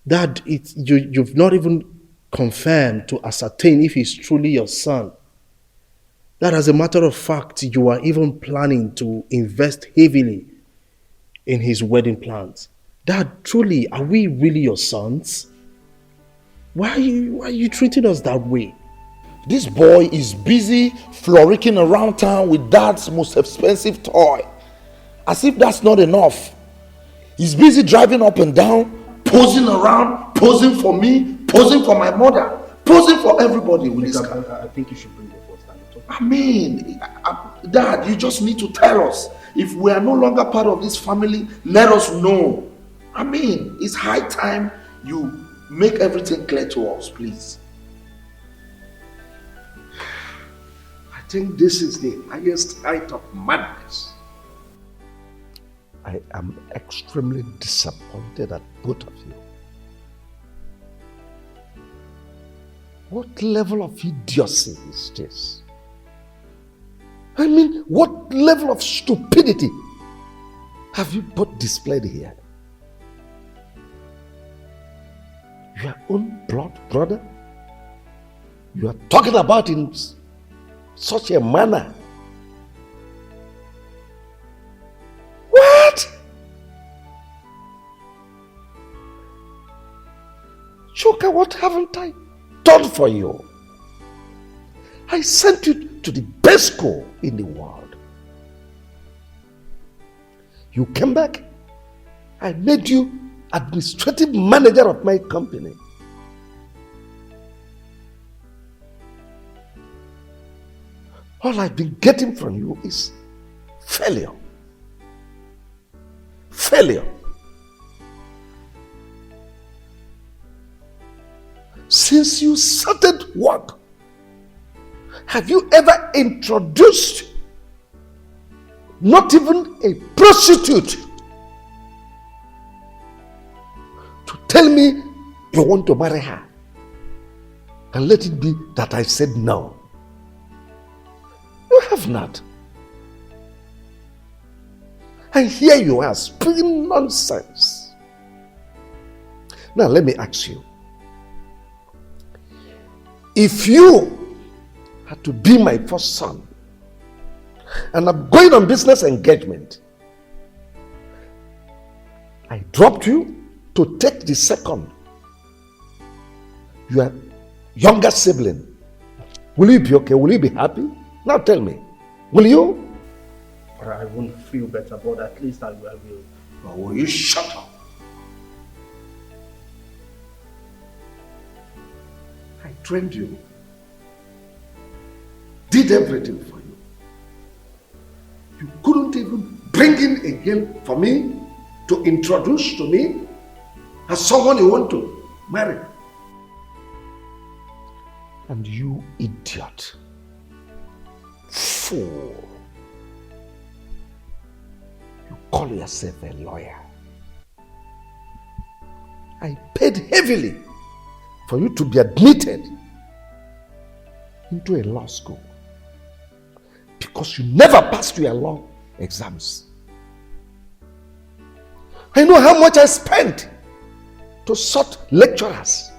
That you've not even confirmed to ascertain if he's truly your son. That as a matter of fact, you are even planning to invest heavily in his wedding plans. Dad, truly, are we really your sons? Why are you treating us that way? This boy is busy frolicking around town with Dad's most expensive toy. As if that's not enough. He's busy driving up and down, posing around, posing for me, posing for my mother, posing for everybody with his car. I think you should bring your first time. I mean, Dad, you just need to tell us. If we are no longer part of this family, let us know. I mean, it's high time you make everything clear to us, please. I think this is the highest height of madness. I am extremely disappointed at both of you. What level of idiocy is this? I mean, what level of stupidity have you both displayed here? Your own blood brother? You are talking about in such a manner. What? Chuka, what haven't I done for you? I sent you to the best school in the world. You came back. I made you administrative manager of my company. All I've been getting from you is failure. Failure. Since you started work, have you ever introduced not even a prostitute to tell me you want to marry her? And let it be that I said no. You have not. And here you are speaking nonsense. Now let me ask you. If you had to be my first son, and I'm going on business engagement, I dropped you to take the second, your younger sibling, will you be okay? Will you be happy? Now tell me, will you? I won't feel better, but at least I will. Or will you shut up? I trained you, did everything for you. You couldn't even bring in a girl for me to introduce to me as someone you want to marry. And you idiot, fool, you call yourself a lawyer. I paid heavily for you to be admitted into a law school because you never passed your law exams. I know how much I spent to sort lecturers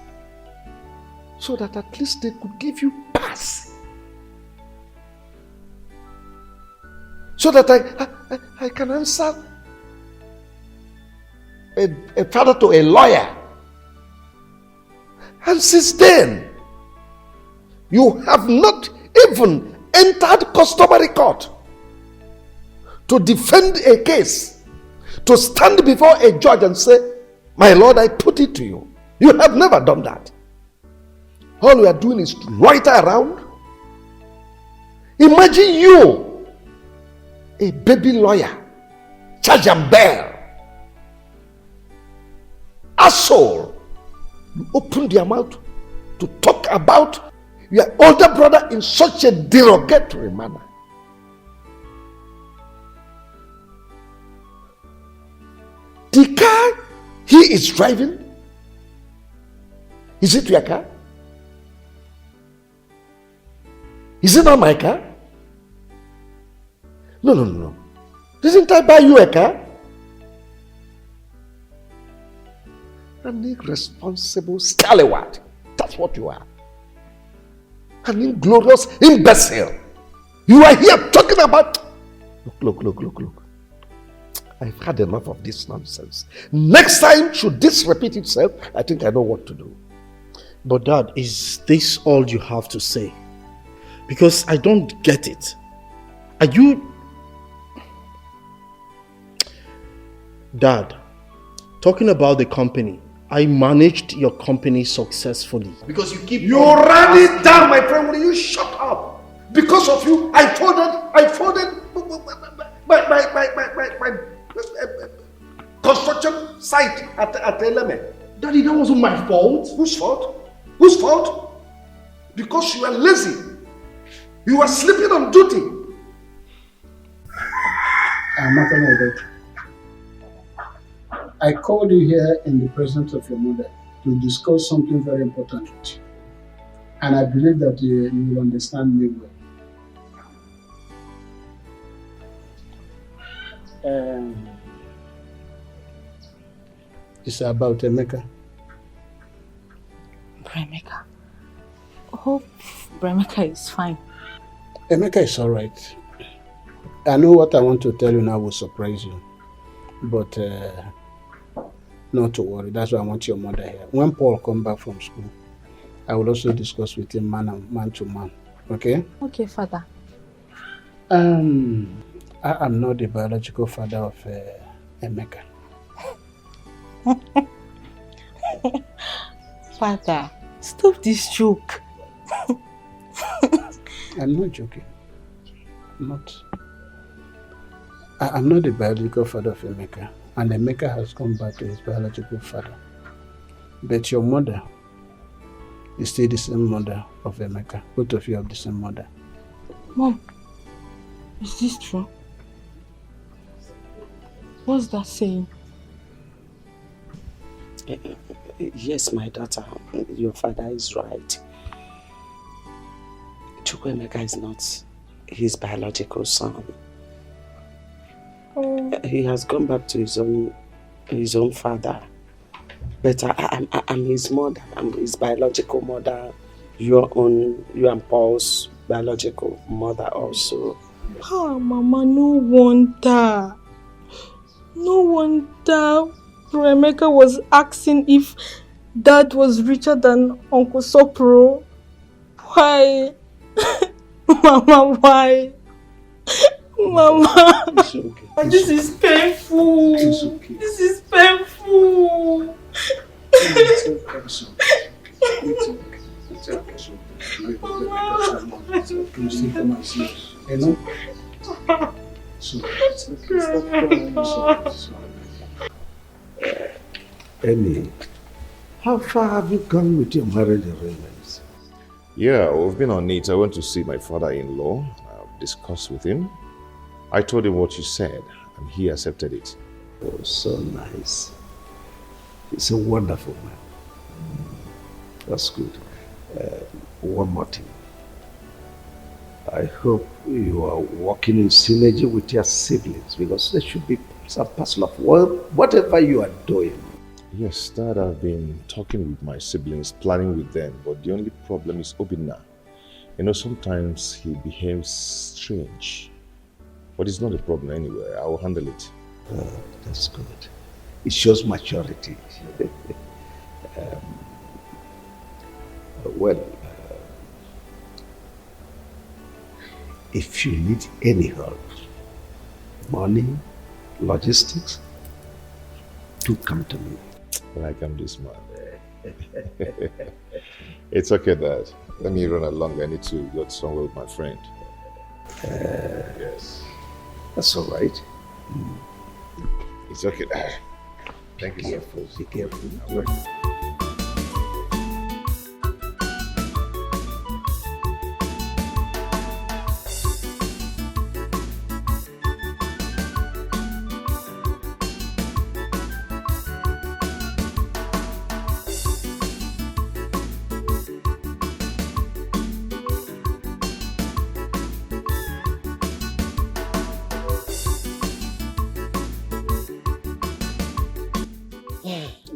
so that at least they could give you pass. So that I can answer a father to a lawyer. And since then, you have not even entered customary court to defend a case, to stand before a judge and say, my lord, I put it to you. You have never done that. All we are doing is to loiter around. Imagine you, a baby lawyer, charge and bear, asshole. You opened your mouth to talk about your older brother in such a derogatory manner. The car he is driving, is it your car? Is it not my car? No. Didn't I buy you a car? An irresponsible scallywag. That's what you are. An inglorious imbecile. You are here talking about... Look. I've had enough of this nonsense. Next time, should this repeat itself, I think I know what to do. But Dad, is this all you have to say? Because I don't get it. Are you... Dad, talking about the company, I managed your company successfully. Because you keep... You ran it down, my friend. Will you shut up? Because of you, I folded my construction site at Eleme. Daddy, that wasn't my fault. Whose fault? Whose fault? Because you are lazy. You are sleeping on duty. I called you here in the presence of your mother to discuss something very important with you. And I believe that you will understand me well. It's about Emeka. Bremeka. Hope Bremeka is fine. Emeka is alright. I know what I want to tell you now will surprise you. But not to worry. That's why I want your mother here. When Paul comes back from school, I will also discuss with him man to man. Okay? Okay, Father. I am not the biological father of Emeka. Father, stop this joke. I'm not joking. I'm not the biological father of Emeka. And Emeka has come back to his biological father. But your mother is still the same mother of Emeka. Both of you have the same mother. Mom, is this true? What's that saying? Yes, my daughter, your father is right. Chukwuemeka is not his biological son. He has gone back to his own father. But I'm his mother. I'm his biological mother. You and Paul's biological mother also. Ah, Mama, no wonder. No wonder Emeka was asking if Dad was richer than Uncle Sopro. Why? Mama, why? Mama, it's okay. This is painful. It's okay. This is painful. It's okay. Mama. Can you see for my tears? You know? So, it's okay. Stop crying. It's okay. Amy, how far have you gone with your marriage arrangements? Yeah, we've been on it. I went to see my father-in-law. I've discussed with him. I told him what you said, and he accepted it. Oh, so nice. He's a wonderful man. That's good. One more thing. I hope you are working in synergy with your siblings, because there should be some parcel of whatever you are doing. Yes, Dad, I've been talking with my siblings, planning with them, but the only problem is Obinna. You know, sometimes he behaves strange. But it's not a problem anyway. I will handle it. That's good. It shows maturity. If you need any help, money, logistics, do come to me. Like I'm this man. It's okay, Dad. Let me run along. I need to go somewhere with my friend. Yes. That's all right. It's okay, Dad. Thank you, sir. Be careful.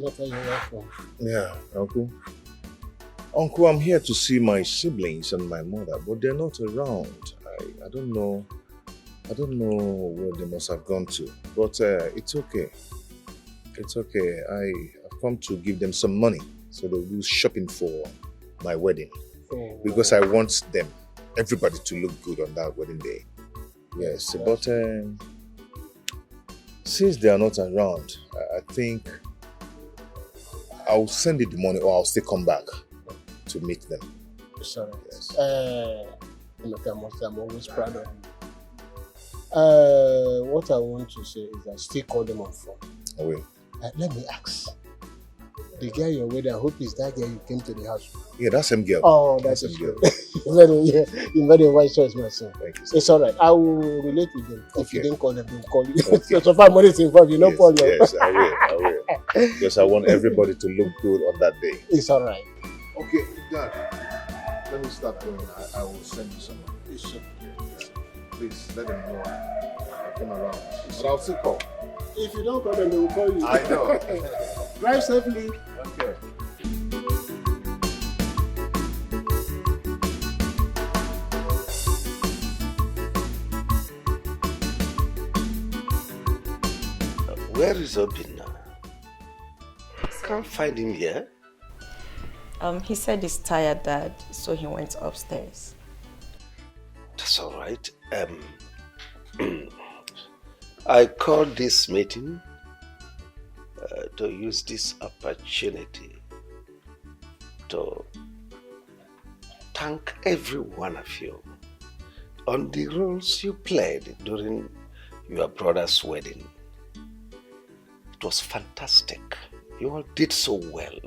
Emeka, you're welcome. Yeah, Uncle. Uncle, I'm here to see my siblings and my mother, but they're not around. I don't know. I don't know where they must have gone to. But it's okay. It's okay. I've come to give them some money so they'll do shopping for my wedding. Oh. Because I want them, everybody, to look good on that wedding day. Yes, but since they are not around, I think I'll send you the money or I'll still come back to meet them. Sorry. Yes. I'm always proud of you. What I want to say is that still call them on phone. I will. Let me ask. The girl you're with, I hope is that girl you came to the house. Yeah, that's same girl. Oh, that's same girl. You made a wise choice, my son. Thank you. It's all right. I will relate with them. If you didn't call them, they'll call you. Okay. So far, money is involved. You know, Paul. Yes, I will. Because I want everybody to look good on that day. It's all right. Okay, Dad. Let me start going. I will send you some money. Please let them know I came around. But I'll still call. If you don't call them, they will call you. I know. Drive safely. Okay. Where is Obinna? Can't find him here. He said he's tired, Dad, so he went upstairs. That's all right. I called this meeting to use this opportunity to thank every one of you on the roles you played during your brother's wedding. It was fantastic. You all did so well.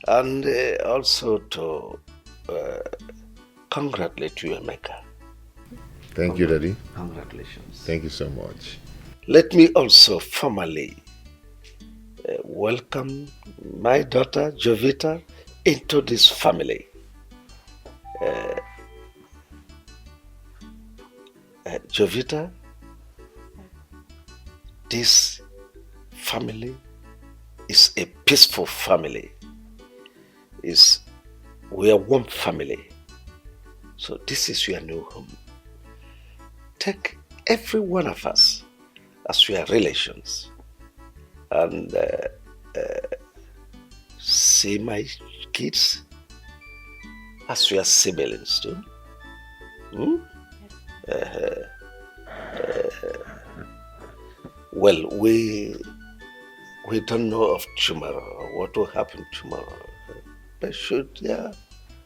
And also to congratulate you, Emeka. Thank you, Daddy. Congratulations. Thank you so much. Let me also formally welcome my daughter, Jovita, into this family. Jovita, this family is a peaceful family. We are one family. So this is your new home. Take every one of us as your relations and see my kids as your siblings too. Well, we don't know of tomorrow, what will happen tomorrow. But should there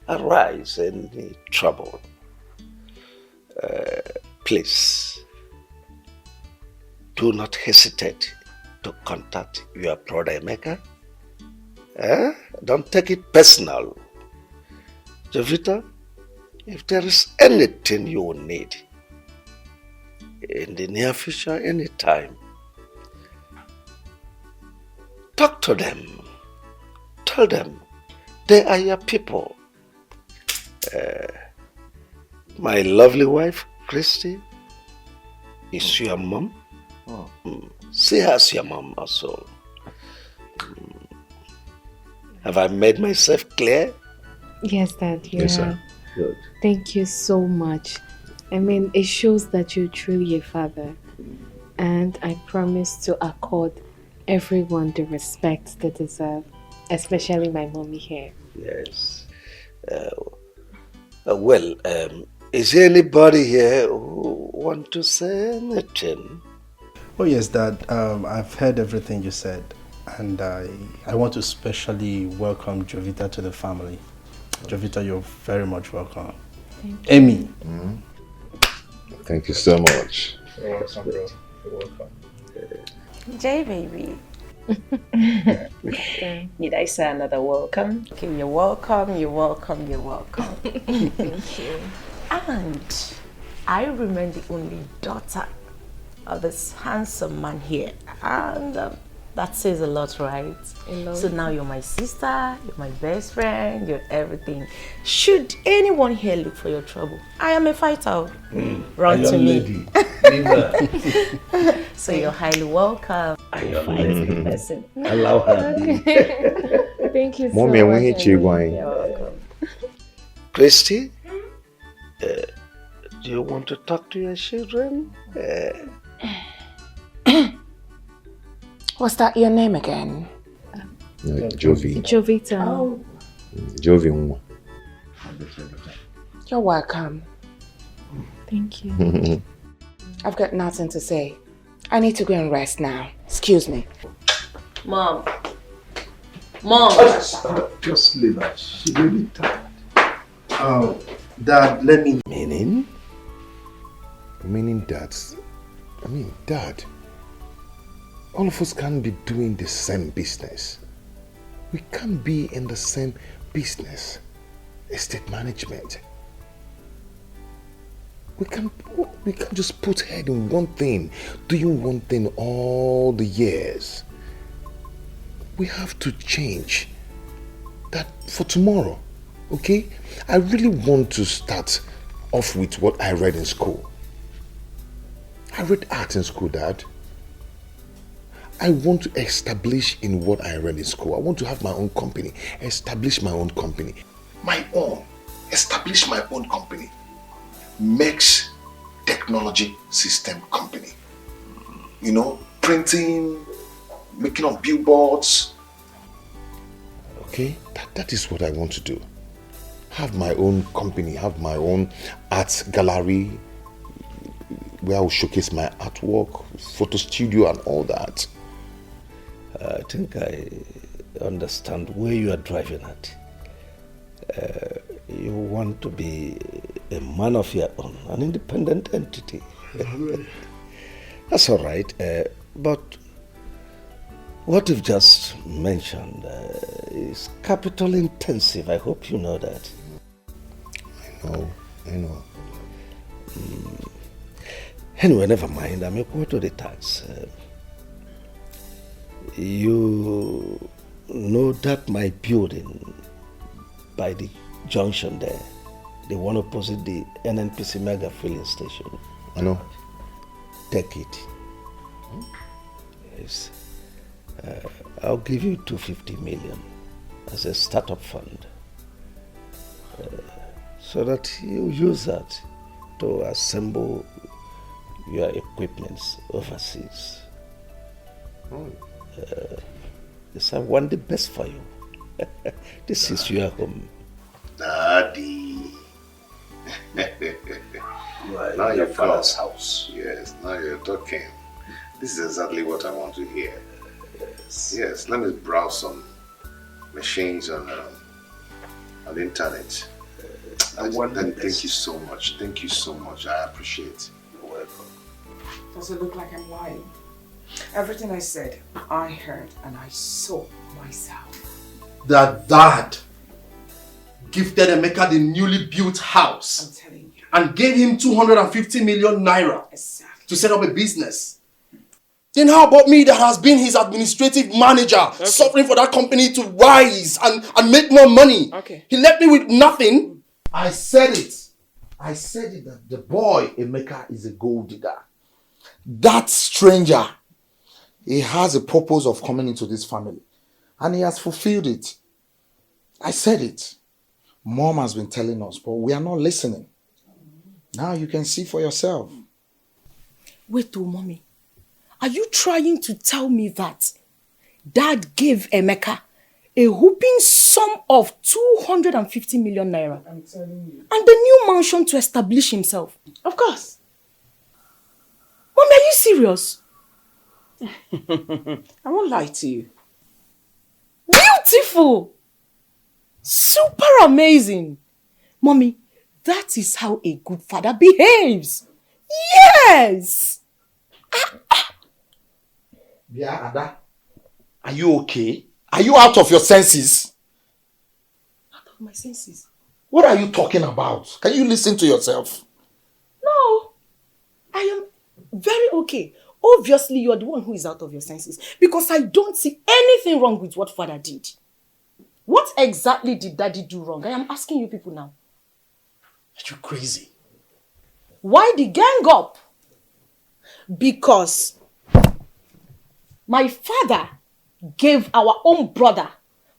arise any trouble, please do not hesitate to contact your brother Emeka. Don't take it personal. Jovita, if there is anything you will need in the near future, anytime, talk to them. Tell them they are your people. My lovely wife, Christy, is your mom. See her as your mom also. Have I made myself clear? Yes, Dad, you Yes, have. sir. Good. Thank you so much. I mean, it shows that you're truly a father. And I promise to accord everyone the respect they deserve, especially my mommy here. Yes. Well, is there anybody here who want to say anything? Oh yes, Dad. I've heard everything you said, and I want to especially welcome Jovita to the family. Jovita, you're very much welcome. Thank you. Amy. Thank you so much. You're welcome, bro. You're welcome. J baby. Need I say another welcome? Okay, you're welcome, you're welcome, you're welcome. Thank you. And I remain the only daughter of this handsome man here. And that says a lot, right? A lot. So now you're my sister, you're my best friend, you're everything. Should anyone here look for your trouble, I am a fighter. Run to me. So you're highly welcome. I You're fine person. Allow her. Thank you so Mommy, when much. you wine. You're welcome. Christy, do you want to talk to your children? What's that your name again? No, Jovi. Jovita. Oh. Jovi Nwa. You're welcome. Thank you. I've got nothing to say. I need to go and rest now. Excuse me. Mom. Mom. Just leave her. She's really tired. Oh, Dad, let me... Meaning? Meaning that... Dad, all of us can't be doing the same business. We can't be in the same business. Estate management. We can't just put head in one thing, doing one thing all the years. We have to change that for tomorrow, okay? I really want to start off with what I read in school. I read art in school, Dad. I want to establish in what I read in school. I want to have my own company, establish my own company. My own. Establish my own company. Makes technology system company. You know, printing, making of billboards. Okay, that is what I want to do. Have my own company, have my own art gallery where I will showcase my artwork, photo studio and all that. I think I understand where you are driving at. You want to be a man of your own, an independent entity. That's all right. But what you've just mentioned is capital intensive. I hope you know that. I know. Anyway, never mind. I'm equal to the tax. You know that my building by the junction there, the one opposite the NNPC mega filling station. I know. Take it. Yes. I'll give you 250 million as a startup fund, so that you use that to assemble your equipments overseas. Yes, I want the best for you. This is your home. Daddy. Now your your father's house. Yes, now you're talking. This is exactly what I want to hear. Yes, let me browse some machines on the internet. Thank you so much. Thank you so much. I appreciate it. You're welcome. Does it look like I'm lying? Everything I said, I heard and I saw myself. That Dad gifted Emeka the newly built house. I'm telling you. And gave him 250 million naira Exactly. to set up a business. Then how about me that has been his administrative manager, suffering for that company to rise and make more money? Okay. He left me with nothing. I said it. I said it that the boy Emeka is a gold digger. That stranger, he has a purpose of coming into this family. And he has fulfilled it. I said it. Mom has been telling us, but we are not listening. Now you can see for yourself. Wait, Mommy. Are you trying to tell me that Dad gave Emeka a whooping sum of 250 million naira? I'm telling you. And the new mansion to establish himself? Of course. Mommy, are you serious? I won't lie to you. Beautiful! Super amazing! Mommy, that is how a good father behaves. Yes! Yeah, Ada. Are you okay? Are you out of your senses? Out of my senses? What are you talking about? Can you listen to yourself? No, I am very okay. Obviously, you're the one who is out of your senses because I don't see anything wrong with what father did. What exactly did daddy do wrong? I am asking you people now. Are you crazy? Why the gang up? Because my father gave our own brother,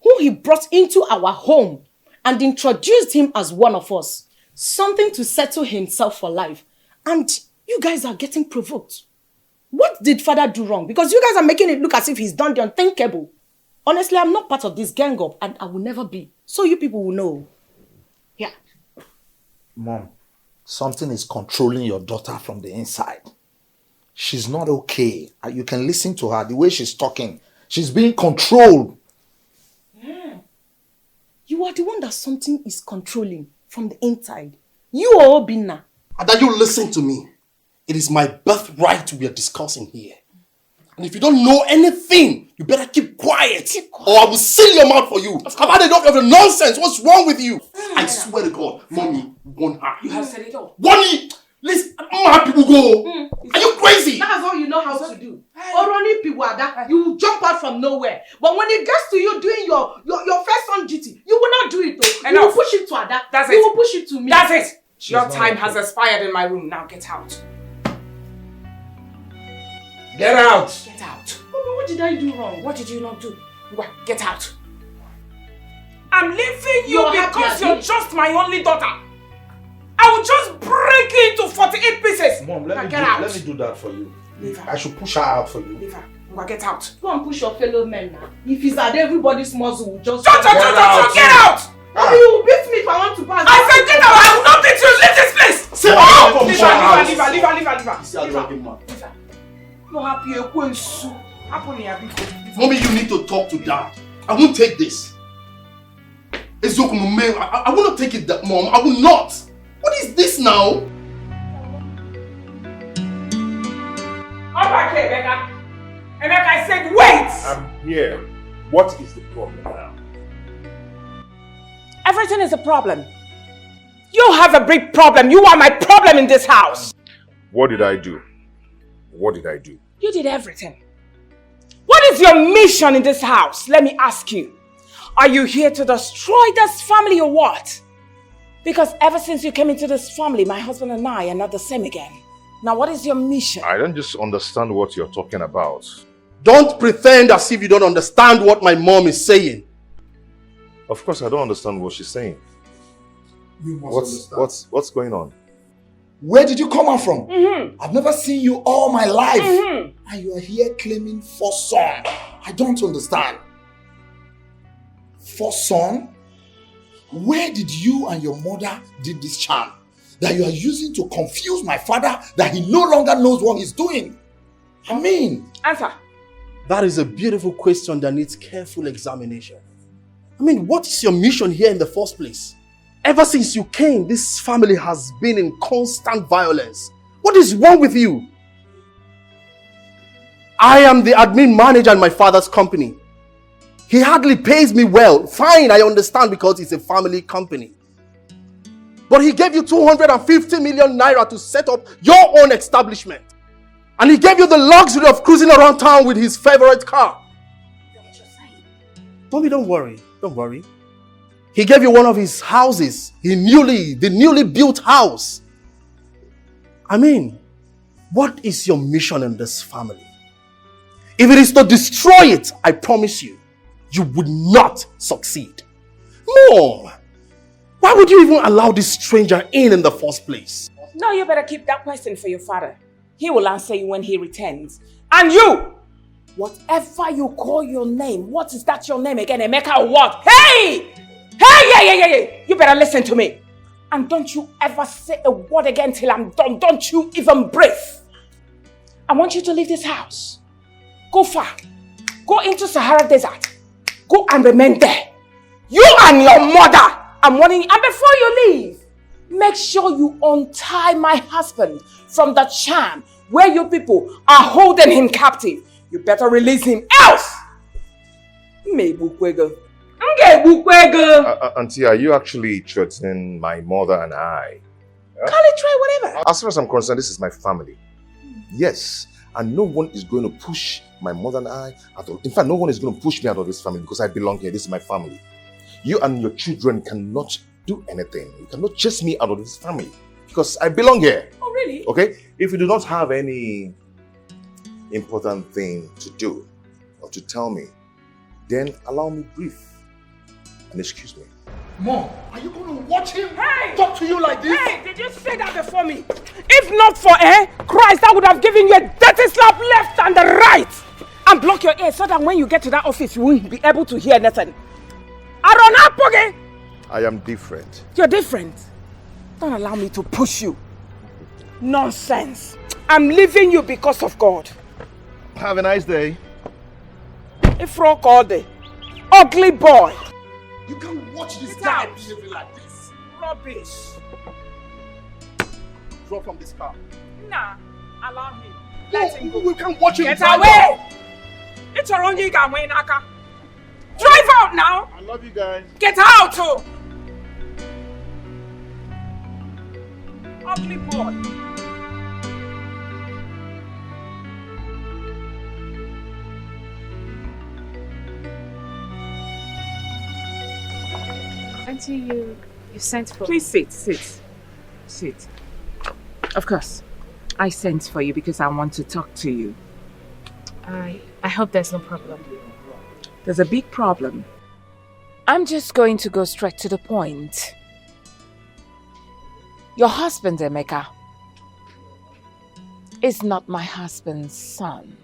who he brought into our home and introduced him as one of us, something to settle himself for life. And you guys are getting provoked. What did father do wrong? Because you guys are making it look as if he's done the unthinkable. Honestly, I'm not part of this gang up and I will never be. So you people will know. Yeah. Mom, something is controlling your daughter from the inside. She's not okay. You can listen to her, the way she's talking. She's being controlled. Yeah. You are the one that something is controlling from the inside. You are Obinna. Ada, you listen to me. It is my birthright we are discussing here. And if you don't know anything, you better keep quiet. Or I will seal your mouth for you. I've had enough of the nonsense. What's wrong with you? I swear to God, Mommy, warn her. You have said it all. Warn listen, my people go. Are you crazy? That's all you know how to do. Oroni Piwada, you will jump out from nowhere. But when it gets to you doing your first on duty, you will not do it though. You will push it to Ada. That's you it. will push it to me. That's it. Your not time okay. has expired in my room. Now get out. Get out. Get out. Mommy, what did I do wrong? What did you not do? Get out. I'm leaving you You're because happy, you're just my only daughter. I will just break you into 48 pieces. Mom, now get out. let me do that for you. Leave her. I should push her out for you. Leave her. Get out. Go and push your fellow men now. If it's at everybody's muzzle will just... Get out! Mommy, you will beat me if I want to pass. I said get out! I will not beat you! Leave this place! Sit down! down. Leave her. No happy, you're going so. Mommy, you need to talk to Dad. I won't take this. I will not take it, Mom. I will not. What is this now? Come back here, Becca. And like I said, wait! I'm here. What is the problem now? Everything is a problem. You have a big problem. You are my problem in this house. What did I do? What did I do? You did everything. What is your mission in this house? Let me ask you. Are you here to destroy this family or what? Because ever since you came into this family, my husband and I are not the same again. Now, what is your mission? I don't just understand what you're talking about. Don't pretend as if you don't understand what my mom is saying. Of course, I don't understand what she's saying. You must understand. What's going on? Where did you come out from? I've never seen you all my life. And you are here claiming first son. I don't understand. First son? Where did you and your mother did this charm that you are using to confuse my father that he no longer knows what he's doing? I mean... Answer. That is a beautiful question that needs careful examination. I mean, what is your mission here in the first place? Ever since you came, this family has been in constant violence. What is wrong with you? I am the admin manager in my father's company. He hardly pays me well. Fine, I understand because it's a family company. But he gave you 250 million naira to set up your own establishment. And he gave you the luxury of cruising around town with his favorite car. Mommy, don't worry. Don't worry. He gave you one of his houses. The newly built house. I mean, what is your mission in this family? If it is to destroy it, I promise you, you would not succeed. Mom, why would you even allow this stranger in the first place? No, you better keep that question for your father. He will answer you when he returns. And you, whatever you call your name, what is that your name again, Emeka or what? Hey! Hey! You better listen to me. And don't you ever say a word again till I'm done. Don't you even breathe. I want you to leave this house. Go far. Go into Sahara Desert. Go and remain there. You and your mother. I'm warning you. And before you leave, make sure you untie my husband from the charm where you people are holding him captive. You better release him, else. Auntie, are you actually threatening my mother and I? Call it try whatever. As far as I'm concerned, this is my family. Yes, and no one is going to push my mother and I out of. In fact, no one is going to push me out of this family because I belong here. This is my family. You and your children cannot do anything. You cannot chase me out of this family because I belong here. Oh, really? Okay? If you do not have any important thing to do or to tell me, then allow me brief and excuse me. Mom, Are you going to watch him Hey! talk to you like this? Hey, did you say that before me? If not for Christ, I would have given you a dirty slap left and the right. And block your ears so that when you get to that office, you won't be able to hear nothing. Aronapoge! I am different. You're different. Don't allow me to push you. Nonsense. I'm leaving you because of God. Have a nice day. If rock all day. Ugly boy. You can't watch this Get guy out. behaving like this. Rubbish. Drop from this car. Nah, allow him. Let him go. We can't watch him Get drive away! off. It's your own yiga when aka. Drive out now! I love you guys. Get out! Oh! Ugly boy. Auntie, you sent for Please sit. Of course, I sent for you because I want to talk to you. I hope there's no problem. There's a big problem. I'm just going to go straight to the point. Your husband, Emeka, is not my husband's son.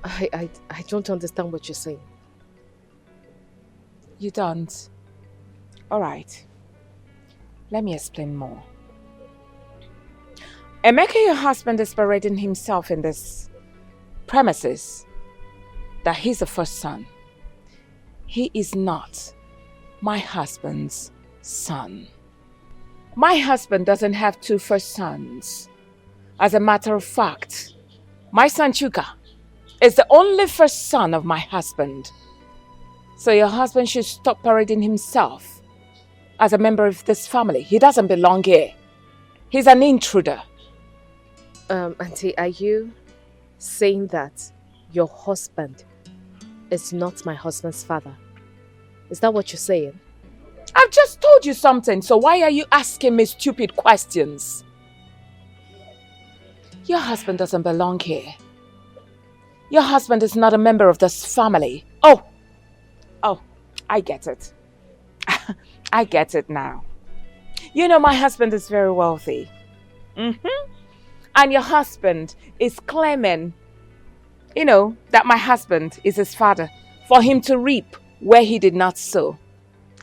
I don't understand what you're saying. You don't? Alright. Let me explain more. Emeka, your husband, is parading himself in this premises that he's the first son. He is not my husband's son. My husband doesn't have two first sons. As a matter of fact, my son Chuka is the only first son of my husband. So your husband should stop parading himself as a member of this family. He doesn't belong here. He's an intruder. Auntie, are you saying that your husband is not my husband's father? Is that what you're saying? I've just told you something, so why are you asking me stupid questions? Your husband doesn't belong here. Your husband is not a member of this family. Oh, I get it. I get it now. You know, my husband is very wealthy. And your husband is claiming, that my husband is his father for him to reap where he did not sow.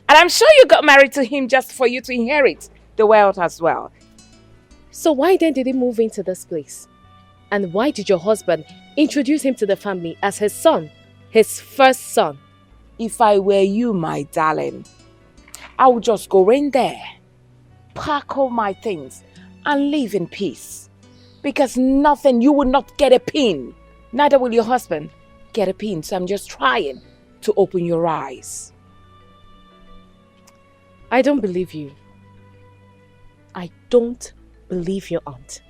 And I'm sure you got married to him just for you to inherit the wealth as well. So why then did he move into this place? And why did your husband introduce him to the family as his son, his first son? If I were you, my darling, I would just go in there, pack all my things, and live in peace. Because you will not get a pin. Neither will your husband get a pin. So I'm just trying to open your eyes. I don't believe you. I don't believe your aunt.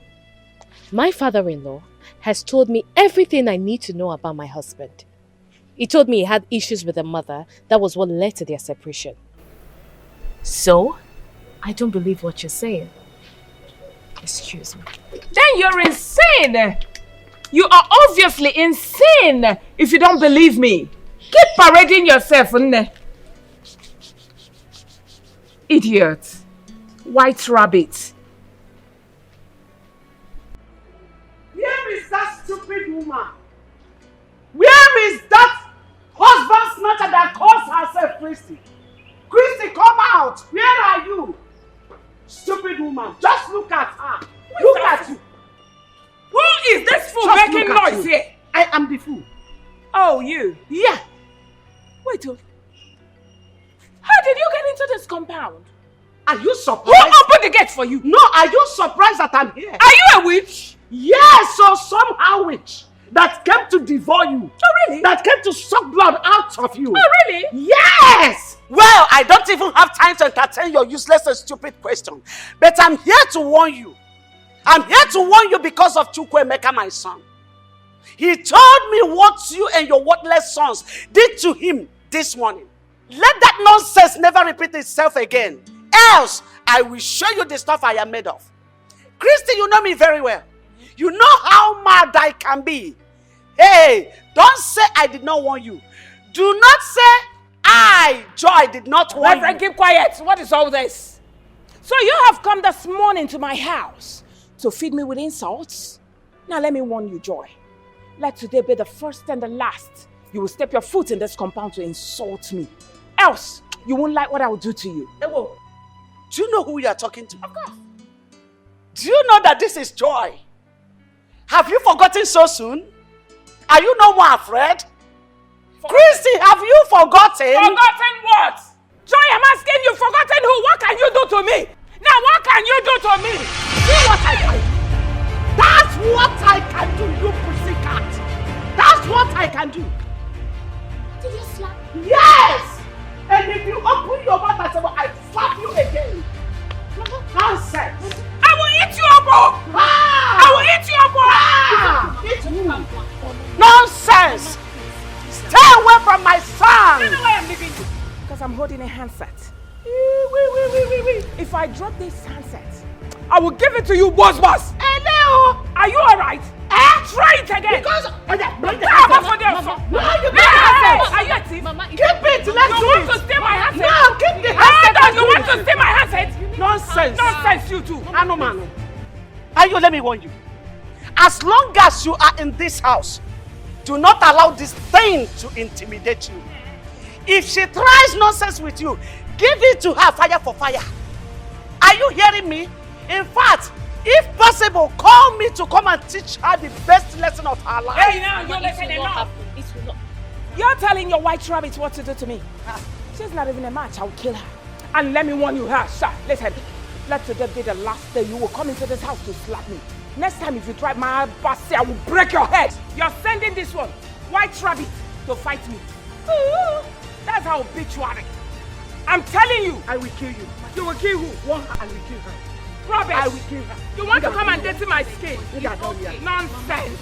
My father-in-law has told me everything I need to know about my husband. He told me he had issues with the mother. That was what led to their separation. So, I don't believe what you're saying. Excuse me. Then you're insane! You are obviously insane if you don't believe me. Keep parading yourself, idiot. White rabbit. Where is that stupid woman? Where is that husband snatcher that calls herself Christy? Christy, come out! Where are you? Stupid woman, just look at her. Look at you. Who is this fool Just making look at noise you. here? I am the fool. Oh, you? Yeah. Wait, how did you get into this compound? Are you surprised? Who opened the gate for you? No, are you surprised that I'm here? Are you a witch? Yes, or somehow witch. That came to devour you. Oh, really? That came to suck blood out of you. Oh, really? Yes! Well, I don't even have time to entertain your useless and stupid question. But I'm here to warn you. I'm here to warn you because of Chukwuemeka, my son. He told me what you and your worthless sons did to him this morning. Let that nonsense never repeat itself again. Else, I will show you the stuff I am made of. Christy, you know me very well. You know how mad I can be. Hey, don't say I did not warn you. Do not say I, Joy, did not warn you. Reverend, keep quiet. What is all this? So you have come this morning to my house to feed me with insults? Now let me warn you, Joy. Let today be the first and the last. You will step your foot in this compound to insult me. Else, you won't like what I will do to you. Ewo, do you know who you are talking to? Of course. Do you know that this is Joy? Have you forgotten so soon? Are you no more afraid? Christy, have you forgotten? Forgotten what? Joy, I'm asking you, forgotten who? What can you do to me? Now, what can you do to me? See what I can do. That's what I can do, you pussycat. That's what I can do. Did you slap me? Yes! And if you open your mouth and say, well, I slap you again. Nonsense. I will eat you up! Ah! I will eat you up! Ah! Eat you. Nonsense! Stay away from my son! You know why I'm leaving you? Because I'm holding a handset. If I drop this handset, I will give it to you, boss. Hello! Are you alright? Try it again! Because... Are you a thief? Keep it! Let's do it! You want to steal my handset? No, keep the handset! You want to steal my handset? Nonsense! Nonsense, you too! Manu. Ayo, let me warn you. As long as you are in this house, do not allow this thing to intimidate you. If she tries nonsense with you, give it to her fire for fire. Are you hearing me? In fact, if possible, call me to come and teach her the best lesson of her life. Hey, now you're listening enough. You're telling your white rabbit what to do to me. She's not even a match. I'll kill her. And let me warn you, sir. Listen, let today be the last day you will come into this house to slap me. Next time if you try my bossy, I will break your head. You're sending this one, white rabbit, to fight me. That's how bitch you are. I'm telling you. I will kill you. You will kill who? One, I will kill her. Rubbish. I will kill her. You want to come and dirty my skin? Nonsense.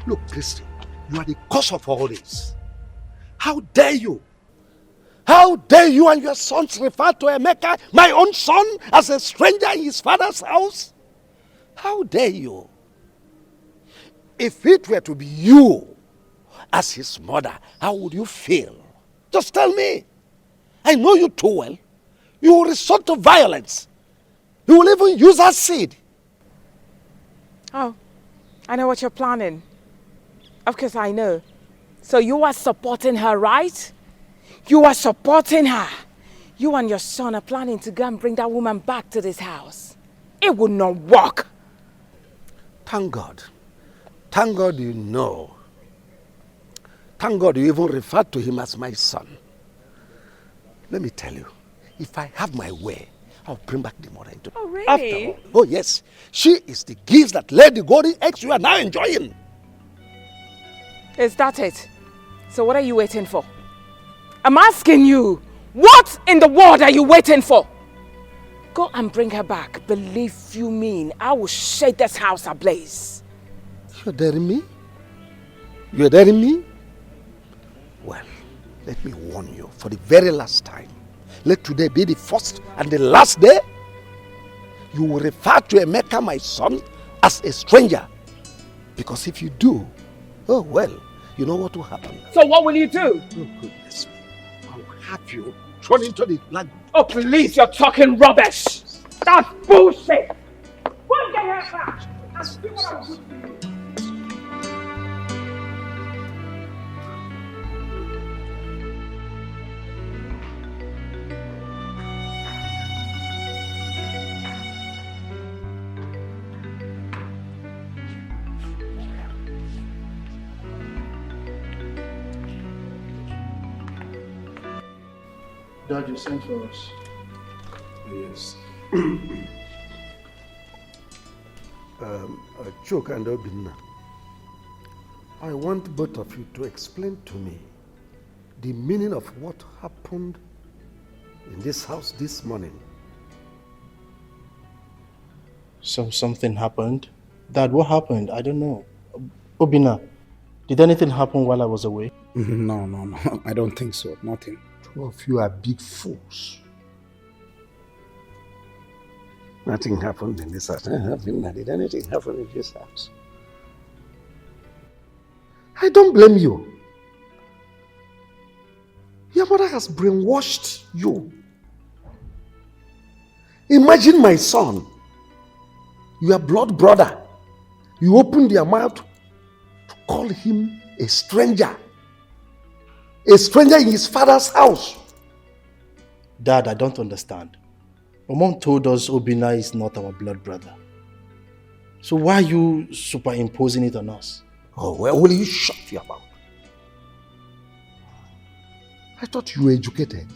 Look, Christy, you are the cause of all this. How dare you? How dare you and your sons refer to Emeka, my own son, as a stranger in his father's house? How dare you? If it were to be you as his mother, how would you feel? Just tell me. I know you too well. You will resort to violence. You will even use acid. Oh, I know what you're planning. Of course I know. So you are supporting her, right? You are supporting her. You and your son are planning to go and bring that woman back to this house. It will not work. Thank God. Thank God you know. Thank God you even referred to him as my son. Let me tell you, if I have my way, I'll bring back the mother into. Oh, really? After all, oh yes, she is the gift that laid the golden eggs you are now enjoying. Is that it? So what are you waiting for? I'm asking you, what in the world are you waiting for? Go and bring her back. Believe you me, I will shake this house ablaze. You're daring me? You're daring me? Well, let me warn you for the very last time. Let today be the first and the last day. You will refer to Emeka, my son, as a stranger. Because if you do, oh well, you know what will happen. So what will you do? Oh goodness me. I will have you thrown into the blood. Oh please, you're talking rubbish. That's bullshit. Go get her back and see what I'll do to you. Dad, you sent for us. Yes. Chuka and Obinna, I want both of you to explain to me the meaning of what happened in this house this morning. So something happened? Dad, what happened? I don't know. Obina, did anything happen while I was away? No. I don't think so. Nothing. Two of you are big fools. Nothing happened in this house. Did anything happen in this house? I don't blame you. Your mother has brainwashed you. Imagine my son, your blood brother. You opened your mouth to call him a stranger. A stranger in his father's house. Dad, I don't understand. My mom told us Obina is not our blood brother. So why are you superimposing it on us? Oh, well, will you shut your mouth? I thought you were educated.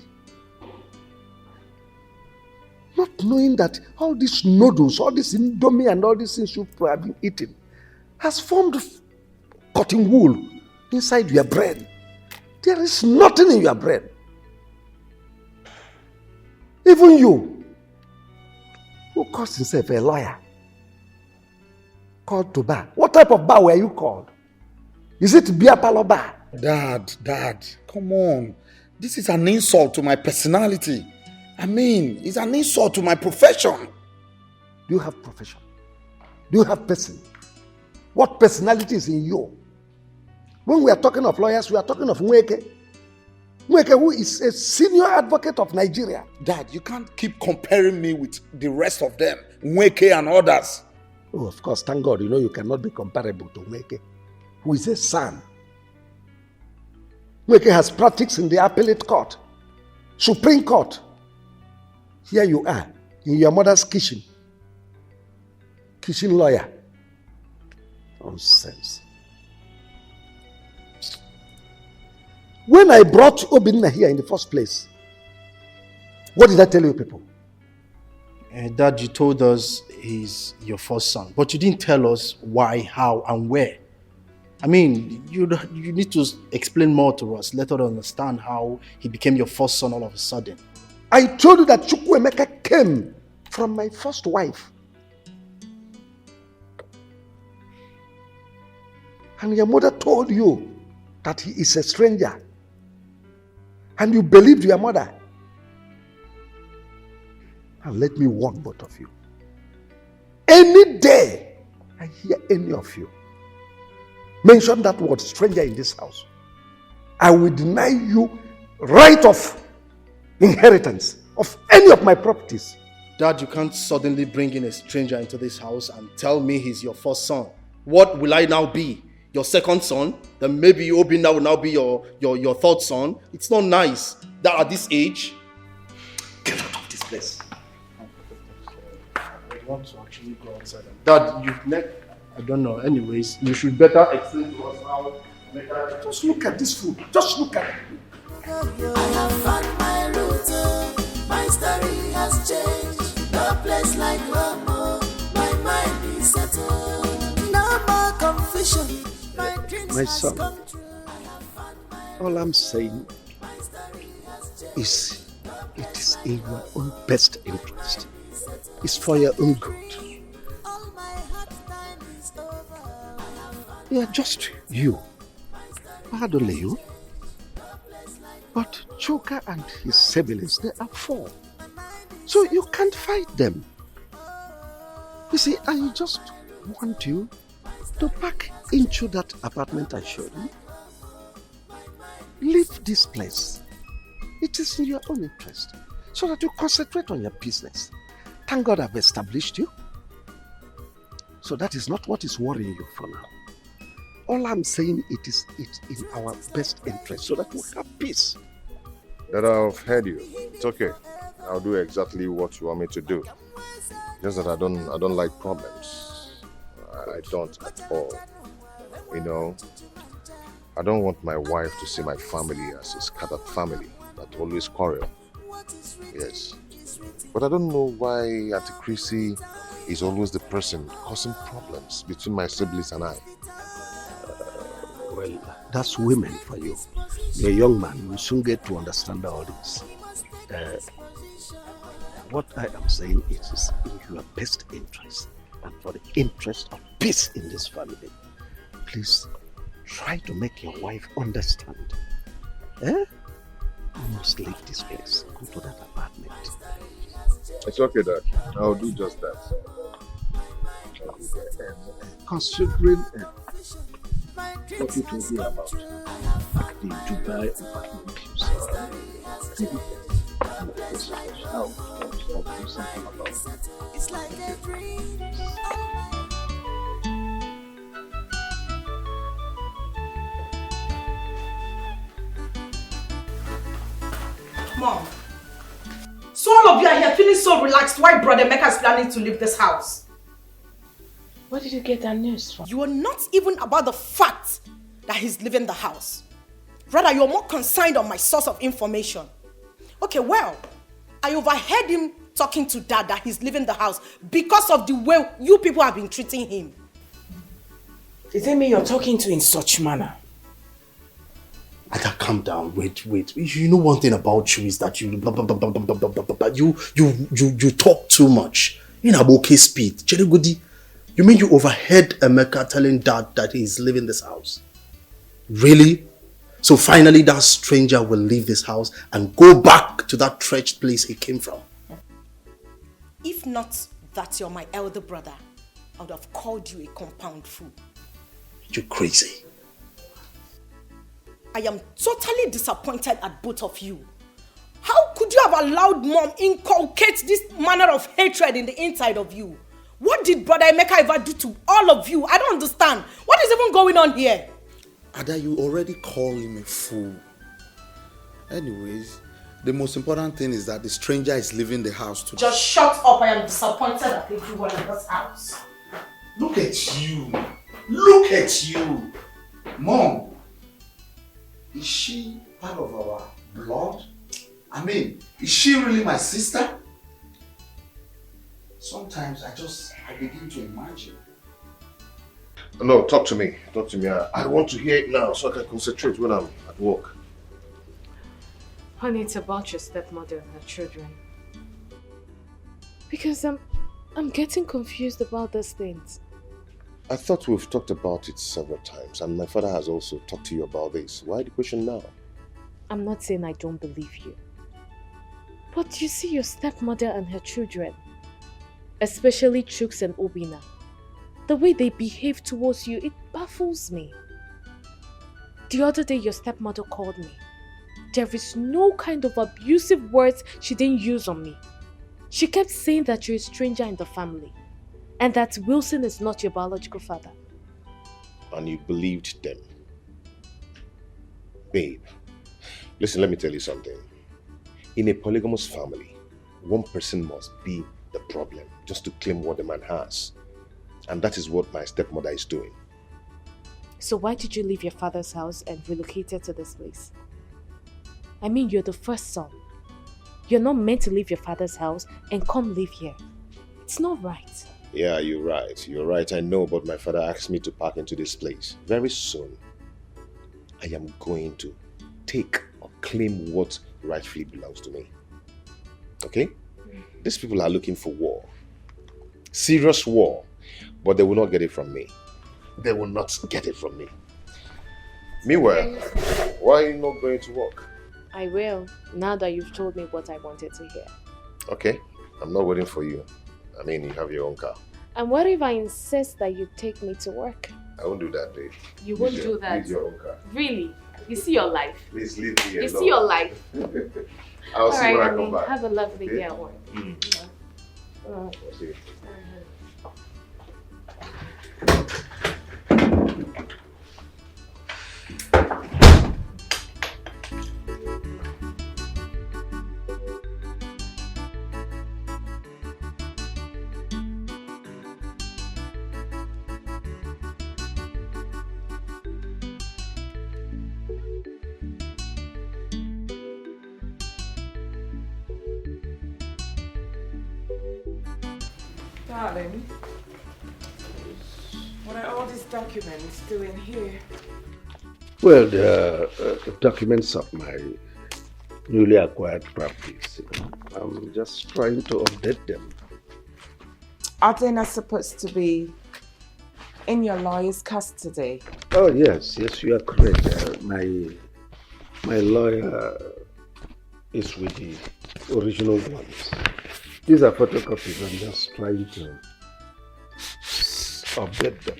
Not knowing that all these noodles, all this indomie and all these things you've probably been eating has formed cotton wool inside your brain. There is nothing in your brain. Even you, who calls himself a lawyer, called to bar. What type of bar were you called? Is it beer parlor bar? Dad, come on. This is an insult to my personality. I mean, it's an insult to my profession. Do you have profession? Do you have person? What personality is in you? When we are talking of lawyers, we are talking of Nweke. Nweke, who is a senior advocate of Nigeria. Dad, you can't keep comparing me with the rest of them, Nweke and others. Oh, of course, thank God, you cannot be comparable to Nweke, who is a son. Nweke has practiced in the appellate court, Supreme Court. Here you are, in your mother's kitchen. Kitchen lawyer. Nonsense. When I brought Obinna here in the first place, what did I tell you people? Dad, you told us he's your first son, but you didn't tell us why, how, and where. I mean, you need to explain more to us. Let us understand how he became your first son all of a sudden. I told you that Chukwuemeka came from my first wife. And your mother told you that he is a stranger. And you believed your mother. And let me warn both of you. Any day I hear any of you mention that word stranger in this house, I will deny you right of inheritance of any of my properties. Dad, you can't suddenly bring in a stranger into this house and tell me he's your first son. What will I now be? Your second son? Then maybe Obinna will now be your third son. It's not nice that at this age. Get out of this place. I want to actually go outside. Dad, I don't know. Anyways, you should better explain to us how. Just look at this food. Just look at it. I have found my route. My story has changed. No place like Rome. My mind is settled. No more confusion. My son, all I'm saying is it is in your own best interest. It's for your own good. Yeah, just you. Not only you. But Chuka and his siblings, they are 4. So you can't fight them. You see, I just want you to pack into that apartment I showed you. Leave this place. It is in your own interest. So that you concentrate on your business. Thank God I've established you. So that is not what is worrying you for now. All I'm saying, it's in our best interest so that we have peace. That I've heard you. It's okay. I'll do exactly what you want me to do. Just that I don't like problems. I don't at all. I don't want my wife to see my family as a scattered family that always quarrel. Yes. But I don't know why Auntie Chrissy is always the person causing problems between my siblings and I. Well, that's women for you. You're a young man, you will soon get to understand all this. What I am saying is in your best interest and for the interest of peace in this family. please try to make your wife understand. Eh? You must leave this place. Go to that apartment. It's okay, Dad. I'll do just that. Considering what you told me about the Dubai apartment you saw, maybe I'll do something about it. It's like a dream. Mom, so all of you are here feeling so relaxed. Why Brother Emeka is planning to leave this house? Where did you get that news from? You are not even about the fact that he's leaving the house. Rather, you're more concerned on my source of information. Okay, well, I overheard him talking to Dad that he's leaving the house because of the way you people have been treating him. Is it me you're talking to in such manner? Ada, calm down. Wait. You know one thing about you is that you you talk too much. You know okay speed. Cheregudi, you mean you overheard Emeka telling Dad that he's leaving this house? Really? So finally that stranger will leave this house and go back to that wretched place he came from. If not that you're my elder brother, I would have called you a compound fool. You're crazy. I am totally disappointed at both of you. How could you have allowed Mom inculcate this manner of hatred in the inside of you? What did Brother Emeka ever do to all of you? I don't understand. What is even going on here? Ada, you already call him a fool. Anyways, the most important thing is that the stranger is leaving the house today. Just shut up. I am disappointed at everyone in this house. Look at you. Look at you. Mom, is she part of our blood? I mean, is she really my sister? Sometimes I begin to imagine. No, talk to me. Talk to me. I want to hear it now so I can concentrate when I'm at work. Honey, it's about your stepmother and her children. Because I'm getting confused about these things. I thought we've talked about it several times, and my father has also talked to you about this. Why the question now? I'm not saying I don't believe you. But you see your stepmother and her children, especially Chuks and Obina, the way they behave towards you, it baffles me. The other day your stepmother called me. There is no kind of abusive words she didn't use on me. She kept saying that you're a stranger in the family and that Wilson is not your biological father. And you believed them. Babe, listen, let me tell you something. In a polygamous family, one person must be the problem just to claim what the man has. And that is what my stepmother is doing. So why did you leave your father's house and relocated to this place? I mean, you're the first son. You're not meant to leave your father's house and come live here. It's not right. Yeah, you're right. You're right, I know, but my father asked me to park into this place. Very soon, I am going to take or claim what rightfully belongs to me. Okay? These people are looking for war. Serious war. But they will not get it from me. They will not get it from me. Meanwhile, why are you not going to work? I will, now that you've told me what I wanted to hear. Okay, I'm not waiting for you. I mean, you have your own car. And what if I insist that you take me to work? I won't do that, babe. You won't do that? Use your own car. Really? You see your life? Please leave me alone. You see your life? I'll see when I come honey, back. have a lovely day at work. Yeah. I'll see you. Darling, what are all these documents doing here? Well, the documents of my newly acquired properties. I'm just trying to update them. Are they not supposed to be in your lawyer's custody. Oh, yes, you are correct. My lawyer is with the original ones. These are photocopies. I'm just trying to update them.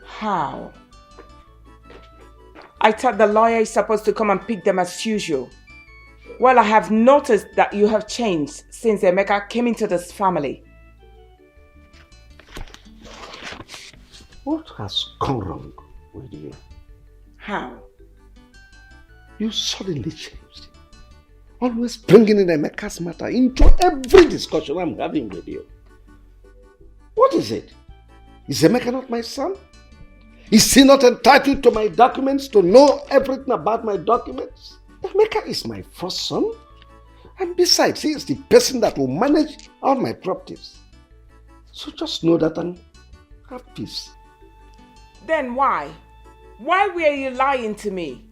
How? I thought the lawyer is supposed to come and pick them as usual. Well, I have noticed that you have changed since Emeka came into this family. What has gone wrong with you? How? You suddenly changed. Always bringing in Emeka's matter into every discussion I'm having with you. What is it? Is Emeka not my son? Is he not entitled to my documents, to know everything about my documents? Emeka is my first son. And besides, he is the person that will manage all my properties. So just know that and have peace. Then why? Why were you lying to me?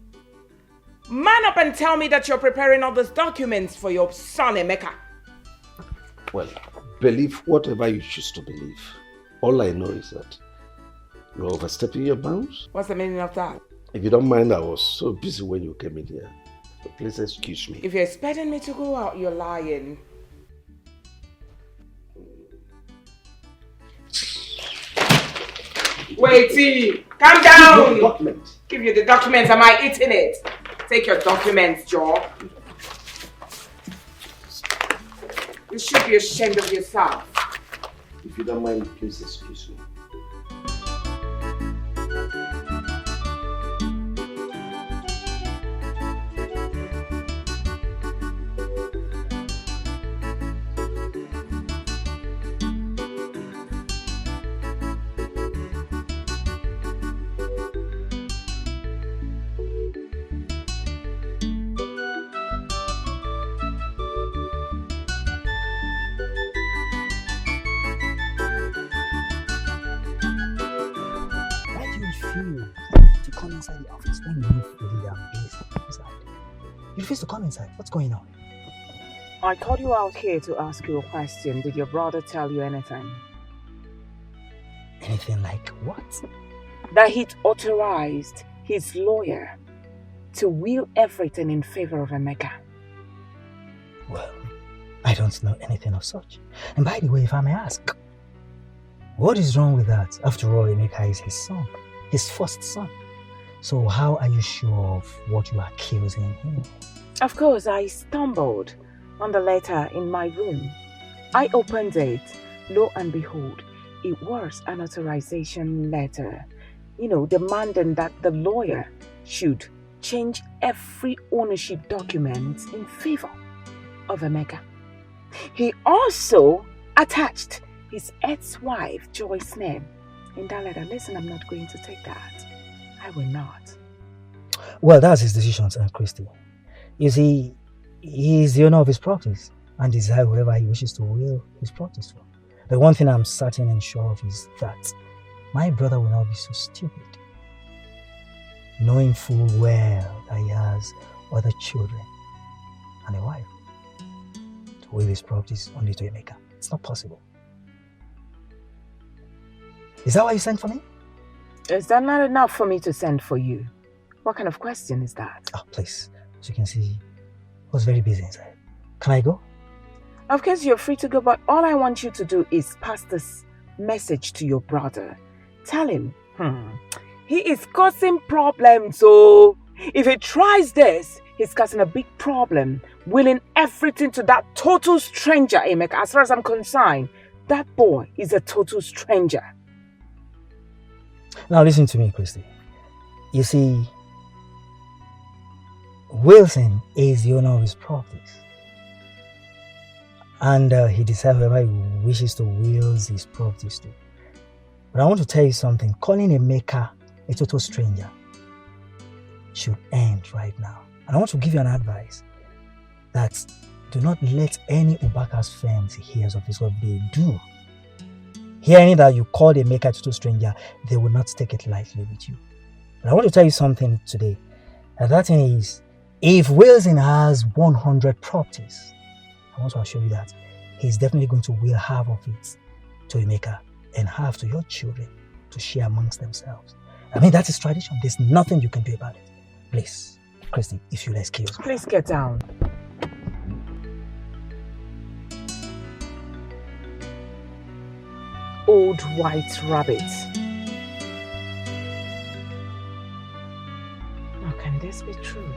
Man up and tell me that you're preparing all those documents for your son, Emeka. Well, believe whatever you choose to believe. All I know is that you're overstepping your bounds. What's the meaning of that? If you don't mind, I was so busy when you came in here. So please excuse me. If you're expecting me to go out, you're lying. Wait, calm down. Give you the documents. Am I eating it? Take your documents, Joe. You should be ashamed of yourself. If you don't mind, please excuse me. You refuse to come inside. What's going on? I called you out here to ask you a question. Did your brother tell you anything? Anything like what? That he'd authorized his lawyer to will everything in favor of Emeka. Well, I don't know anything of such. And by the way, if I may ask, what is wrong with that? After all, Emeka is his son, his first son. So how are you sure of what you are accusing him? Of course, I stumbled on the letter in my room. I opened it. Lo and behold, it was an authorization letter. Demanding that the lawyer should change every ownership document in favor of Emeka. He also attached his ex-wife, Joyce's name in that letter. Listen, I'm not going to take that. I will not. Well, that's his decision, Aunt Christy. You see, he is the owner of his properties and desires whoever he wishes to will his properties for. The one thing I'm certain and sure of is that my brother will not be so stupid, knowing full well that he has other children and a wife, to will his properties only to Emeka. It's not possible. Is that why you sent for me? Is that not enough for me to send for you? What kind of question is that? Oh, please. As you can see, I was very busy inside. Can I go? Of course, you're free to go, but all I want you to do is pass this message to your brother. Tell him, he is causing problems, so if he tries this, he's causing a big problem, willing everything to that total stranger, Emeka. As far as I'm concerned, that boy is a total stranger. Now listen to me, Christy. You see, Wilson is the owner of his properties. And he decides whoever he wishes to will his properties to. But I want to tell you something. Calling Emeka a total stranger should end right now. And I want to give you an advice that do not let any Ubaka's friends hear of this. What they do, hearing that you called Emeka a total stranger, they will not take it lightly with you. But I want to tell you something today. And that thing is, if Wilson has 100 properties, I want to assure you that he's definitely going to will half of it to Emeka and half to your children. to share amongst themselves. I mean, that is tradition. There's nothing you can do about it. Please, Christy, if you'll excuse me. Please get down. Old white rabbit. How can this be true?